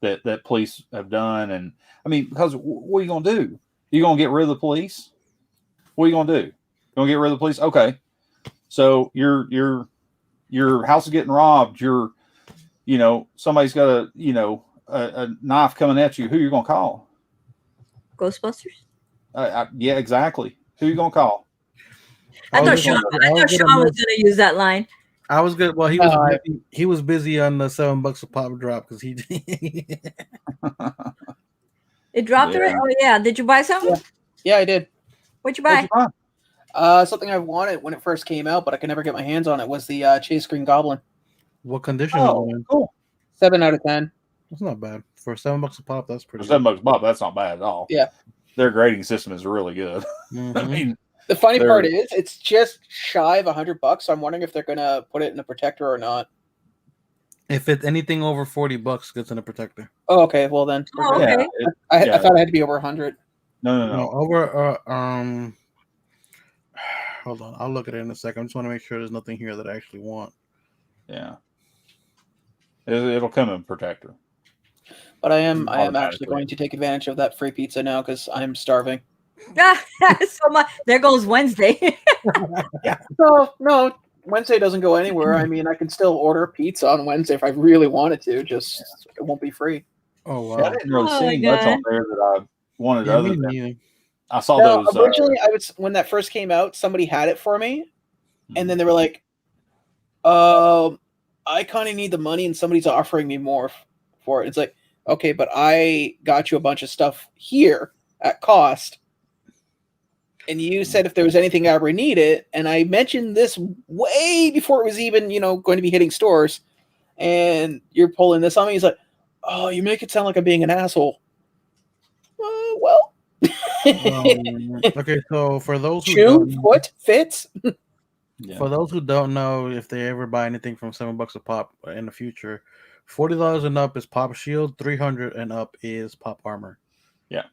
that police have done. And I mean, because what are you going to do? You going to get rid of the police? What are you going to do? You going to get rid of the police? Okay, so your house is getting robbed. Somebody's got a knife coming at you. Who are you going to call? Ghostbusters? Yeah, exactly. Who are you going to call? I thought Sean was going to use that line. I was good. Well, he was busy on the $7 a pop drop, because he It dropped already? Oh yeah. Did you buy something? Yeah, I did. What'd you buy? Something I wanted when it first came out, but I could never get my hands on it, was the Chase Green Goblin. What condition is it in? Cool. 7 out of 10. That's not bad. For $7 a pop, that's pretty good. $7 a pop, that's not bad at all. Yeah. Their grading system is really good. Mm-hmm. I mean, the funny part is it's just shy of $100, so I'm wondering if they're gonna put it in a protector or not. If it's anything over $40, gets in a protector. Oh, okay. Well then. Oh, okay. I thought it had to be over 100. No. Over hold on, I'll look at it in a second. I just want to make sure there's nothing here that I actually want. Yeah. It'll come in protector. But I am actually going to take advantage of that free pizza now, because I'm starving. So much. There goes Wednesday. Yeah. No, Wednesday doesn't go anywhere. I mean, I can still order pizza on Wednesday if I really wanted to. Just it won't be free. Oh wow! Yeah, I didn't really see much on there that I wanted other than. I saw those. Originally, when that first came out, somebody had it for me, and then they were like, "I kind of need the money, and somebody's offering me more for it." It's like, okay, but I got you a bunch of stuff here at cost. And you said if there was anything I ever needed, and I mentioned this way before it was even, going to be hitting stores, and you're pulling this on me. He's like, "Oh, you make it sound like I'm being an asshole." Well. Okay, so for those who foot fits. For those who don't know, if they ever buy anything from $7 a pop in the future, $40 and up is Pop Shield, $300 and up is Pop Armor. Yeah.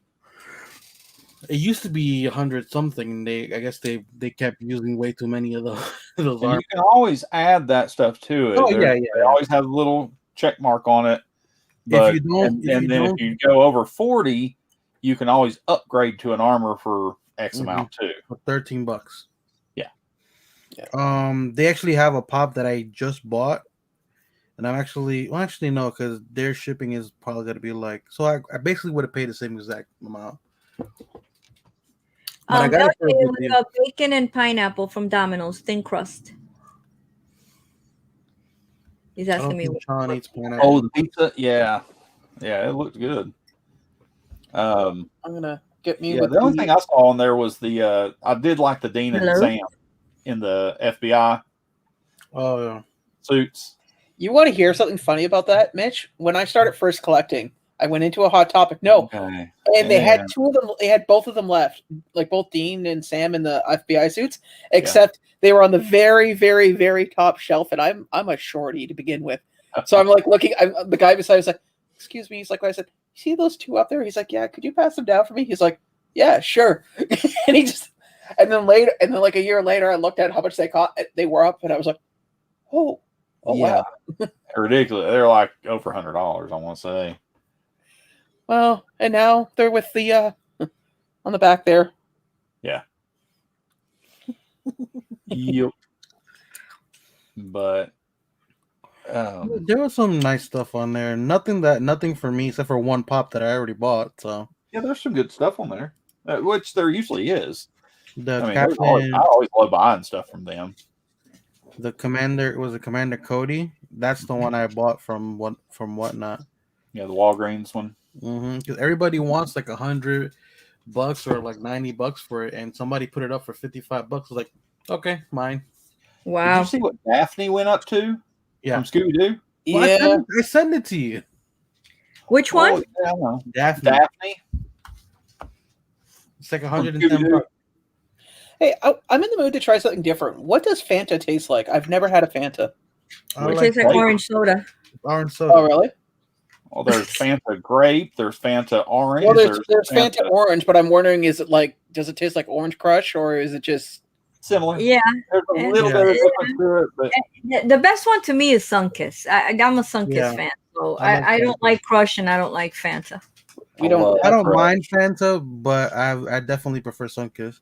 It used to be 100 something. I guess they kept using way too many of those. And you can always add that stuff to it. They always have a little check mark on it. But if you go over 40, you can always upgrade to an armor for X amount too. For $13. Yeah. They actually have a pop that I just bought, and I'm actually no, because their shipping is probably gonna be like, so I basically would have paid the same exact amount. I got it with bacon and pineapple from Domino's, thin crust. He's I asking don't me. think Sean what- eats pineapple. Oh, the pizza. Yeah, it looked good. I'm gonna get me Yeah, with the only thing I saw on there was the I did like the Dean and Hello? Sam in the FBI Oh yeah. suits. You want to hear something funny about that, Mitch? When I started first collecting, I went into a Hot Topic. No, Okay. and they had two of them. They had both of them left, like both Dean and Sam in the FBI suits, except they were on the very, very, very top shelf, and I'm a shorty to begin with. So I'm like looking. The guy beside me was like, "Excuse me." He's like, "I said, you see those two up there?" He's like, "Yeah, could you pass them down for me?" He's like, "Yeah, sure." And he just, and then like a year later, I looked at how much they were up, and I was like, "Oh, Yeah. wow." Ridiculous. They're like over $100, I want to say. Well, and now they're with the on the back there. Yeah. Yep. But There was some nice stuff on there. Nothing for me except for one pop that I already bought. So yeah, there's some good stuff on there, which there usually is. the I mean, captain, I always love buying stuff from them. the commander was a Commander Cody. That's the one I bought from whatnot. Yeah, the Walgreens one. Because everybody wants like $100 or like $90 for it, and somebody put it up for $55. I was like, okay, mine. Did Wow. you see what Daphne went up to? Yeah. From Scooby Doo. Well, Yeah, I sent it to you, Which one? Oh, yeah, I know. Daphne. Daphne. It's like From $110. Scooby-Doo. hey, I'm in the mood to try something different. What does Fanta taste like? I've never had a Fanta. I It like tastes like flavor. orange soda. orange soda. Oh, really? Well, there's Fanta grape. There's Fanta orange. Well, there's Fanta orange, but I'm wondering, does it taste like Orange Crush, or is it just Similar. Yeah. There's a little Yeah. bit of difference to it, but The best one to me is Sunkiss. I'm a Sunkiss Yeah. fan. So I like I don't Sunkiss. like Crush and I don't like Fanta. we don't? I don't Crush. mind Fanta, but I definitely prefer Sunkist.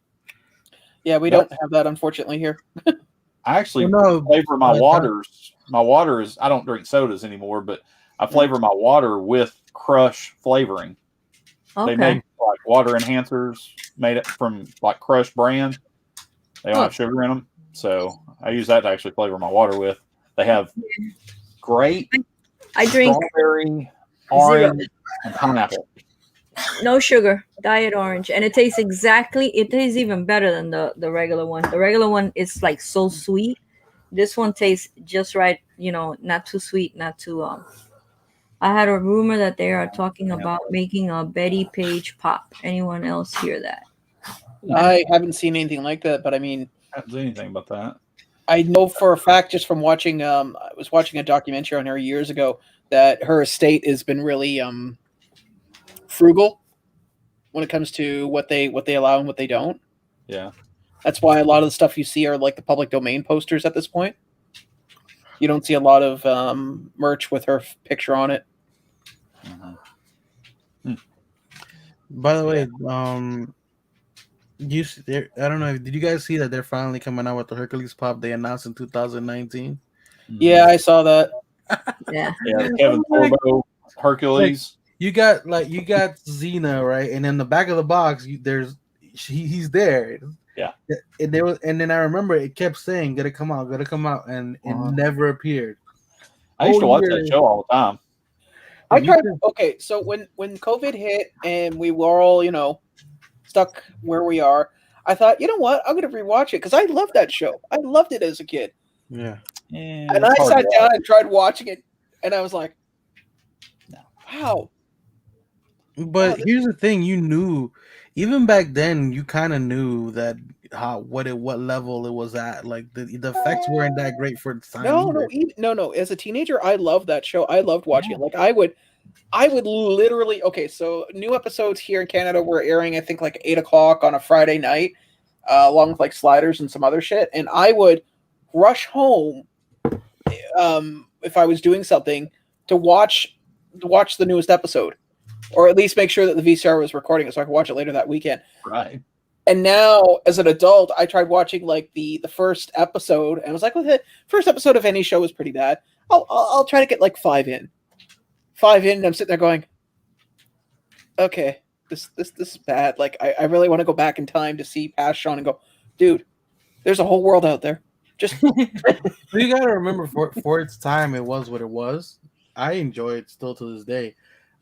Yeah, we don't have that, unfortunately, here. I actually Well, no, flavor my that- waters. My water is I don't drink sodas anymore, but I flavor my water with Crush flavoring. Okay. They make like water enhancers made it from like Crush brand. They don't have sugar in them, so I use that to actually flavor my water with. They have grape, I drink strawberry, orange, and pineapple. no sugar, diet orange, and it tastes even better than the regular one. The regular one is like so sweet. This one tastes just right, not too sweet, not too I had a rumor that they are talking about making a Betty Page pop. Anyone else hear that? I haven't seen anything like that, but I mean, I haven't seen anything about that. I know for a fact just from watching. I was watching a documentary on her years ago that her estate has been really frugal when it comes to what they allow and what they don't. Yeah. That's why a lot of the stuff you see are like the public domain posters at this point. You don't see a lot of merch with her picture on it. By the way, I don't know. Did you guys see that they're finally coming out with the Hercules pop they announced in 2019? Yeah, I saw that. Yeah. Yeah, the Kevin Sorbo Hercules. You got Xena, right? And in the back of the box, he's there. Yeah. And then I remember it kept saying, "Gotta come out," and it never appeared. I used to watch that show all the time. I tried. Okay, so when COVID hit and we were all stuck where we are, I thought, you know what, I'm gonna rewatch it because I loved that show. I loved it as a kid. Yeah. And I sat down and tried watching it, and I was like, wow. But here's the thing: you knew, even back then, you kind of knew that what level it was at. Like the effects weren't that great for the time. No. As a teenager, I loved that show. I loved watching it. Like I would literally. Okay, so new episodes here in Canada were airing, I think, like 8:00 on a Friday night, along with like Sliders and some other shit. And I would rush home, if I was doing something, to watch the newest episode. Or at least make sure that the VCR was recording it so I could watch it later that weekend. Right. And now, as an adult, I tried watching like the first episode, and I was like, well, the first episode of any show is pretty bad. I'll try to get like 5 in. 5 in, and I'm sitting there going, okay, this is bad. Like I really want to go back in time to see past Sean and go, dude, there's a whole world out there. Just You gotta remember, for its time, it was what it was. I enjoy it still to this day.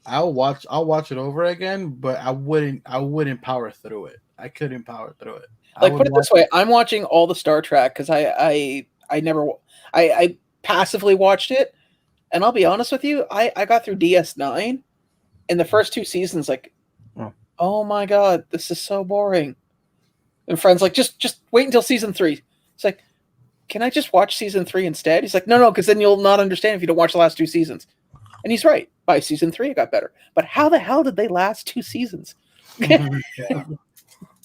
I'll watch it over again, but I wouldn't power through it. I couldn't power through it. I like would put it watch this way, I'm watching all the Star Trek because I never I passively watched it, and I'll be honest with you, I got through DS9 in the first 2 seasons, like, oh my god, this is so boring. And friends like, just wait until season 3. It's like, can I just watch season 3 instead? He's like, no, because then you'll not understand if you don't watch the last 2 seasons. And he's right. By season 3, it got better. But how the hell did they last 2 seasons? Do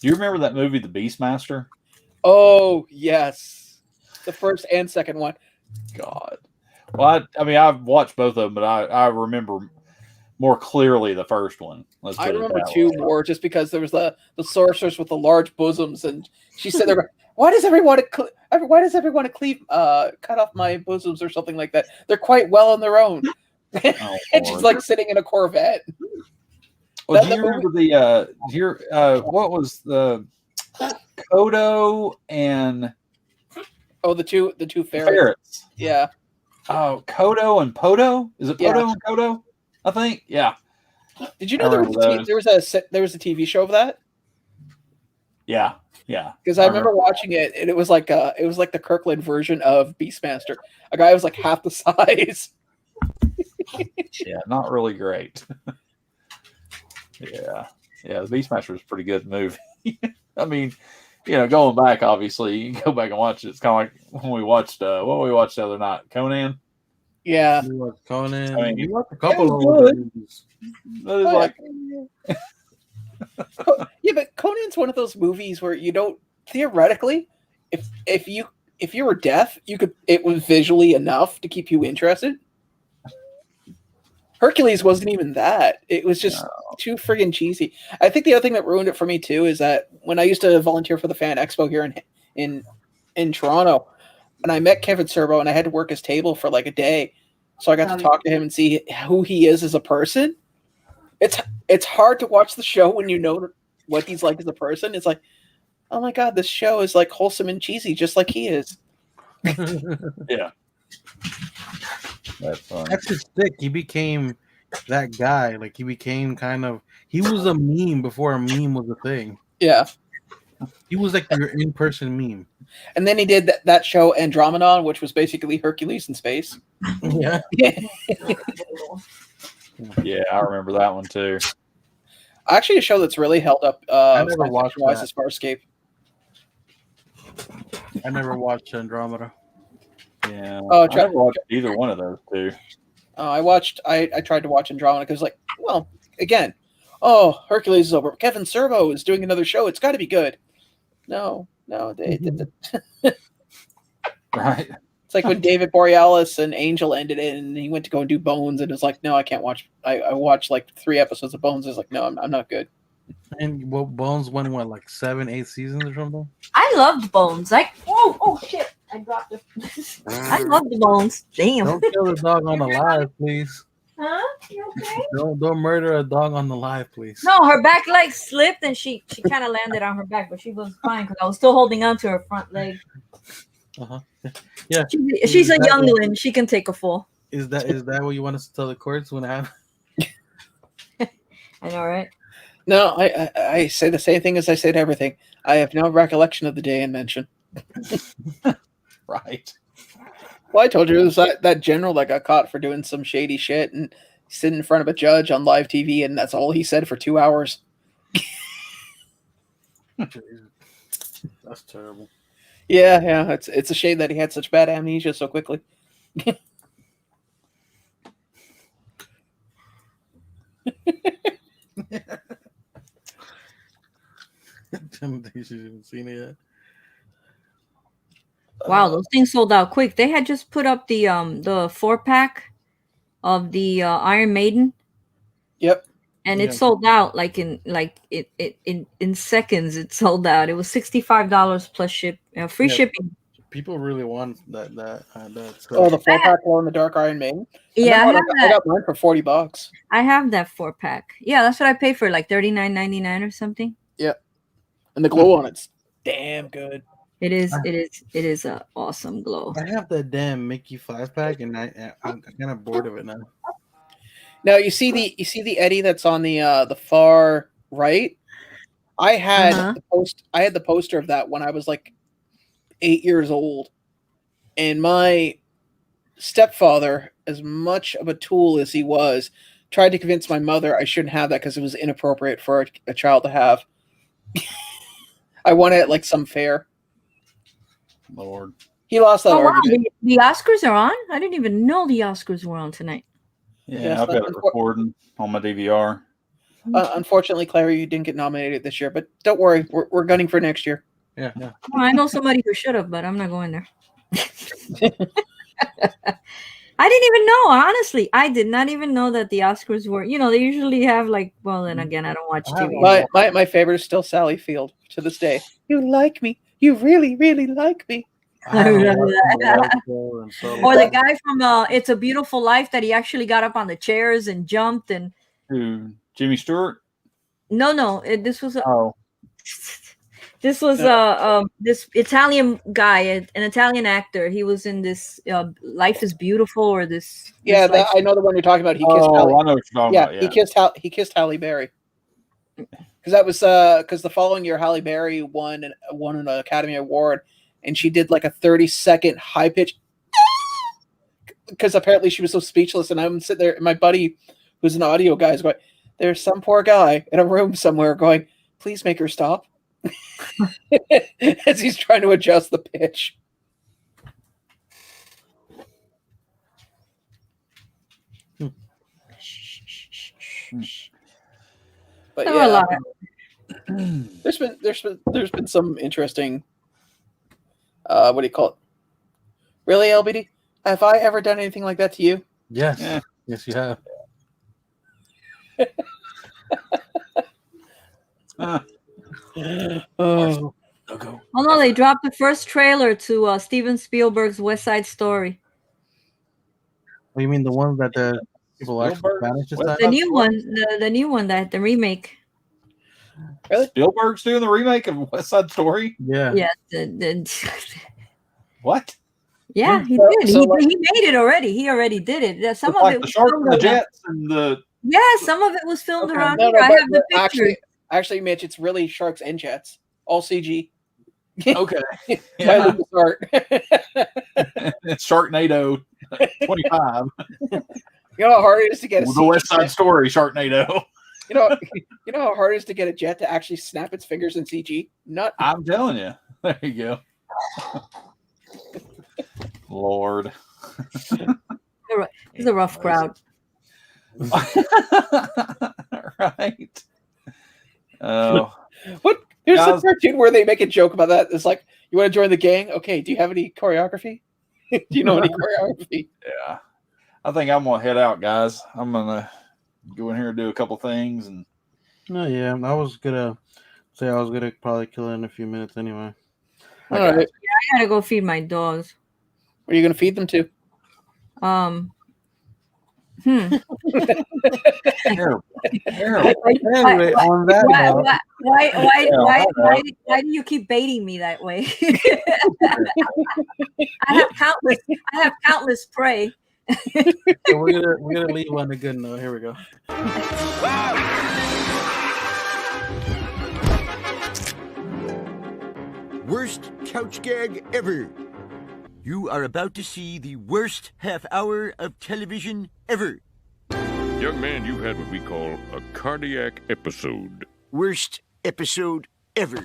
you remember that movie, The Beastmaster? Oh yes, the first and second one. God. Well, I mean, I've watched both of them, but I remember more clearly the first one. Let's I put it remember that 2 way. more just because there was the sorceress with the large bosoms, and she said, "There, why does everyone cut off my bosoms or something like that? They're quite well on their own." Oh, And she's Lord. like sitting in a Corvette. Well, That- do you that remember what was the Kodo and Oh, the two ferrets. ferrets? Yeah. Oh, Kodo and Podo? Is it Yeah. Podo and Kodo? I think. Yeah. Did you I know there remember was a TV show of that? Yeah. Yeah. Because I remember watching it, and it was like the Kirkland version of Beastmaster. A guy was like half the size. Yeah, not really great. Yeah. Yeah, the Beastmaster was a pretty good movie. I mean, going back, obviously, you can go back and watch it. It's kind of like when we watched, what we watched the other night? Conan? Yeah. You watched Conan. I mean, You watched a couple it of was older good. movies. It was Oh, like, Yeah, but Conan's one of those movies where you don't theoretically, if you were deaf, it was visually enough to keep you interested. Hercules wasn't even that. It was just too friggin' cheesy. I think the other thing that ruined it for me too is that when I used to volunteer for the Fan Expo here in Toronto, and I met Kevin Serbo, and I had to work his table for like a day, so I got to talk to him and see who he is as a person. It's hard to watch the show when you know what he's like as a person. It's like, oh my god, this show is like wholesome and cheesy, just like he is. yeah. That's funny. That's his stick. He became that guy. Like he became he was a meme before a meme was a thing. Yeah. He was like your in-person meme. And then he did that show Andromeda, which was basically Hercules in space. Yeah. Yeah, I remember that one too. Actually, a show that's really held up I never watched wise that. is Farscape. I never watched Andromeda. Yeah. Oh, I never watched either one of those two. I tried to watch Andromeda because, like, well, again, Hercules is over. Kevin Serbo is doing another show. It's got to be good. No, they did it. Right. It's like when David Borealis and Angel ended it, and he went to go and do Bones, and it's like, no, I can't watch. I watched like 3 episodes of Bones. It's like, no, I'm not good. And Bones went like 7, 8 seasons or something. I loved Bones. Oh shit! I dropped it. I loved the Bones. Damn. Don't kill the dog on the live, please. Huh? You okay? Don't murder a dog on the live, please. No, her back leg slipped and she kind of landed on her back, but she was fine because I was still holding on to her front leg. Yeah. She's a youngling. She can take a fall. Is that what you want us to tell the courts when it happens? I know, right? No, I say the same thing as I say to everything. I have no recollection of the day in mention. Right. Well, I told you it was that general that got caught for doing some shady shit and sitting in front of a judge on live TV, and that's all he said for 2 hours. That's terrible. Yeah, it's a shame that he had such bad amnesia so quickly. Timothy, she hasn't seen it yet. Wow, those things sold out quick. They had just put up the 4-pack of the Iron Maiden. Yep. And it sold out in seconds. It sold out. It was $65 plus free shipping. People really want that. The 4-pack glow in the dark Iron Maiden. Yeah, I got mine for $40. I have that 4-pack. Yeah, that's what I paid for, like $39.99 or something. Yep. And the glow on it's damn good. It is a awesome glow. I have that damn Mickey 5-pack, and I'm kind of bored of it now. Now you see the Eddie that's on the far right. I had I had the poster of that when I was like 8 years old, and my stepfather, as much of a tool as he was, tried to convince my mother I shouldn't have that because it was inappropriate for a child to have. I won it at like some fair. Lord. He lost that Oh, wow. argument. The Oscars are on? I didn't even know the Oscars were on tonight. Yeah, Yes, I've got it recording on my DVR. Unfortunately, Clary, you didn't get nominated this year, but don't worry, we're gunning for next year. Yeah. Well, I know somebody who should have, but I'm not going there. I didn't even know, honestly. I did not even know that the Oscars were, they usually have like, well, then again, I don't watch TV. My favorite is still Sally Field to this day. You like me. You really, really like me. I remember that. Or the guy from It's a Beautiful Life that he actually got up on the chairs and jumped and Jimmy Stewart? No, this was this Italian guy, an Italian actor. He was in this Life is Beautiful or this. Yeah, I know the one you're talking about. He kissed Halle. I know what you're talking about. Yeah, he kissed Halle Berry. Because that was because the following year Halle Berry won an Academy Award, and she did like a 30-second high pitch. Because apparently she was so speechless, and I'm sitting there, and my buddy, who's an audio guy, is going, "There's some poor guy in a room somewhere going, please make her stop," as he's trying to adjust the pitch. But yeah, there's been some interesting. What do you call it? Really, LBD? Have I ever done anything like that to you? Yes. Yeah. Yes, you have. Oh no, they dropped the first trailer to Steven Spielberg's West Side Story. Oh, you mean the one that the people watch in Spanish this time? The new one, that the remake. Really? Spielberg's doing the remake of West Side Story? Yeah. Yeah. What? Yeah, he did. He made it already. He already did it. Some of it the shark and the jets and the. Yeah, some of it was filmed around here. I have the picture. Actually, Mitch, it's really sharks and jets, all CG. Okay. Yeah. It's Sharknado 25. You know how hard it is to get the West Side Story Sharknado. You know how hard it is to get a jet to actually snap its fingers in CG? I'm telling you. There you go. Lord. It's a rough crowd. Right. Oh. What? There's a cartoon where they make a joke about that. It's like, you want to join the gang? Okay, do you have any choreography? Do you know any choreography? Yeah. I think I'm going to head out, guys. I'm going to go in here and do a couple things. And Oh, yeah. I was going to say I was going to probably kill it in a few minutes anyway. All right. Yeah, I got to go feed my dogs. What are you going to feed them to? Anyway, on that why do you keep baiting me that way? I have countless prey. So we're gonna leave on a good note. Here we go. Worst couch gag ever. You are about to see the worst half hour of television ever. Young man, you've had what we call a cardiac episode. Worst episode ever.